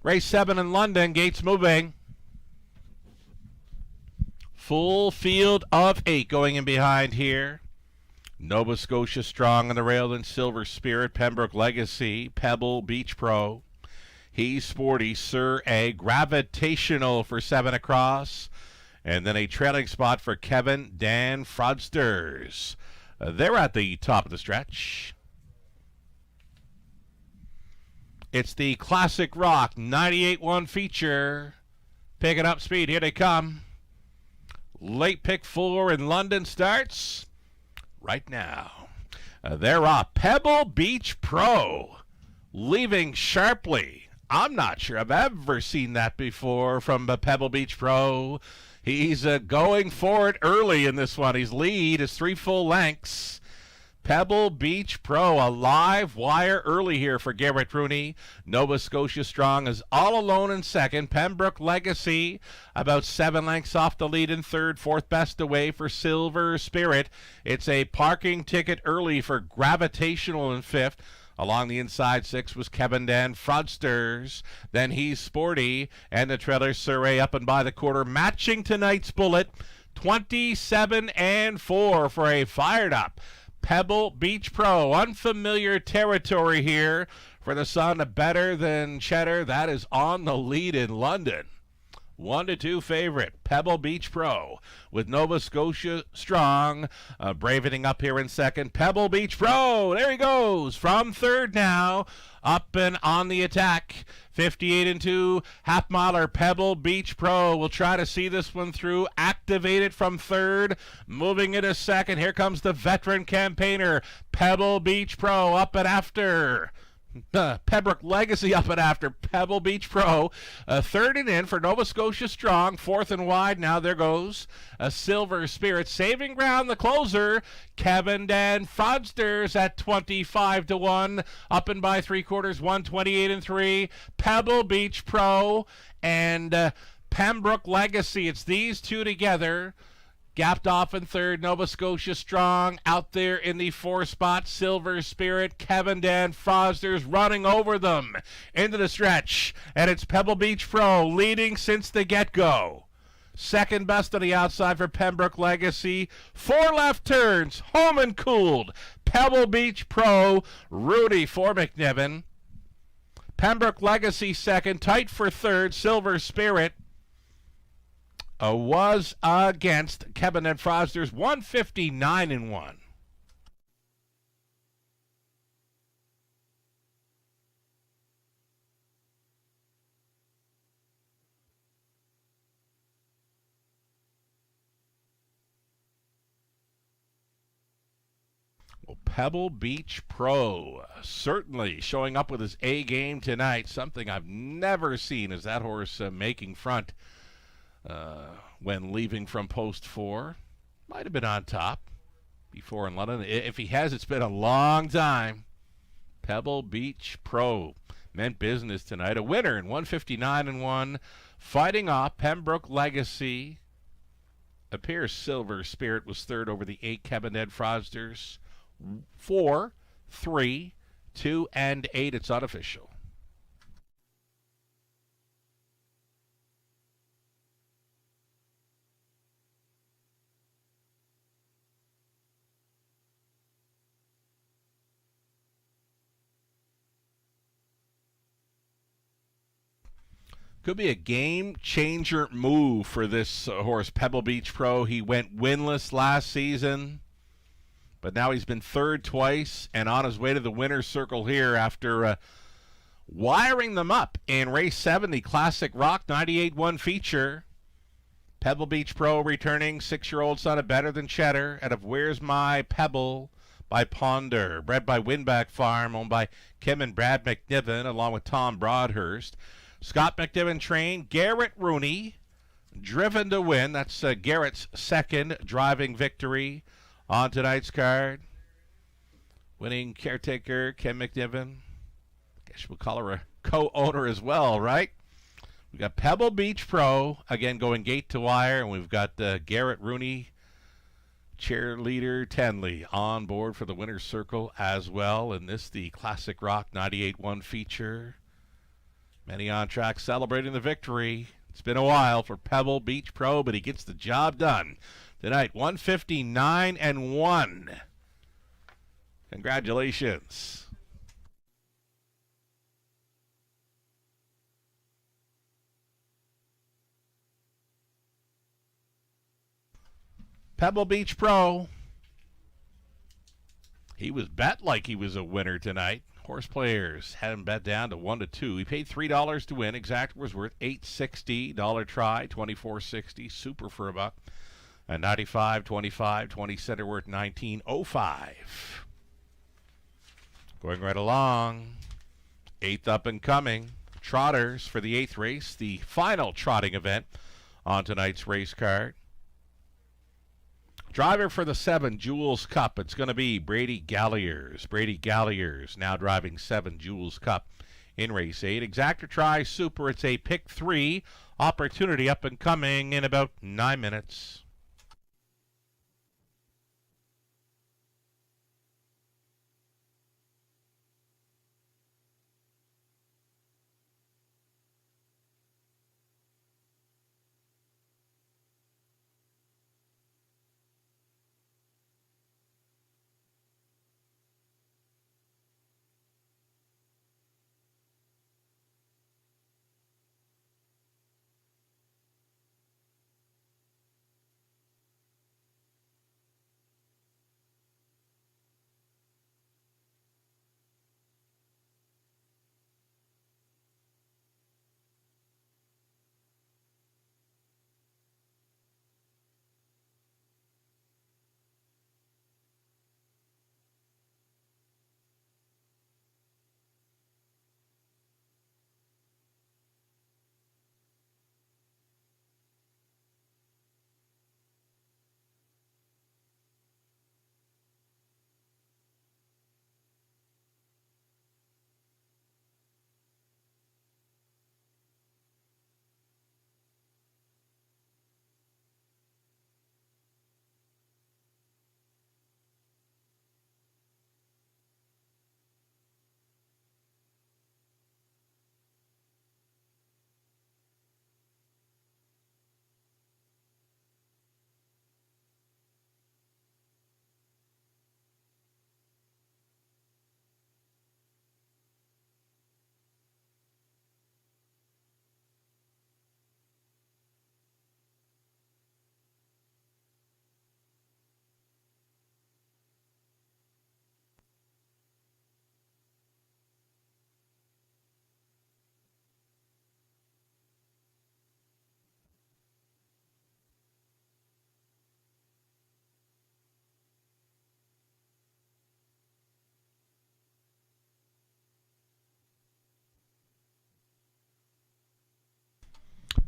Race 7 in London, gates moving. Full field of 8 going in behind here. Nova Scotia Strong on the rail, and Silver Spirit, Pembroke Legacy, Pebble Beach Pro. He's Sporty, Sir A, Gravitational for 7 across. And then a trailing spot for Kevin Dan Fraudsters. They're at the top of the stretch. It's the Classic Rock 98.1 feature. Picking up speed. Here they come. Late pick 4 in London starts right now. They're off. Pebble Beach Pro leaving sharply. I'm not sure I've ever seen that before from Pebble Beach Pro. He's going for it early in this one. His lead is 3 full lengths. Pebble Beach Pro, a live wire early here for Garrett Rooney. Nova Scotia Strong is all alone in second. Pembroke Legacy about 7 lengths off the lead in third. Fourth best away for Silver Spirit. It's a parking ticket early for Gravitational in fifth. Along the inside 6 was Kevin Dan Fraudsters. Then He's Sporty and the trailer Surrey up and by the quarter. Matching tonight's bullet, 27-4 for a fired up Pebble Beach Pro. Unfamiliar territory here for the son of Better Than Cheddar. That is on the lead in London. 1-2 favorite, Pebble Beach Pro, with Nova Scotia Strong bravening up here in second. Pebble Beach Pro, there he goes, from third now, up and on the attack. 58-2, half miler Pebble Beach Pro. We'll try to see this one through. Activated from third, moving into second. Here comes the veteran campaigner, Pebble Beach Pro, up and after. Pembroke Legacy up and after Pebble Beach Pro. Third and in for Nova Scotia Strong. Fourth and wide. Now there goes a Silver Spirit. Saving ground, the closer. Kevin Dan Fraudsters at 25-1. Up and by 3/4. 128-3. Pebble Beach Pro and Pembroke Legacy. It's these two together. Gapped off in third, Nova Scotia Strong. Out there in the 4 spot, Silver Spirit. Kevin Dan Frosters running over them into the stretch. And it's Pebble Beach Pro leading since the get-go. Second best on the outside for Pembroke Legacy. 4 left turns, home and cooled. Pebble Beach Pro, Rudy for McNiven. Pembroke Legacy second, tight for third, Silver Spirit. Was against Kevin and Frosters, 159-1. Well, Pebble Beach Pro certainly showing up with his A game tonight. Something I've never seen is that horse making front. When leaving from post 4. Might have been on top before in London. If he has, it's been a long time. Pebble Beach Pro meant business tonight. A winner in 159-1. Fighting off Pembroke Legacy. Appears Silver Spirit was third over the 8 Cabinet Frosters. 4, 3, 2, and 8. It's unofficial. Could be a game-changer move for this horse, Pebble Beach Pro. He went winless last season, but now he's been third twice and on his way to the winner's circle here after wiring them up in race 7, the Classic Rock 98-1 feature. Pebble Beach Pro returning 6-year-old son of Better Than Cheddar out of Where's My Pebble by Ponder, bred by Winback Farm, owned by Kim and Brad McNiven, along with Tom Broadhurst. Scott McNiven trained Garrett Rooney, driven to win. That's Garrett's second driving victory on tonight's card. Winning caretaker, Kim McNiven. Guess we'll call her a co-owner as well, right? We got Pebble Beach Pro, again going gate to wire, and we've got Garrett Rooney, cheerleader Tenley on board for the winner's circle as well. And this, the Classic Rock 98-1 feature. Many on track celebrating the victory. It's been a while for Pebble Beach Pro, but he gets the job done tonight. 159-1. Congratulations. Pebble Beach Pro. He was bet like he was a winner tonight. Horse players had him bet down to 1-2. He paid $3 to win. Exact was worth $8.60. Dollar try, $24.60. Super for a buck. And 95, 25, 20 center worth $19.05. Going right along. 8th up and coming. Trotters for the 8th race. The final trotting event on tonight's race card. Driver for the 7 Jules Cup, it's going to be Brady Galliers. Brady Galliers now driving 7 Jules Cup in race 8. Exactor try super, it's a pick 3 opportunity up and coming in about 9 minutes.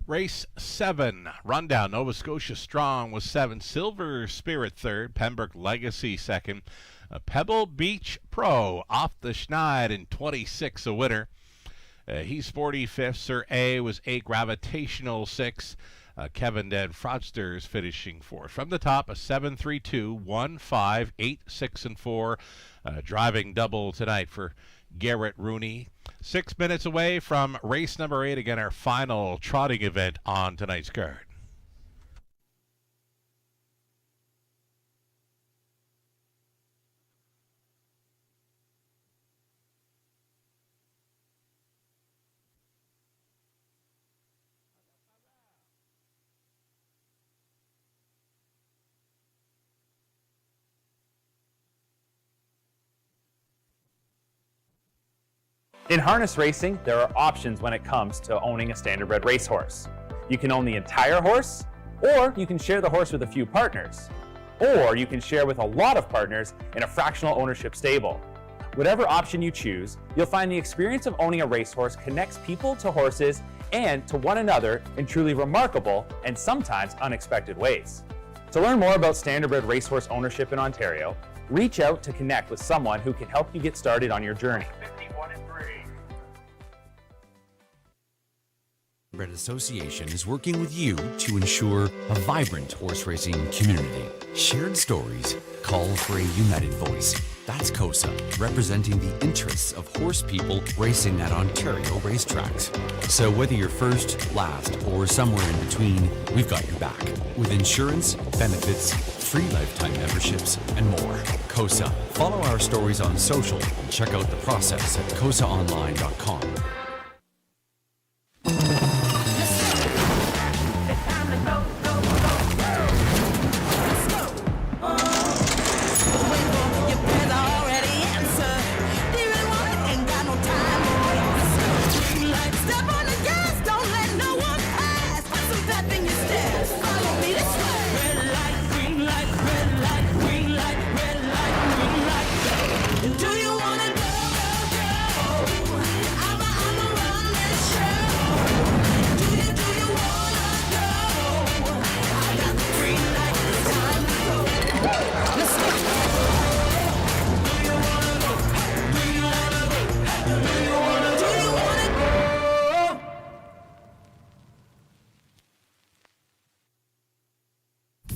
Race 7, rundown. Nova Scotia Strong was 7, Silver Spirit 3rd, Pembroke Legacy 2nd, Pebble Beach Pro off the Schneid in 26 a winner. He's Sporty 5th, Sir A was 8, Gravitational 6, Kevin Dead Fraudsters finishing 4th. From the top, a 7-3-2, 1-5, 8, 6, and 4. Driving double tonight for Garrett Rooney. 6 minutes away from race number 8, again our final trotting event on tonight's card. In harness racing, there are options when it comes to owning a standardbred racehorse. You can own the entire horse, or you can share the horse with a few partners, or you can share with a lot of partners in a fractional ownership stable. Whatever option you choose, you'll find the experience of owning a racehorse connects people to horses and to one another in truly remarkable and sometimes unexpected ways. To learn more about standardbred racehorse ownership in Ontario, reach out to connect with someone who can help you get started on your journey. Thoroughbred Association is working with you to ensure a vibrant horse racing community. Shared stories call for a united voice. That's COSA, representing the interests of horse people racing at Ontario racetracks. So whether you're first, last, or somewhere in between, we've got your back. With insurance, benefits, free lifetime memberships, and more. COSA. Follow our stories on social and check out the process at cosaonline.com.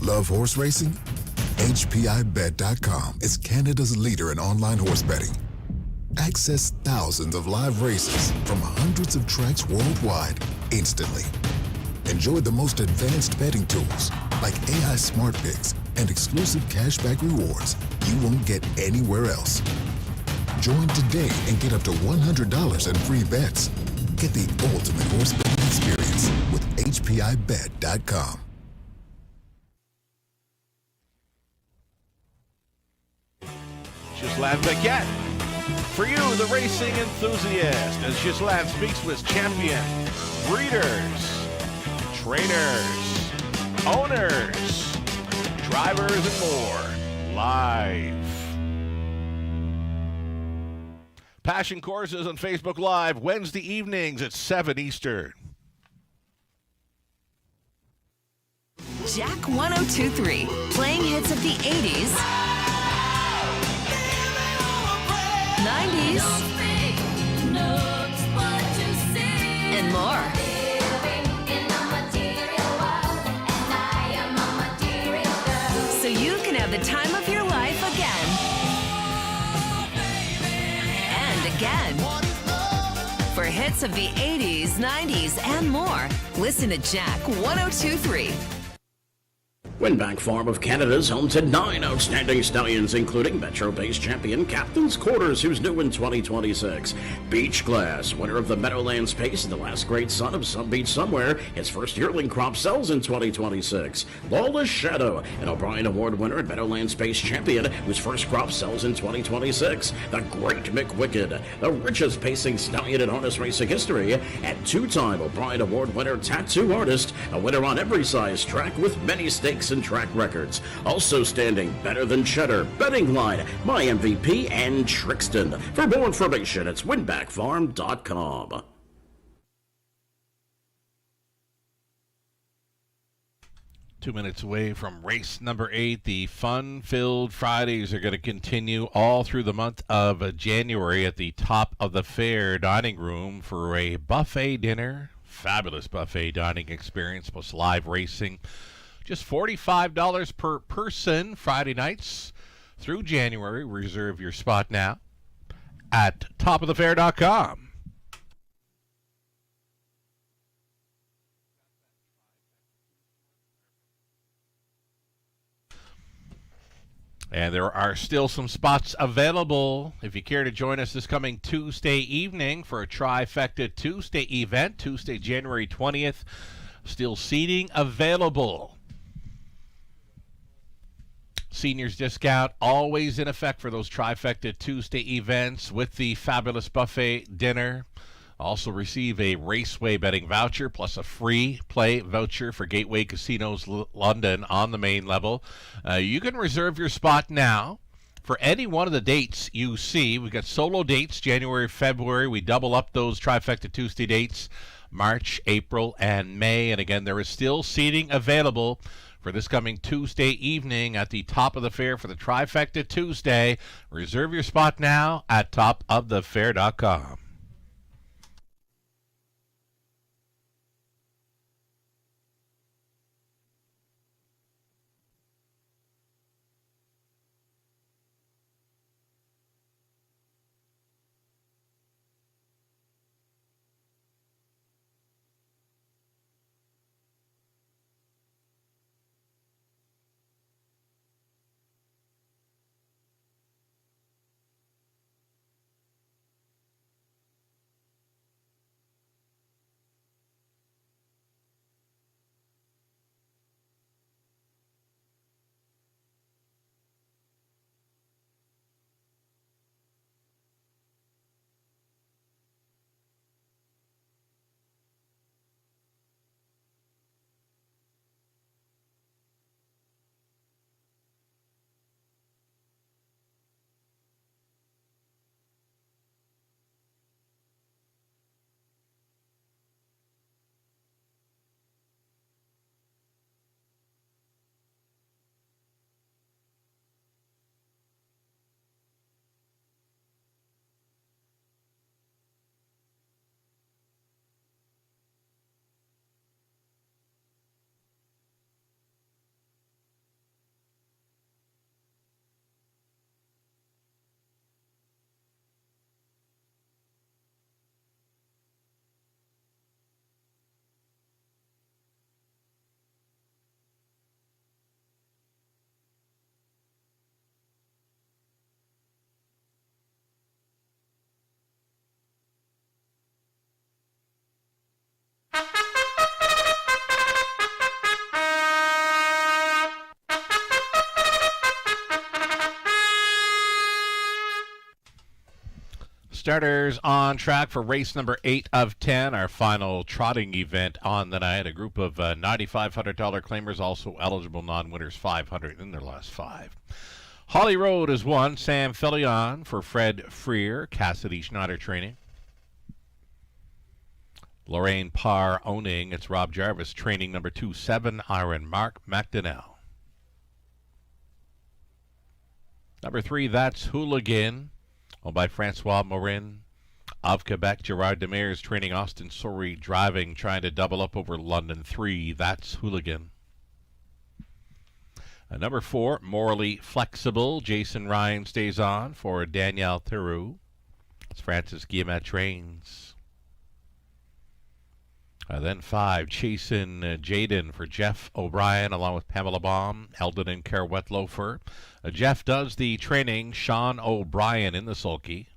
Love horse racing? HPIBet.com is Canada's leader in online horse betting. Access thousands of live races from hundreds of tracks worldwide instantly. Enjoy the most advanced betting tools like AI Smart Picks and exclusive cashback rewards you won't get anywhere else. Join today and get up to $100 in free bets. Get the ultimate horse betting experience with HPIBet.com. Ghislain Paquette. For you, the racing enthusiast, as Ghislain speaks with champion, breeders, trainers, owners, drivers, and more, live. Passion Courses on Facebook Live, Wednesday evenings at 7 Eastern. Jack 102.3, playing hits of the 80s, 90s, and more. So you can have the time of your life again. And again. For hits of the 80s, 90s, and more, listen to Jack 102.3. Winback Farm of Canada's home to 9 outstanding stallions, including Metro-based champion Captain's Quarters, who's new in 2026. Beach Class, winner of the Meadowlands Pace and the last great son of Some Beach Somewhere. His first yearling crop sells in 2026. Lawless Shadow, an O'Brien Award winner and Meadowlands Pace champion, whose first crop sells in 2026. The Great McWicked, the richest pacing stallion in harness racing history, and two-time O'Brien Award winner Tattoo Artist, a winner on every size track with many stakes and track records. Also standing Better Than Cheddar, Betting Line, My MVP, and Trixton. For more information, it's winbackfarm.com. 2 minutes away from race number 8. The fun-filled Fridays are going to continue all through the month of January at the Top of the Fair dining room for a buffet dinner. Fabulous buffet dining experience plus live racing. Just $45 per person Friday nights through January. Reserve your spot now at topofthefair.com. And there are still some spots available if you care to join us this coming Tuesday evening for a Trifecta Tuesday event, Tuesday, January 20th. Still seating available. Seniors discount always in effect for those Trifecta Tuesday events with the fabulous buffet dinner. Also receive a Raceway betting voucher plus a free play voucher for Gateway Casinos London on the main level. You can reserve your spot now for any one of the dates you see. We've got solo dates, January, February. We double up those Trifecta Tuesday dates, March, April, and May. And again, there is still seating available for this coming Tuesday evening at the Top of the Fair for the Trifecta Tuesday. Reserve your spot now at topofthefair.com. Starters on track for race number 8 of 10, our final trotting event on the night. A group of $9,500 claimers, also eligible non-winners, 500 in their last 5. Holly Road is one. Sam Fillion for Fred Freer. Cassidy Schneider training. Lorraine Parr owning. It's Rob Jarvis training number 2, 7 Iron Mark McDonnell. Number 3, That's Hooligan, owned by Francois Morin of Quebec. Gerard Demers training Austin Sorey driving, trying to double up over London 3. That's Hooligan. Number 4, Morally Flexible. Jason Ryan stays on for Danielle Theroux. It's Francis Guillemet trains. Then 5, Chasin Jaden for Jeff O'Brien, along with Pamela Baum, Eldon and Kerwet Loafer. Jeff does the training. Sean O'Brien in the sulky.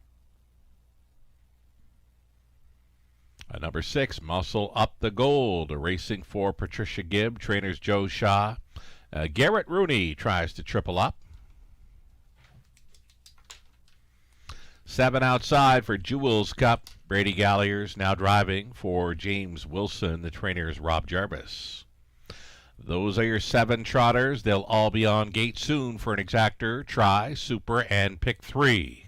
Number 6, Muscle Up the Gold, racing for Patricia Gibb. Trainers Joe Shaw. Garrett Rooney tries to triple up. 7 outside for Jewels Cup. Brady Galliers now driving for James Wilson. The trainer is Rob Jarvis. Those are your 7 trotters. They'll all be on gate soon for an exactor, try, super, and pick 3.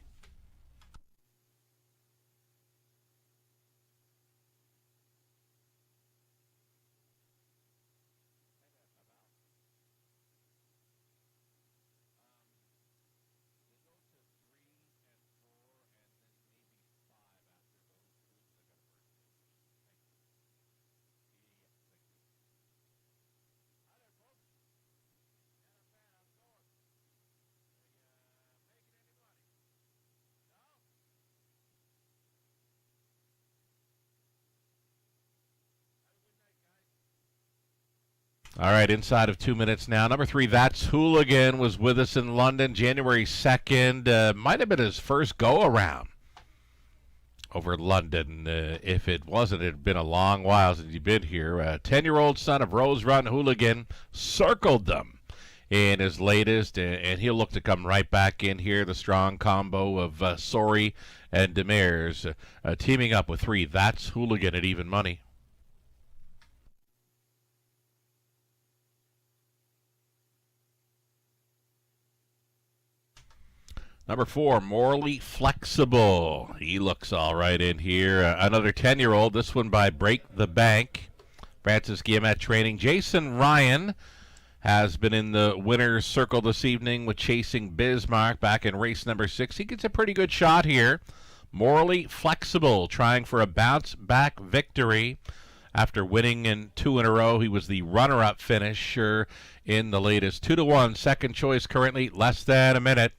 All right, inside of 2 minutes now. Number 3, That's Hooligan, was with us in London January 2nd. Might have been his first go-around over London. If it wasn't, it had been a long while since he'd been here. 10-year-old son of Rose Run Hooligan circled them in his latest, and he'll look to come right back in here. The strong combo of Sori and Demers teaming up with 3, That's Hooligan at even money. Number 4, Morally Flexible. He looks all right in here. Another 10-year-old, this one by Break the Bank. Francis Guillemette training. Jason Ryan has been in the winner's circle this evening with Chasing Bismarck back in race number 6. He gets a pretty good shot here. Morally Flexible, trying for a bounce-back victory. After winning in 2 in a row, he was the runner-up finisher in the latest. 2-1, second choice currently, less than a minute.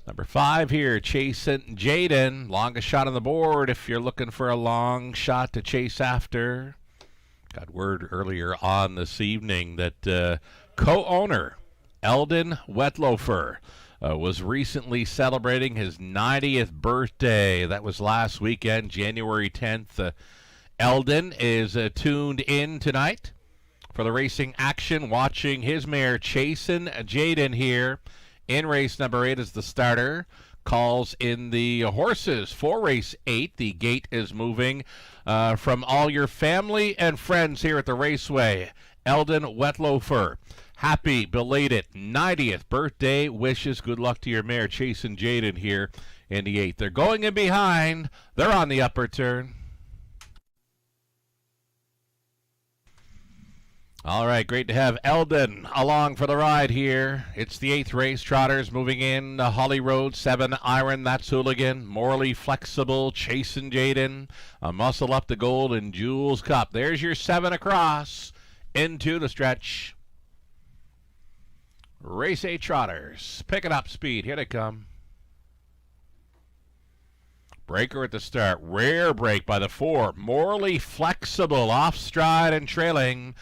Number 5 here, Chasin' Jaden. Longest shot on the board if you're looking for a long shot to chase after. Got word earlier on this evening that co-owner Eldon Wetlofer was recently celebrating his 90th birthday. That was last weekend, January 10th. Eldon is tuned in tonight for the racing action, watching his mare Chasin' Jaden here. In race number 8 is the starter. Calls in the horses for race 8. The gate is moving from all your family and friends here at the Raceway. Eldon Wetlofer, happy belated 90th birthday wishes. Good luck to your mare, Chasin' Jaden, here in the 8th. They're going in behind. They're on the upper turn. All right, great to have Eldon along for the ride here. It's the 8th race. Trotters moving in. Holly Road, 7 iron. That's Hooligan. Morally Flexible. Chasin' Jaden. A Muscle Up the Gold and Jules Cup. There's your 7 across into the stretch. Race 8 Trotters. Picking up speed. Here they come. Breaker at the start. Rare break by the 4. Morally Flexible. Off stride and trailing.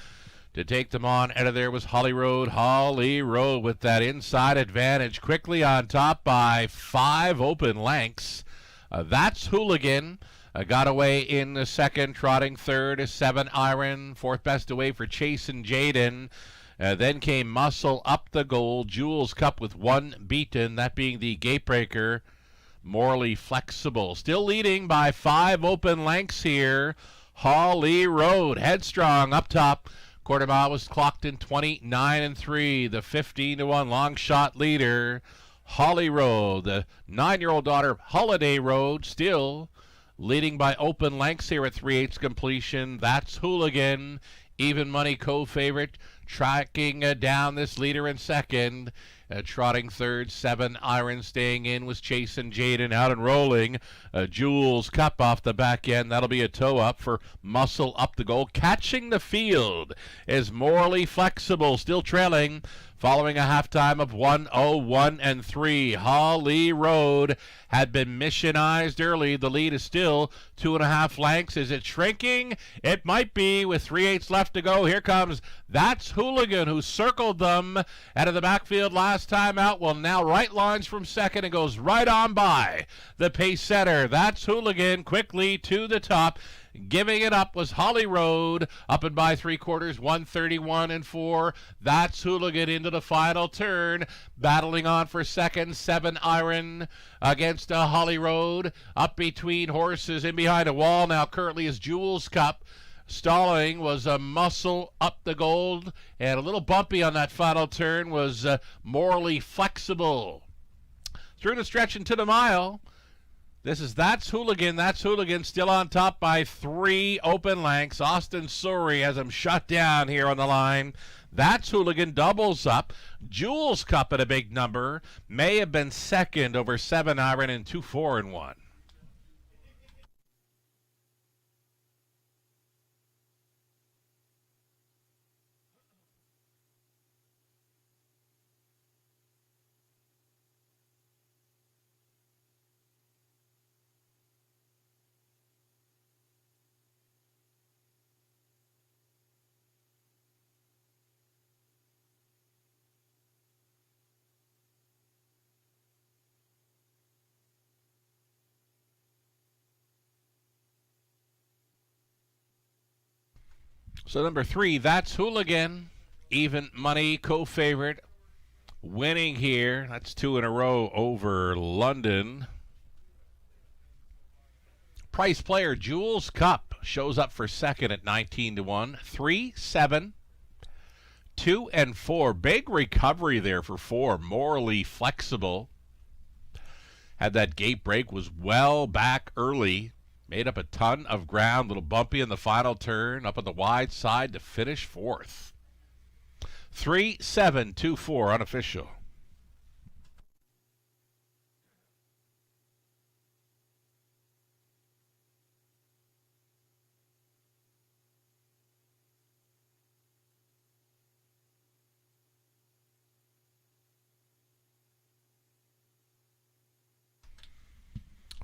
To take them on out of there was Holly Road. Holly Road with that inside advantage. Quickly on top by 5 open lengths. That's Hooligan. Got away in the second. Trotting third is 7 iron. 4th best away for Chasin' Jaden. Then came Muscle Up the Gold. Jules Cup with 1 beaten. That being the Gatebreaker. Morally Flexible. Still leading by 5 open lengths here. Holly Road. Headstrong up top. Quarter mile was clocked in 29-3. The 15-1 long shot leader, Holly Road. The 9-year-old daughter, Holiday Road, still leading by open lengths here at 3/8 completion. That's Hooligan. Even money co-favorite, tracking down this leader in second. Trotting third, 7 iron staying in was Chasin' Jaden out and rolling. Jules Cup off the back end. That'll be a toe up for Muscle Up the Goal. Catching the field is Morally Flexible, still trailing. Following a halftime of 1:01-3. Holly Road had been missionized early. The lead is still 2.5 lengths. Is it shrinking? It might be with 3/8 left to go. Here comes That's Hooligan, who circled them out of the backfield last time out. Well, now right lines from second and goes right on by the pace setter. That's Hooligan quickly to the top. Giving it up was Holly Road, up and by 3/4, 1:31-4. That's Hooligan into the final turn, battling on for second, 7 iron against Holly Road. Up between horses, in behind a wall now currently is Jules Cup. Stalling was a Muscle Up the Gold, and a little bumpy on that final turn was Morally Flexible. Through the stretch into the mile. This is That's Hooligan. That's Hooligan still on top by 3 open lengths. Austin Sori has him shut down here on the line. That's Hooligan doubles up. Jules Cup at a big number. May have been second over 7 iron and 2-4-1. So number 3, That's Hooligan. Even money, co-favorite. Winning here. That's 2 in a row over London. Price player Jules Cup shows up for second at 19-1. 3, 7, 2, and 4. Big recovery there for 4. Morally Flexible. Had that gate break, was well back early. Made up a ton of ground, little bumpy in the final turn, up on the wide side to finish 4th. 3, 7, 2, 4, unofficial.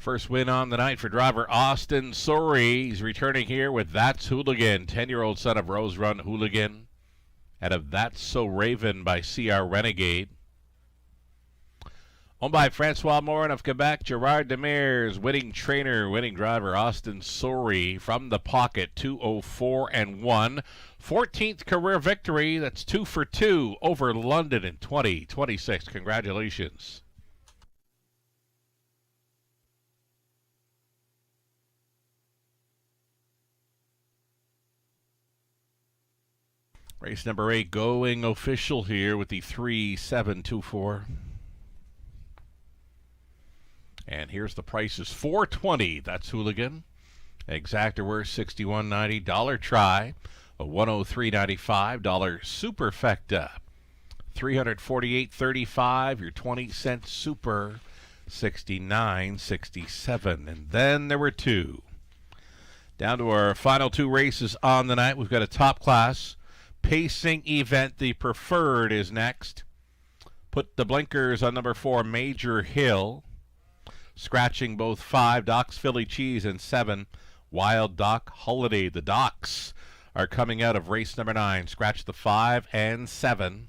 First win on the night for driver Austin Sorey. He's returning here with That's Hooligan, 10-year-old son of Rose Run Hooligan, out of That's So Raven by CR Renegade. Owned by Francois Morin of Quebec, Gerard Demers, winning trainer, winning driver Austin Sorey from the pocket, 2:04.1. 14th career victory. That's 2 for 2 over London in 2026. Congratulations. Race number 8 going official here with the 3-7-2-4. And here's the prices. $420. That's Hooligan. Exactor worth $61.90. Dollar Try, a $103.95. Dollar Superfecta, $348.35. Your 20-cent Super, $69.67. And then there were 2. Down to our final 2 races on the night. We've got a top class pacing event. The Preferred is next. Put the blinkers on number 4, Major Hill. Scratching both 5, Doc's Philly Cheese, and 7, Wild Doc Holiday. The Docs are coming out of race number 9. Scratch the 5 and 7.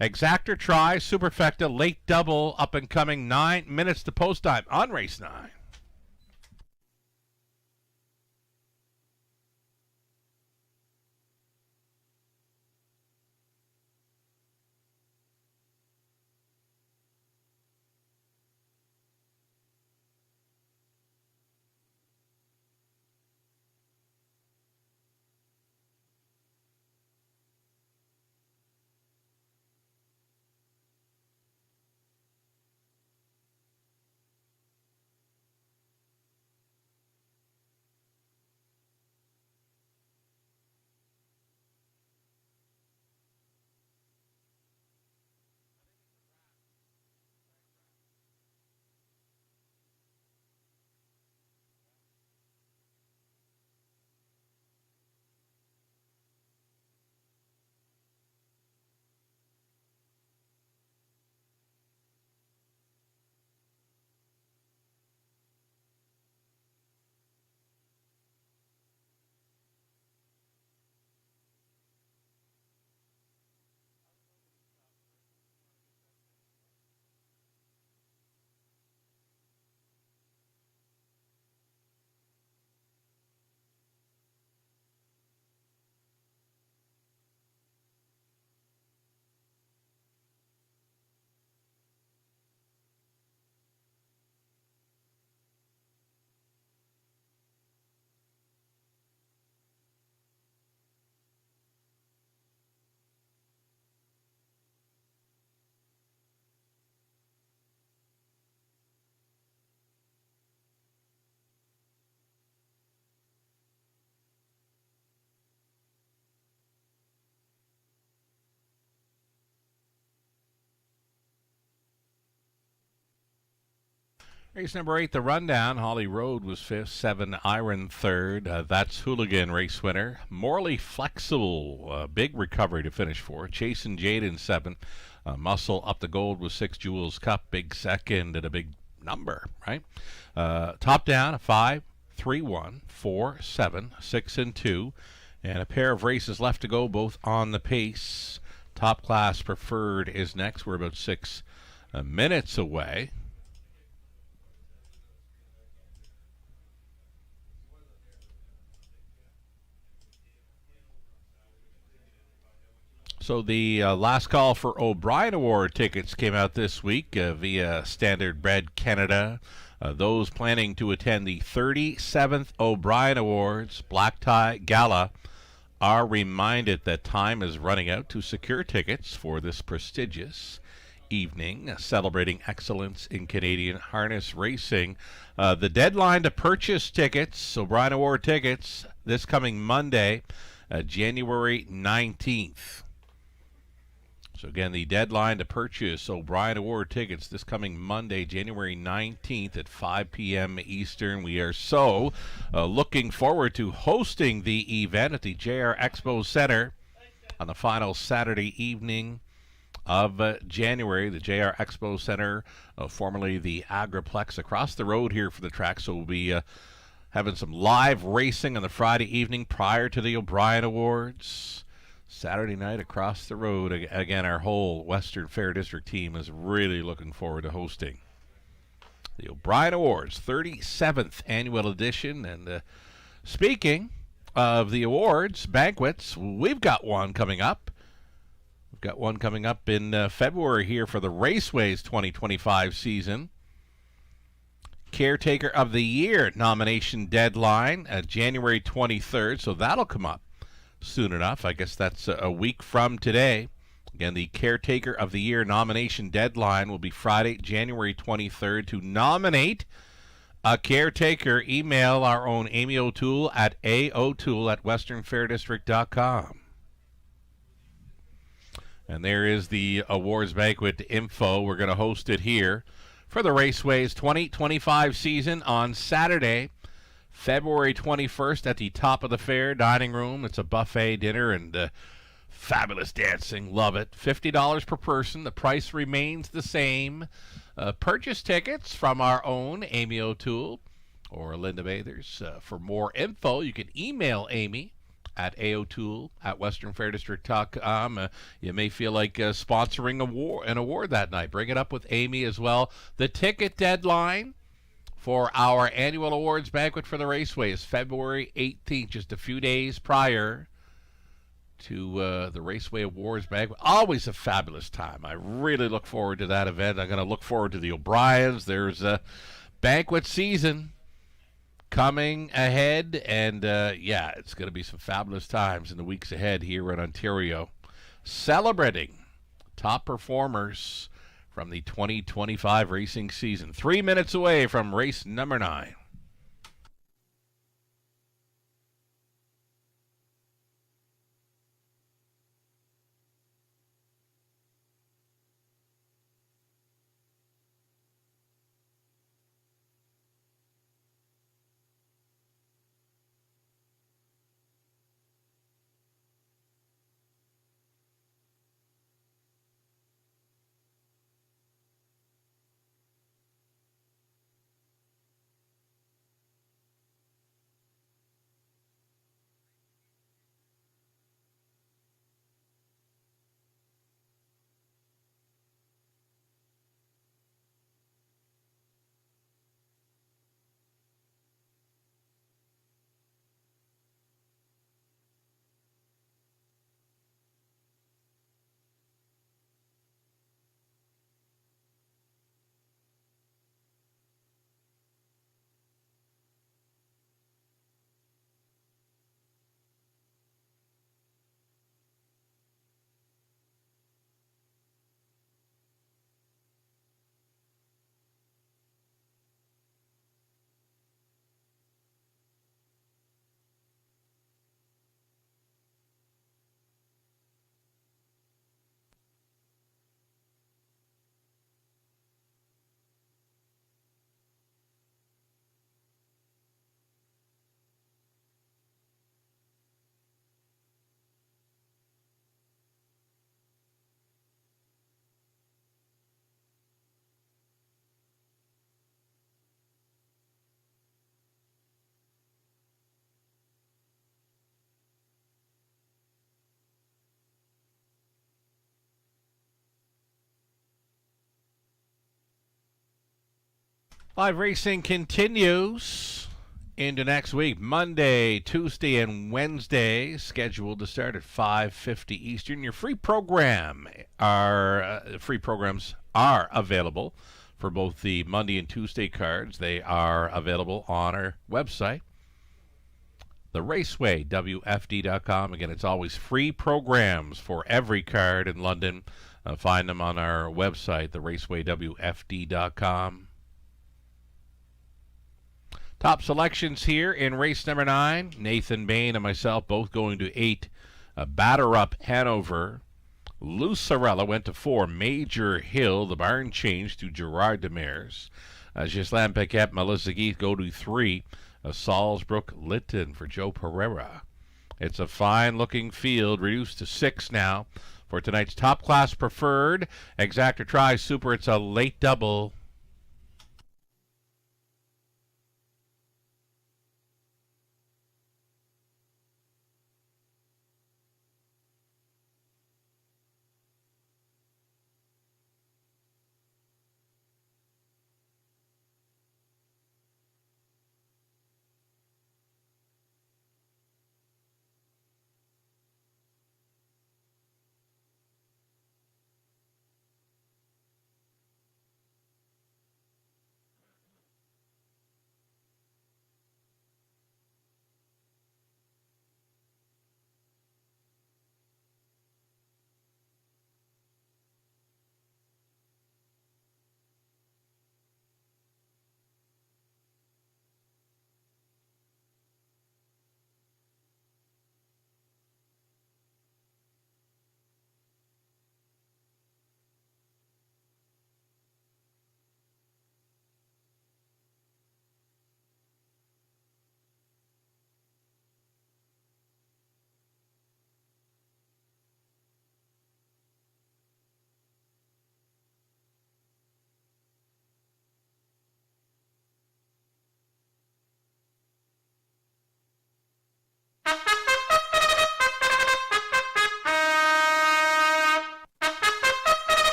Exactor Try, Superfecta, late double, up and coming, 9 minutes to post time on race 9. Race number 8, the Rundown. Holly Road was 5th, 7 Iron 3rd. That's Hooligan, race winner. Morally Flexible, big recovery to finish for. Chasin' Jaden 7. Muscle Up the Gold was 6. Jules Cup, big second and a big number, right? Top Down, a 5, 3, 1, 4, 7, 6, and 2. And a pair of races left to go, both on the pace. Top Class Preferred is next. We're about 6 minutes away. So the last call for O'Brien Award tickets came out this week via Standard Bread Canada. Those planning to attend the 37th O'Brien Awards Black Tie Gala are reminded that time is running out to secure tickets for this prestigious evening celebrating excellence in Canadian harness racing. The deadline to purchase tickets, O'Brien Award tickets, this coming Monday, January 19th. So again, the deadline to purchase O'Brien Award tickets this coming Monday, January 19th at 5 p.m. Eastern. We are so looking forward to hosting the event at the JR Expo Center on the final Saturday evening of January. The JR Expo Center, formerly the Agriplex, across the road here for the track. So we'll be having some live racing on the Friday evening prior to the O'Brien Awards. Saturday night across the road. Again, our whole Western Fair District team is really looking forward to hosting the O'Brien Awards 37th annual edition. And speaking of the awards banquets, we've got one coming up. We've got one coming up in February here for the Raceways 2025 season. Caretaker of the Year nomination deadline January 23rd, so that'll come up soon enough. I guess that's a week from today. Again, the Caretaker of the Year nomination deadline will be Friday, January 23rd. To nominate a caretaker, email our own Amy O'Toole at aotoole@westernfairdistrict.com. And there is the awards banquet info. We're going to host it here for the Raceways 2025 season on Saturday, February 21st at the Top of the Fair dining room. It's a buffet dinner and fabulous dancing. Love it. $50 per person. The price remains the same. Purchase tickets from our own Amy O'Toole or Linda Mathers. For more info, you can email Amy at aotoole@westernfairdistrict.com. You may feel like sponsoring an award that night. Bring it up with Amy as well. The ticket deadline for our annual awards banquet for the Raceway is February 18th, just a few days prior to the Raceway Awards banquet. Always a fabulous time. I really look forward to that event. I'm going to look forward to the O'Briens. There's a banquet season coming ahead, and it's going to be some fabulous times in the weeks ahead here in Ontario, celebrating top performers from the 2025 racing season. 3 minutes away from race number 9. Live racing continues into next week. Monday, Tuesday, and Wednesday scheduled to start at 5:50 Eastern. Your free programs are available for both the Monday and Tuesday cards. They are available on our website, theRacewayWFD.com. Again, it's always free programs for every card in London. Find them on our website, theRacewayWFD.com. Top selections here in race number 9. Nathan Bain and myself both going to 8. Batter Up Hanover. Lucarella went to 4. Major Hill, the barn change to Gerard Demers. Ghislaine Paquette, Melissa Keith go to 3. Salzbrook Lytton for Joe Pereira. It's a fine-looking field, reduced to 6 now. For tonight's top class preferred, Exacta Tri Super, it's a late double.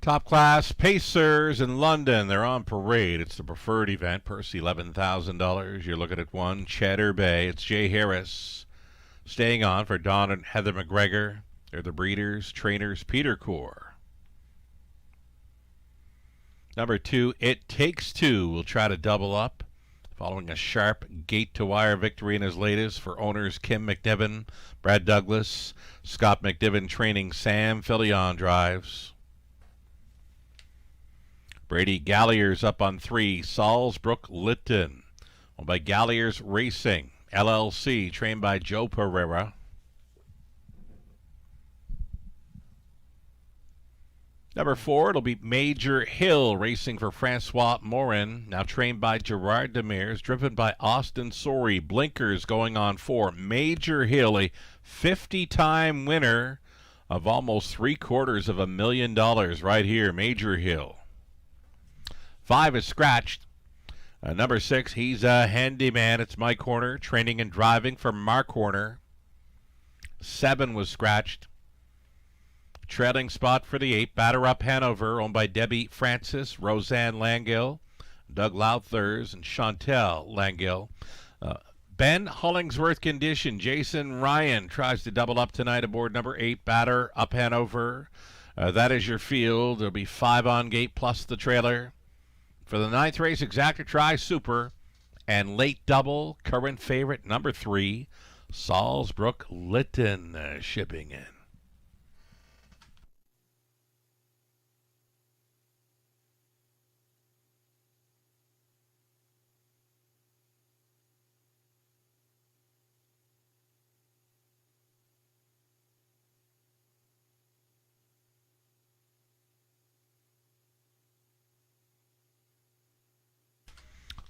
Top class Pacers in London. They're on parade. It's the preferred event. Purse $11,000. You're looking at 1. Cheddar Bay. It's Jay Harris staying on for Don and Heather McGregor. They're the breeders, trainers, Peter Core. Number 2, It Takes Two will try to double up, following a sharp gate-to-wire victory in his latest for owners Kim McNiven, Brad Douglas, Scott McNiven training Sam Filion drives. Brady Gallier's up on 3. Salzbrook Lytton, owned by Gallier's Racing, LLC, trained by Joe Pereira. Number 4, it'll be Major Hill, racing for Francois Morin, now trained by Gerard Demers, driven by Austin Sorey. Blinkers going on 4. Major Hill, a 50-time winner of almost $750,000 right here, Major Hill. 5 is scratched. Number 6, he's a handyman. It's Mike Horner, training and driving for Mark Horner. 7 was scratched. Trailing spot for the 8, Batter Up Hanover, owned by Debbie Francis, Roseanne Langill, Doug Lauthers, and Chantel Langill. Ben Hollingsworth condition. Jason Ryan tries to double up tonight aboard number 8, Batter Up Hanover. That is your field. There'll be 5 on gate plus the trailer. For the 9th race, Exacta Tri Super and late double, current favorite number 3, Salzbrook Lytton shipping in.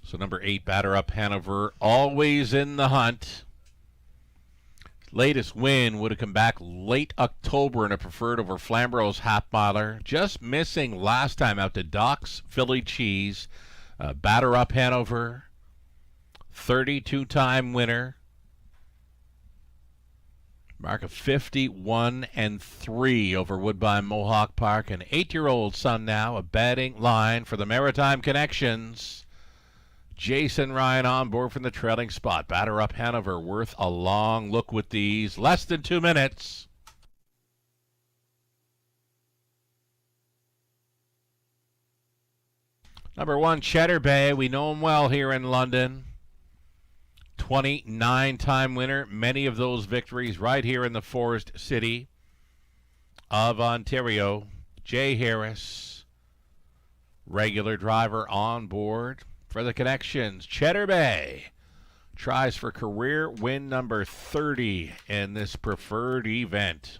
So number 8, Batter Up Hanover, always in the hunt. Latest win would have come back late October in a preferred over Flamboro's half miler. Just missing last time out to Doc's Philly Cheese. Batter Up Hanover, 32-time winner. Mark of 51-3 over Woodbine Mohawk Park. An 8-year-old son now, a batting line for the Maritime Connections. Jason Ryan on board from the trailing spot. Batter up Hanover, worth a long look with these. Less than 2 minutes. Number 1, Cheddar Bay. We know him well here in London. 29-time winner. Many of those victories right here in the Forest City of Ontario. Jay Harris, regular driver on board for the Connections. Cheddar Bay tries for career win number 30 in this preferred event.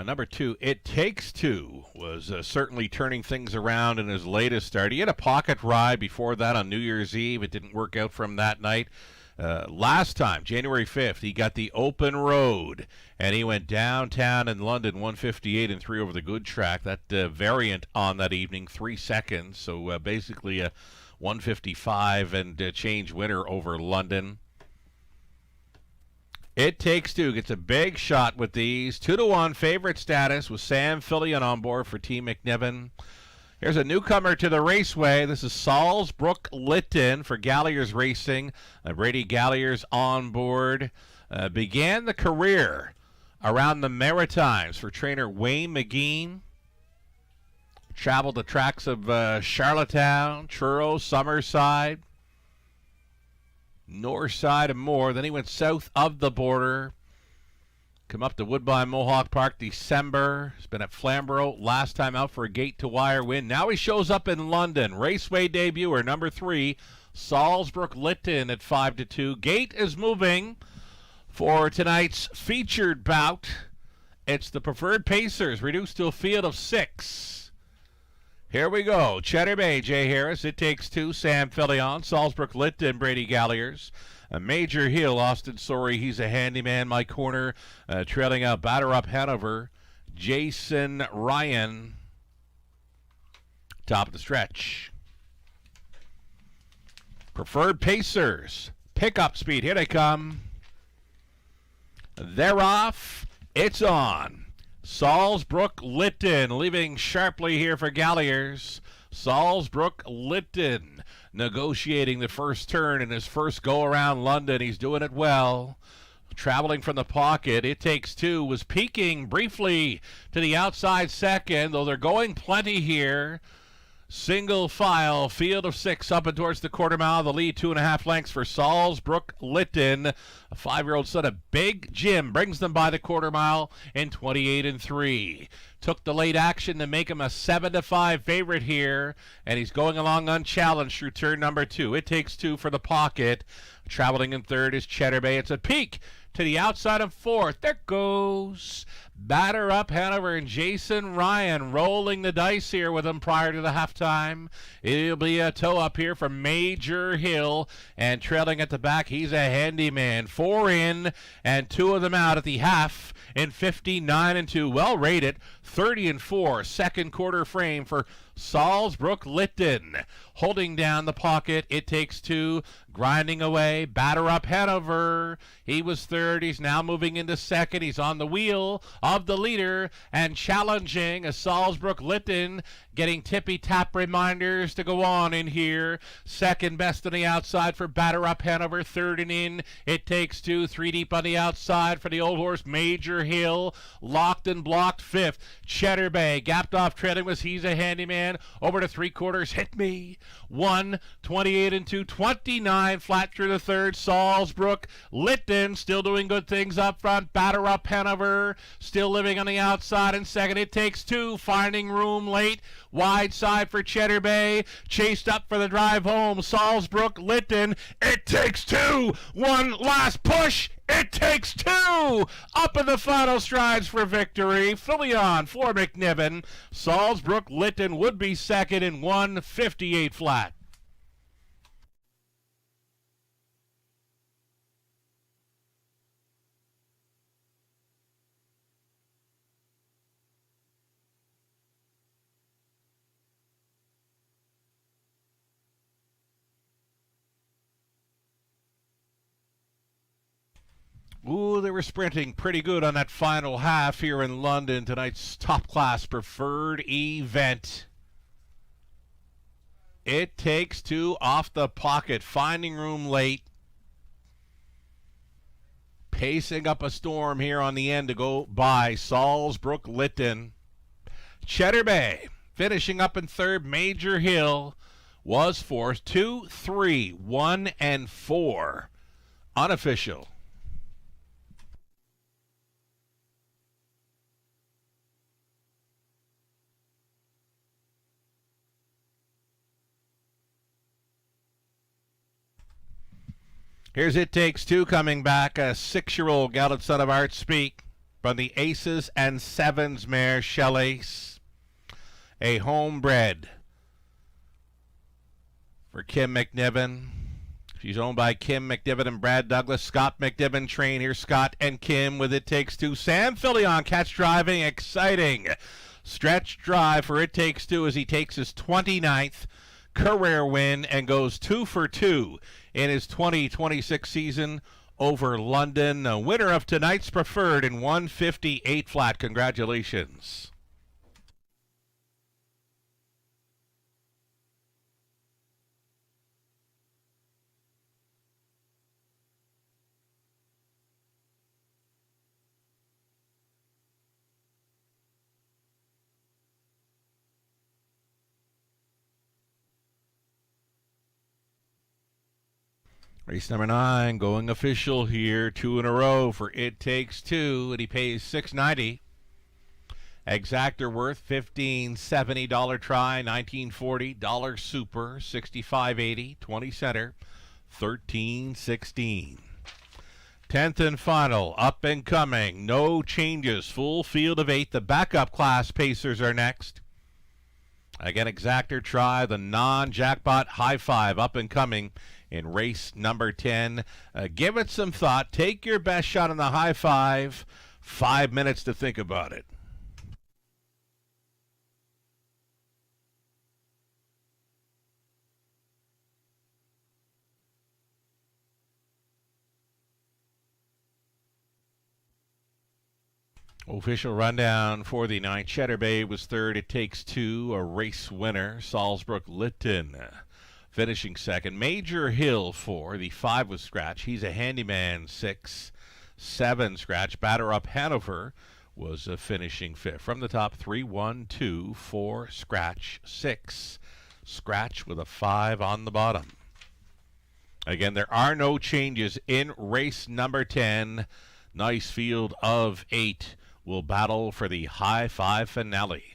Number 2, It Takes Two, was certainly turning things around in his latest start. He had a pocket ride before that on New Year's Eve. It didn't work out for him that night. Last time, January 5th, he got the open road, and he went downtown in London, 158-3 over the good track. That variant on that evening, 3 seconds, so basically a 155 and change winner over London. It Takes Two gets a big shot with these. 2-1 favorite status with Sam Fillion on board for Team McNiven. Here's a newcomer to the raceway. This is Salzbrook Lytton for Galliers Racing. Brady Galliers on board. Began the career around the Maritimes for trainer Wayne McGeen. Traveled the tracks of Charlottetown, Truro, Summerside, north side and more. Then he went south of the border. Come up to Woodbine Mohawk Park December. He's been at Flamborough last time out for a gate-to-wire win. Now he shows up in London. Raceway debuter, number 3, Salzbrook Lytton at 5-2. Gate is moving for tonight's featured bout. It's the Preferred Pacers, reduced to a field of 6. Here we go. Cheddar Bay, Jay Harris. It Takes Two, Sam Fillion. Salzbrook Lytton, Brady Galliers. Major Hill, Austin Sorry. He's a handyman. Mike Horner trailing out. Batter up Hanover, Jason Ryan. Top of the stretch. Preferred Pacers. Pickup speed. Here they come. They're off. It's on. Salzbrook Lytton leaving sharply here for Galliers. Salzbrook Lytton negotiating the first turn in his first go around London. He's doing it well. Traveling from the pocket. It Takes Two was peaking briefly to the outside second, though they're going plenty here. Single file, field of 6 up and towards the quarter mile. The lead 2.5 lengths for Salzbrook Lytton. A 5-year-old son of Big Jim brings them by the quarter mile in 28-3. Took the late action to make him a 7-5 favorite here, and he's going along unchallenged through turn number 2. It Takes Two for the pocket. Traveling in third is Cheddar Bay. It's a peak to the outside of 4th. There goes. Batter up Hanover and Jason Ryan rolling the dice here with him prior to the halftime. It'll be a toe up here for Major Hill, and trailing at the back, he's a handyman. 4 in and 2 of them out at the half in 59-2. Well rated. 30-4 second quarter frame for Salzbrook Lytton. Holding down the pocket. It Takes Two. Grinding away. Batter up Hanover. He was third. He's now moving into second. He's on the wheel of the leader and challenging a Salzbrook Lytton, getting tippy-tap reminders to go on in here. Second best on the outside for Batter up Hanover. Third and in. It Takes Two. 3 deep on the outside for the old horse Major Hill. Locked and blocked 5th. Cheddar Bay gapped off trailing was He's a Handyman. Over to 3/4. Hit Me. 1, 28-2, 29 flat through the third. Salzbrook Lytton still doing good things up front. Batter up Hanover still living on the outside in second. It Takes Two finding room late. Wide side for Cheddar Bay. Chased up for the drive home. Salzbrook Lytton. It Takes Two. One last push. It Takes Two. Up in the final strides for victory. Fillion for McNiven. Salzbrook Lytton would be second in 1:58 flat. Ooh, they were sprinting pretty good on that final half here in London, tonight's top-class preferred event. It Takes Two off the pocket, finding room late. Pacing up a storm here on the end to go by Salzbrook Lytton. Cheddar Bay finishing up in third. Major Hill was fourth. 2, 3, 1, and 4. Unofficial. Here's It Takes Two coming back, a 6-year-old gallant son of Art Speak from the Aces and Sevens mare Shell-Ace. A homebred for Kim McNiven. She's owned by Kim McNiven and Brad Douglas. Scott McNiven train here. Scott and Kim with It Takes Two. Sam Filion catch driving. Exciting stretch drive for It Takes Two as he takes his 29th career win and goes 2 for 2 in his 2026 season over London. A winner of tonight's preferred in 158 flat. Congratulations. Race number 9 going official here, 2 in a row for It Takes Two, and he pays $6.90. Exactor worth $15.70 try, $19.40 super, $65.80, 20 center, $13.16. 10th and final, up and coming, no changes, full field of 8. The backup class pacers are next. Again, Exactor try, the non-jackpot high five, up and coming in race number 10. Give it some thought. Take your best shot on the high five. 5 minutes to think about it. Official rundown for the night. Cheddar Bay was third. It Takes Two, a race winner. Salzbrook Lytton finishing second. Major Hill 4. The 5 was scratch. He's a handyman 6. 7 scratch. Batter Up Hanover was finishing 5th. From the top, 3, 1, 2, 4, scratch, 6. Scratch with a 5 on the bottom. Again, there are no changes in race number 10. Nice field of 8 will battle for the high five finale.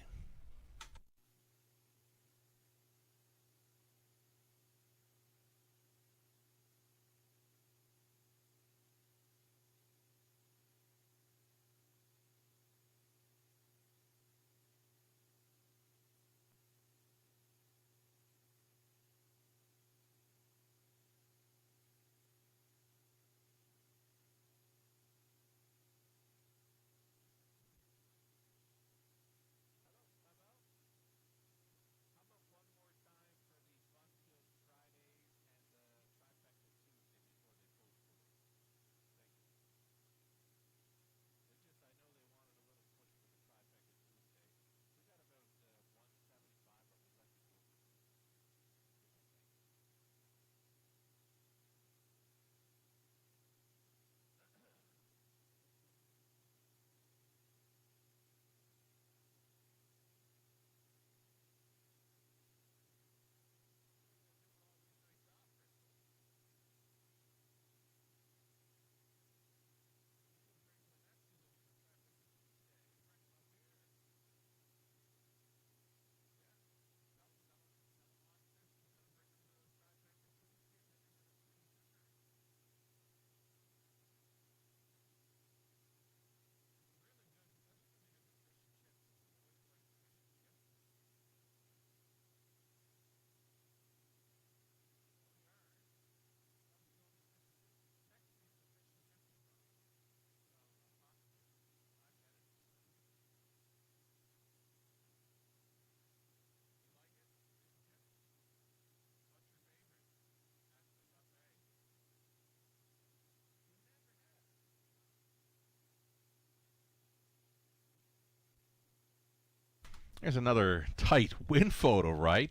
There's another tight wind photo, right?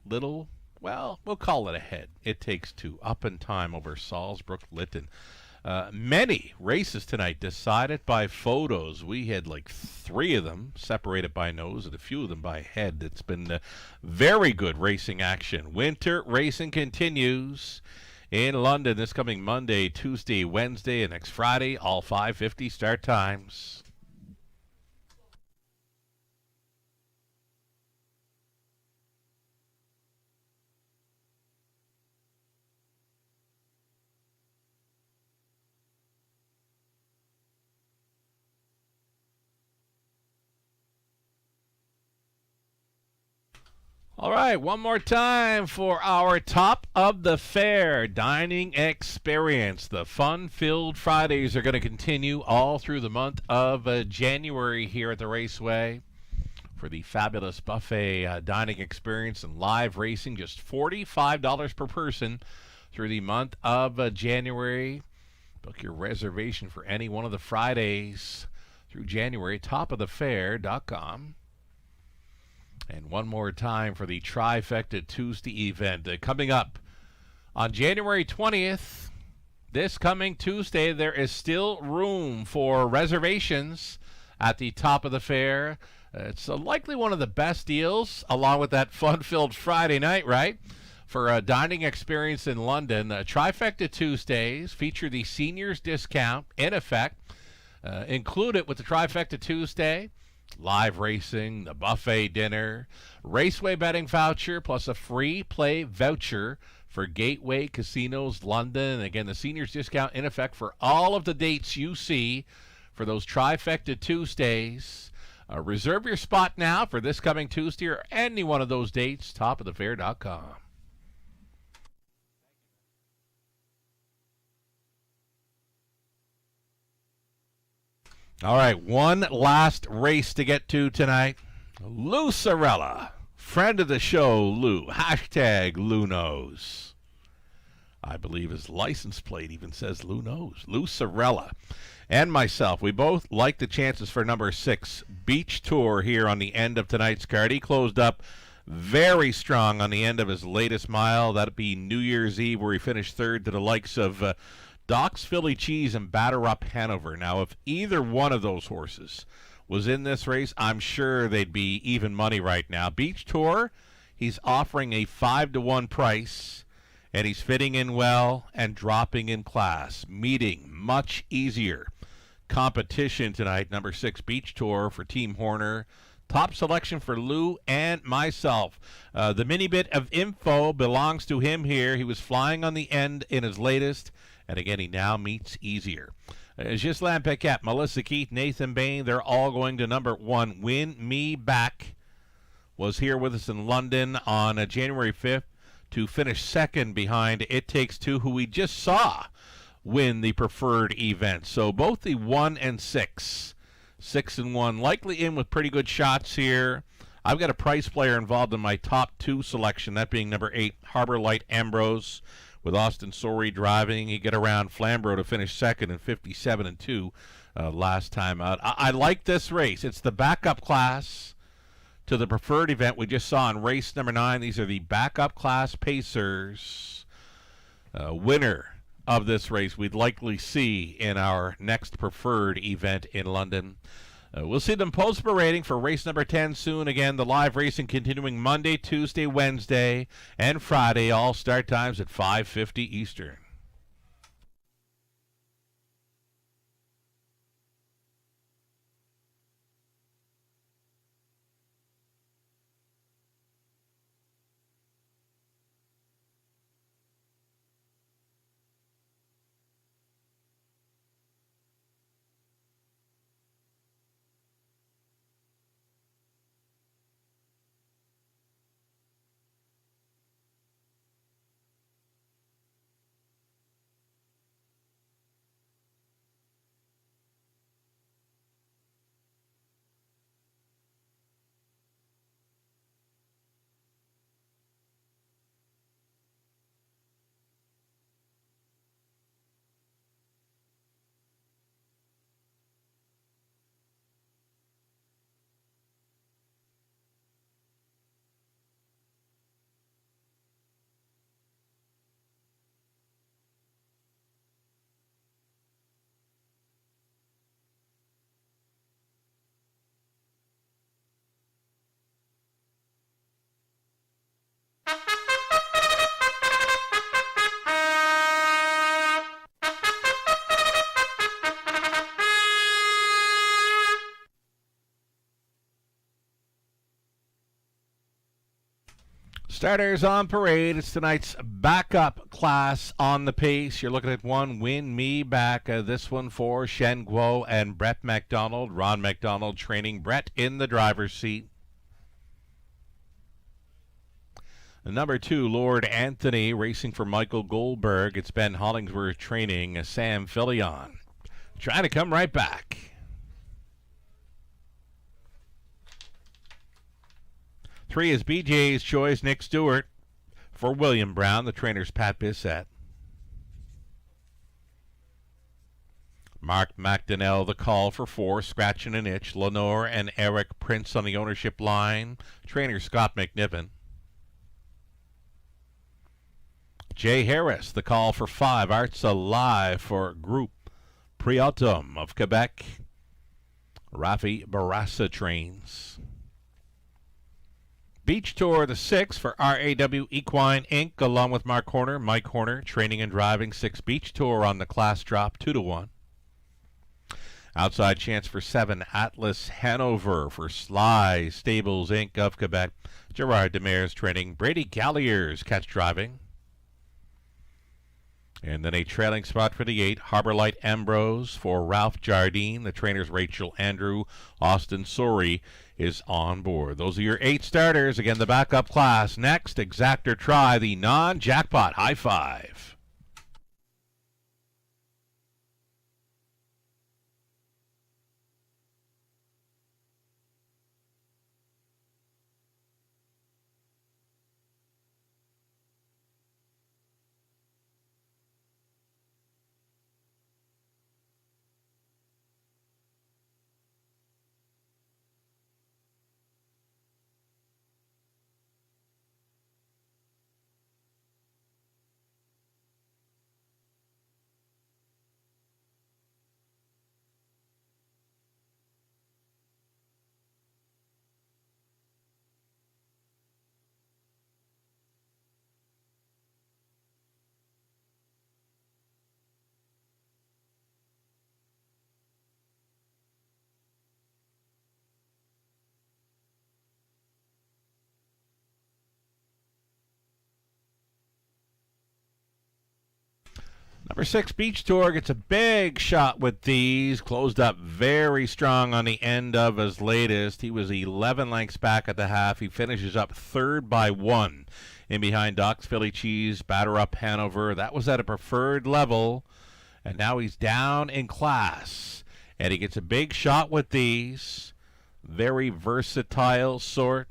Little, well, we'll call it ahead. It takes two. Up in time over Salzburg Lytton. Many races tonight decided by photos. We had like 3 of them separated by nose and a few of them by head. It's been very good racing action. Winter racing continues in London this coming Monday, Tuesday, Wednesday, and next Friday. All 5:50 start times. All right, one more time for our top of the fair dining experience. The fun-filled Fridays are going to continue all through the month of January here at the Raceway for the fabulous buffet dining experience and live racing. Just $45 per person through the month of January. Book your reservation for any one of the Fridays through January, topofthefair.com. And one more time for the Trifecta Tuesday event. Coming up on January 20th, this coming Tuesday, there is still room for reservations at the top of the fair. It's likely one of the best deals, along with that fun-filled Friday night, right? For a dining experience in London. Trifecta Tuesdays feature the seniors discount in effect. Include it with the Trifecta Tuesday. Live racing, the buffet dinner, Raceway betting voucher, plus a free play voucher for Gateway Casinos London. Again, the seniors discount in effect for all of the dates you see for those Trifecta Tuesdays. Reserve your spot now for this coming Tuesday or any one of those dates, topofthefair.com. All right, one last race to get to tonight. Lou Sorella, friend of the show, Lou. Hashtag Lou Knows. I believe his license plate even says Lou Knows. Lou Sorella and myself, we both like the chances for number 6, Beach Tour, here on the end of tonight's card. He closed up very strong on the end of his latest mile. That'd be New Year's Eve, where he finished third to the likes of Doc's Philly Cheese and Batter Up Hanover. Now, if either one of those horses was in this race, I'm sure they'd be even money right now. Beach Tour, he's offering a 5-to-1 price, and he's fitting in well and dropping in class, meeting much easier competition tonight. Number 6, Beach Tour for Team Horner. Top selection for Lou and myself. The mini bit of info belongs to him here. He was flying on the end in his latest. And again, he now meets easier. Ghislain Paquette, Melissa Keith, Nathan Bain, they're all going to number 1. Win Me Back was here with us in London on January 5th to finish second behind It Takes Two, who we just saw win the preferred event. So both the 1 and 6, 6 and 1, likely in with pretty good shots here. I've got a price player involved in my top 2 selection, that being number 8, Harbor Light Ambrose. With Austin Sorey driving, he get around Flamborough to finish second in 57 and 2 last time out. I like this race. It's the backup class to the preferred event we just saw in race number 9. These are the backup class pacers. Winner of this race we'd likely see in our next preferred event in London. We'll see them post parading for race number 10 soon. Again, the live racing continuing Monday, Tuesday, Wednesday, and Friday. All start times at 5:50 Eastern. Starters on parade. It's tonight's backup class on the pace. You're looking at one Win Me Back. This one for Shen Guo and Brett McDonald. Ron McDonald training Brett in the driver's seat. Number 2, Lord Anthony, racing for Michael Goldberg. It's Ben Hollingsworth training Sam Fillion. Trying to come right back. 3 is BJ's Choice, Nick Stewart. For William Brown, the trainer's Pat Bissett. Mark McDonnell, the call for 4, scratching an itch. Lenore and Eric Prince on the ownership line. Trainer Scott McNiven. Jay Harris, the call for 5. Arts Alive for Group Priautom of Quebec. Rafi Barassa trains. Beach Tour, the 6 for RAW Equine Inc., along with Mark Horner, Mike Horner, training and driving 6. Beach Tour on the class drop, 2-1. Outside chance for 7, Atlas Hanover for Sly Stables Inc. of Quebec. Gerard Demers training. Brady Galliers catch driving. And then a trailing spot for the 8, Harbor Light Ambrose for Ralph Jardine. The trainers Rachel Andrew, Austin Sori is on board. Those are your 8 starters. Again, the backup class. Next, Exactor Try, the non-jackpot high 5. Number 6, Beach Tour gets a big shot with these. Closed up very strong on the end of his latest. He was 11 lengths back at the half. He finishes up 3rd by 1. In behind Doc's Philly Cheese, Batter Up Hanover. That was at a preferred level. And now he's down in class. And he gets a big shot with these. Very versatile sort.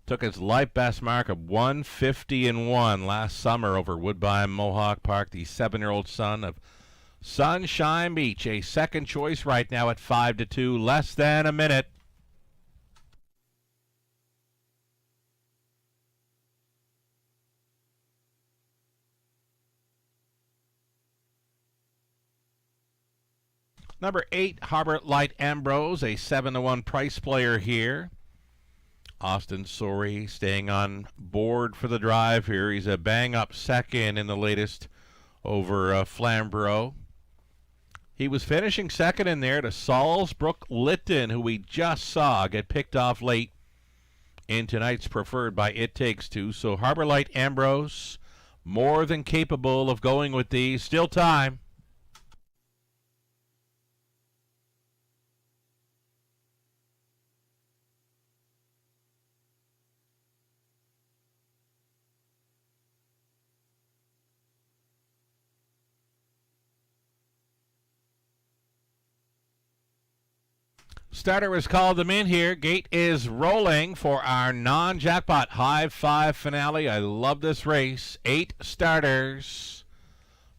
Took his life best mark of 150-1 last summer over Woodbine Mohawk Park. The 7-year-old son of Sunshine Beach, a second choice right now at 5-2, less than a minute. Number 8, Harbor Light Ambrose, a 7-1 price player here. Austin Sori staying on board for the drive here. He's a bang-up second in the latest over Flamborough. He was finishing second in there to Salzbrook Lytton, who we just saw get picked off late in tonight's preferred by It Takes Two. So Harbor Light Ambrose, more than capable of going with these. Still time. Starter has called them in here. Gate is rolling for our non-jackpot high 5 finale. I love this race. 8 starters.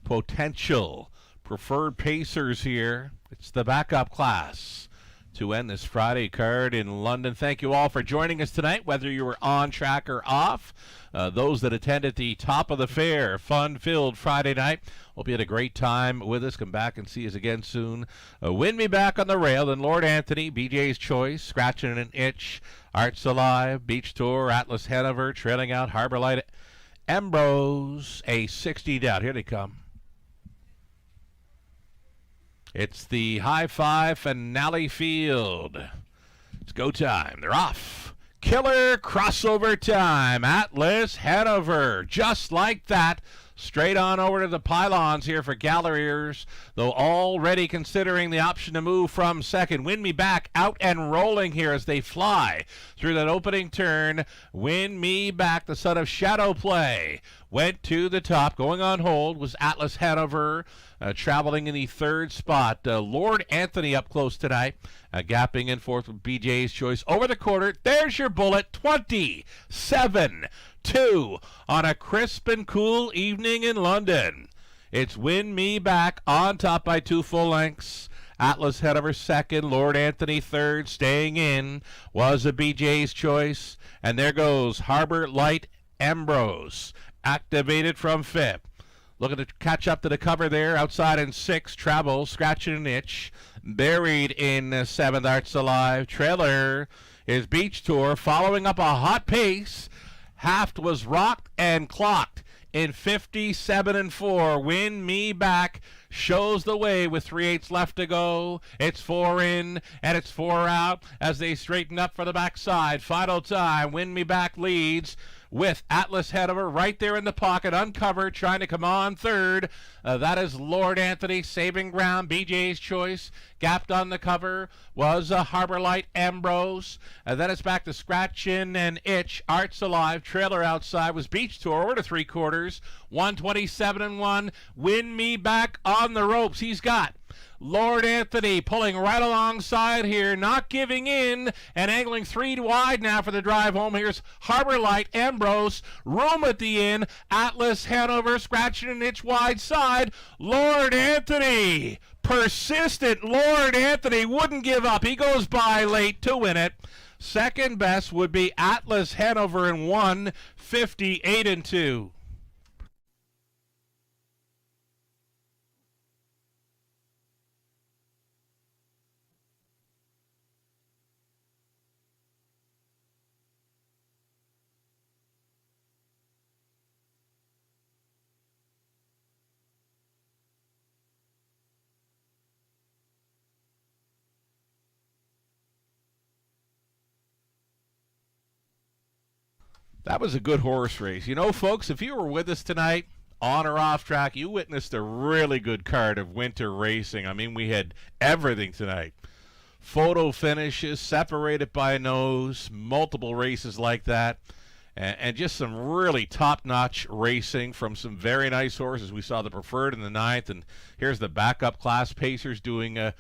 Potential preferred pacers here. It's the backup class to end this Friday card in London. Thank you all for joining us tonight, whether you were on track or off. Those that attended the top of the fair, fun-filled Friday night. Hope you had a great time with us. Come back and see us again soon. Win Me Back on the Rail, and Lord Anthony, BJ's Choice, Scratching an Itch, Arts Alive, Beach Tour, Atlas Hanover, trailing out Harbor Light Ambrose, a 60 down. Here they come. It's the high 5 finale field. It's go time. They're off. Killer crossover time. Atlas Hanover. Just like that. Straight on over to the pylons here for Galleriers, though already considering the option to move from second. Win Me Back out and rolling here as they fly through that opening turn. Win Me Back, the son of Shadow Play, went to the top. Going on hold was Atlas Hanover, traveling in the third spot. Lord Anthony up close tonight, gapping in fourth with BJ's Choice. Over the quarter, there's your bullet, 27-2 on a crisp and cool evening in London. It's Win Me Back on top by 2 full lengths. Atlas Hanover second, Lord Anthony third. Staying in was a BJ's Choice. And there goes Harbor Light Ambrose, activated from fifth. Looking to catch up to the cover there. Outside in 6, Travel, scratching an itch. Buried in 7th, Arts Alive. Trailer is Beach Tour, following up a hot pace. Haft was rocked and clocked in 57-4. Win Me Back shows the way with 3/8 left to go. It's 4 in and it's 4 out as they straighten up for the backside. Final time, Win Me Back leads with Atlas Hanover right there in the pocket, uncovered, trying to come on third. That is Lord Anthony, saving ground. BJ's Choice, gapped on the cover, was Harbor Light Ambrose. Then it's back to Scratch In and Itch. Arts Alive, trailer outside was Beach Tour, over to 3/4, 127-1. Win Me Back on the ropes. He's got Lord Anthony pulling right alongside here, not giving in, and angling 3 wide now for the drive home. Here's Harbor Light Ambrose, room at the inn. Atlas Hanover scratching an itch wide side. Lord Anthony, persistent Lord Anthony, wouldn't give up. He goes by late to win it. Second best would be Atlas Hanover in 1:58-2. That was a good horse race. You know, folks, if you were with us tonight, on or off track, you witnessed a really good card of winter racing. I mean, we had everything tonight. Photo finishes, separated by a nose, multiple races like that, and just some really top-notch racing from some very nice horses. We saw the Preferred in the 9th, and here's the backup class Pacers doing a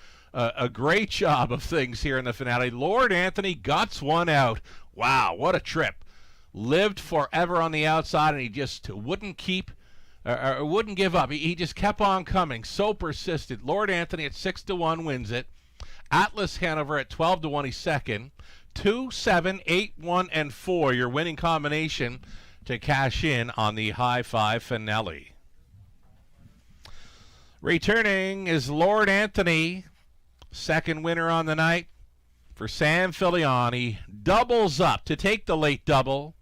great job of things here in the finale. Lord Anthony guts one out. Wow, what a trip. Lived forever on the outside, and he just wouldn't wouldn't give up. He just kept on coming. So persistent. Lord Anthony at 6-1 wins it. Atlas Hanover at 12-1, he's second. 2, 7, 8, 1, and 4, your winning combination to cash in on the high five finale. Returning is Lord Anthony, second winner on the night for Sam Filiani. Doubles up to take the late double.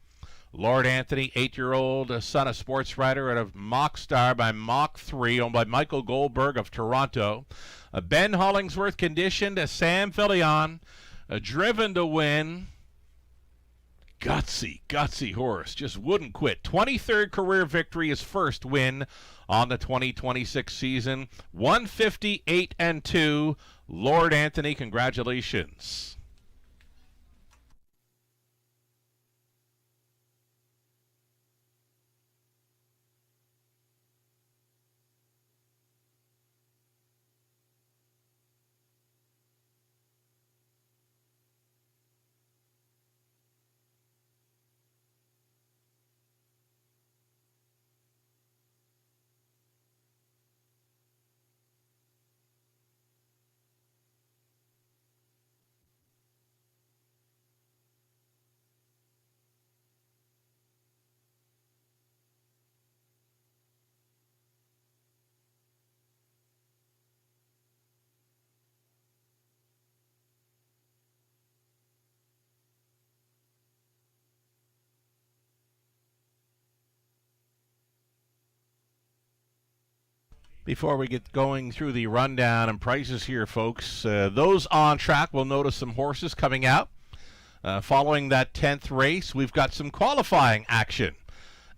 Lord Anthony, 8-year-old son of sports writer out of Mach Star by Mach 3, owned by Michael Goldberg of Toronto. Ben Hollingsworth conditioned as Sam Filion, driven to win. Gutsy horse, just wouldn't quit. 23rd career victory, his first win on the 2026 season. 158-2. Lord Anthony, congratulations. Before we get going through the rundown and prices here, folks, those on track will notice some horses coming out. Following that 10th race, we've got some qualifying action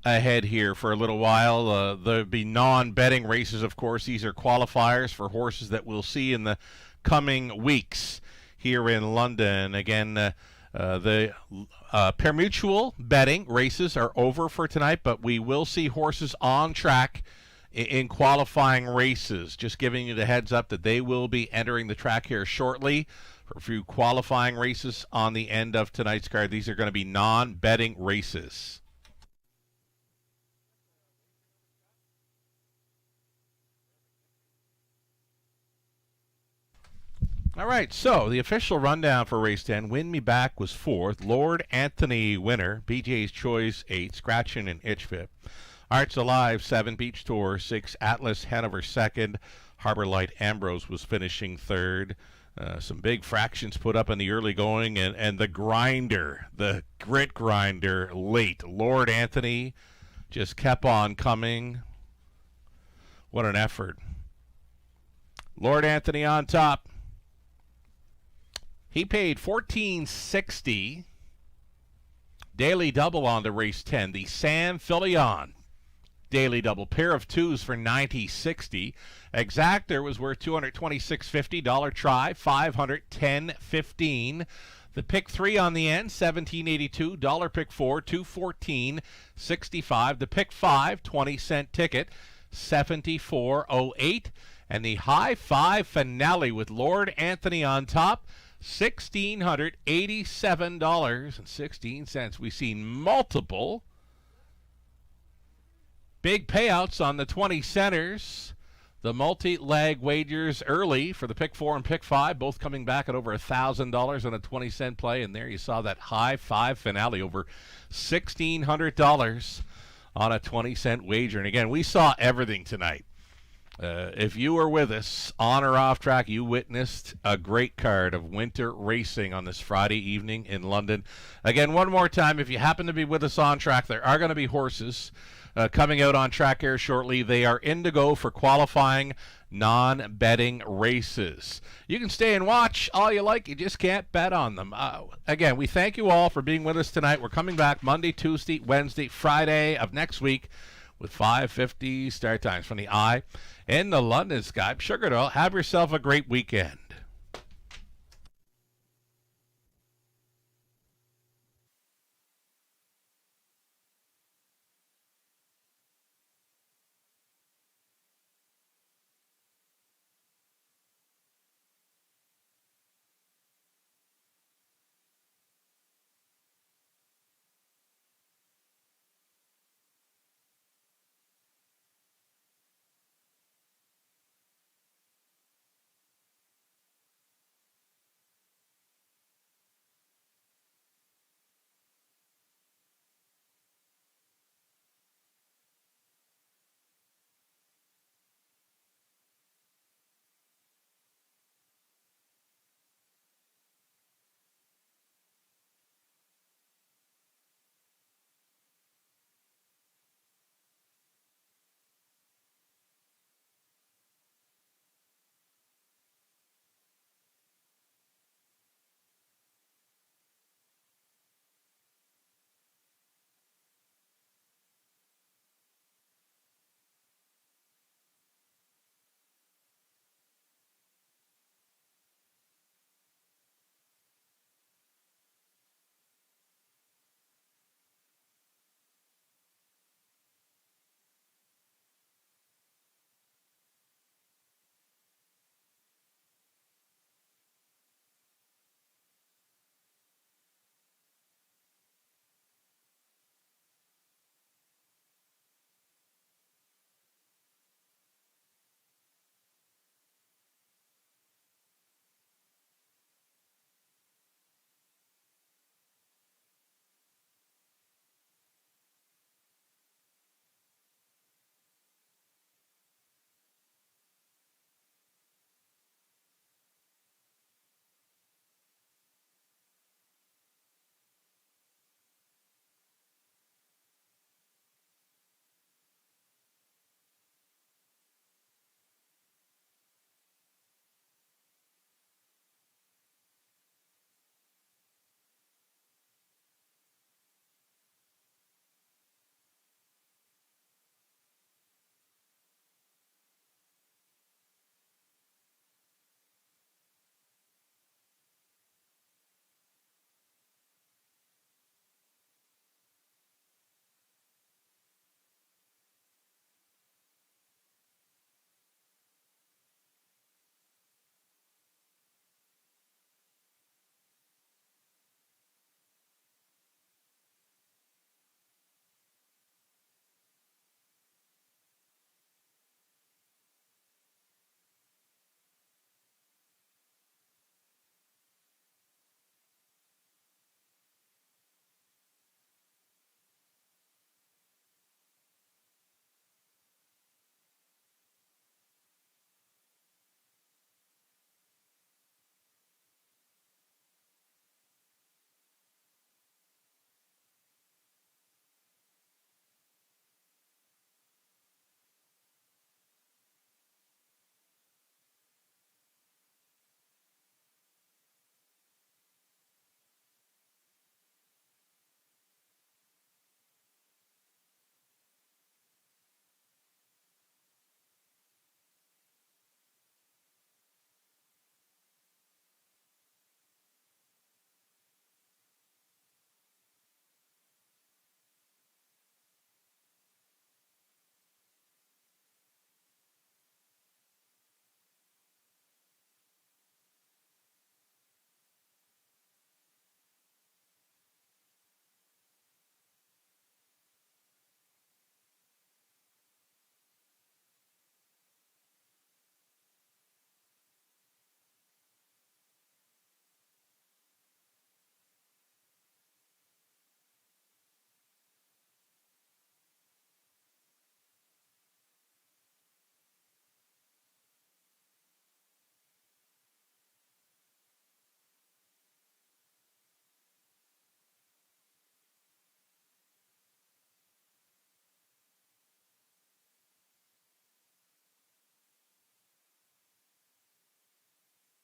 ahead here for a little while. There'll be non-betting races, of course. These are qualifiers for horses that we'll see in the coming weeks here in London. Again, the pari-mutuel betting races are over for tonight, but we will see horses on track in qualifying races. Just giving you the heads up that they will be entering the track here shortly for a few qualifying races on the end of tonight's card. These are going to be non-betting races. All right, so the official rundown for race 10. Win Me Back was 4th. Lord Anthony winner. BJ's Choice 8. Scratchin' and Itch 5th. Arts Alive 7. Beach Tour 6. Atlas Hanover 2nd. Harbor Light Ambrose was finishing 3rd. Some big fractions put up in the early going, and the grinder, the grit grinder late. Lord Anthony just kept on coming. What an effort. Lord Anthony on top. He paid $14.60. Daily double on the race 10. The Sam Filion daily double. Pair of twos for $90.60. Exactor was worth $226.50. Dollar try, $510.15. The pick 3 on the end, $17.82. Dollar pick 4, $214.65. The pick 5, 20-cent ticket, $74.08. And the high 5 finale with Lord Anthony on top, $1,687.16. We've seen multiple big payouts on the 20 centers. The multi-leg wagers early for the pick 4 and pick 5, both coming back at over $1,000 on a 20-cent play. And there you saw that high 5 finale, over $1,600 on a 20-cent wager. And again, we saw everything tonight. If you were with us on or off track, you witnessed a great card of winter racing on this Friday evening in London. Again, one more time, if you happen to be with us on track, there are going to be horses coming out on track here shortly. They are in to go for qualifying non-betting races. You can stay and watch all you like. You just can't bet on them. Again, we thank you all for being with us tonight. We're coming back Monday, Tuesday, Wednesday, Friday of next week with 5:50 start times from the Eye in the London Sky. Sugar Doll, have yourself a great weekend.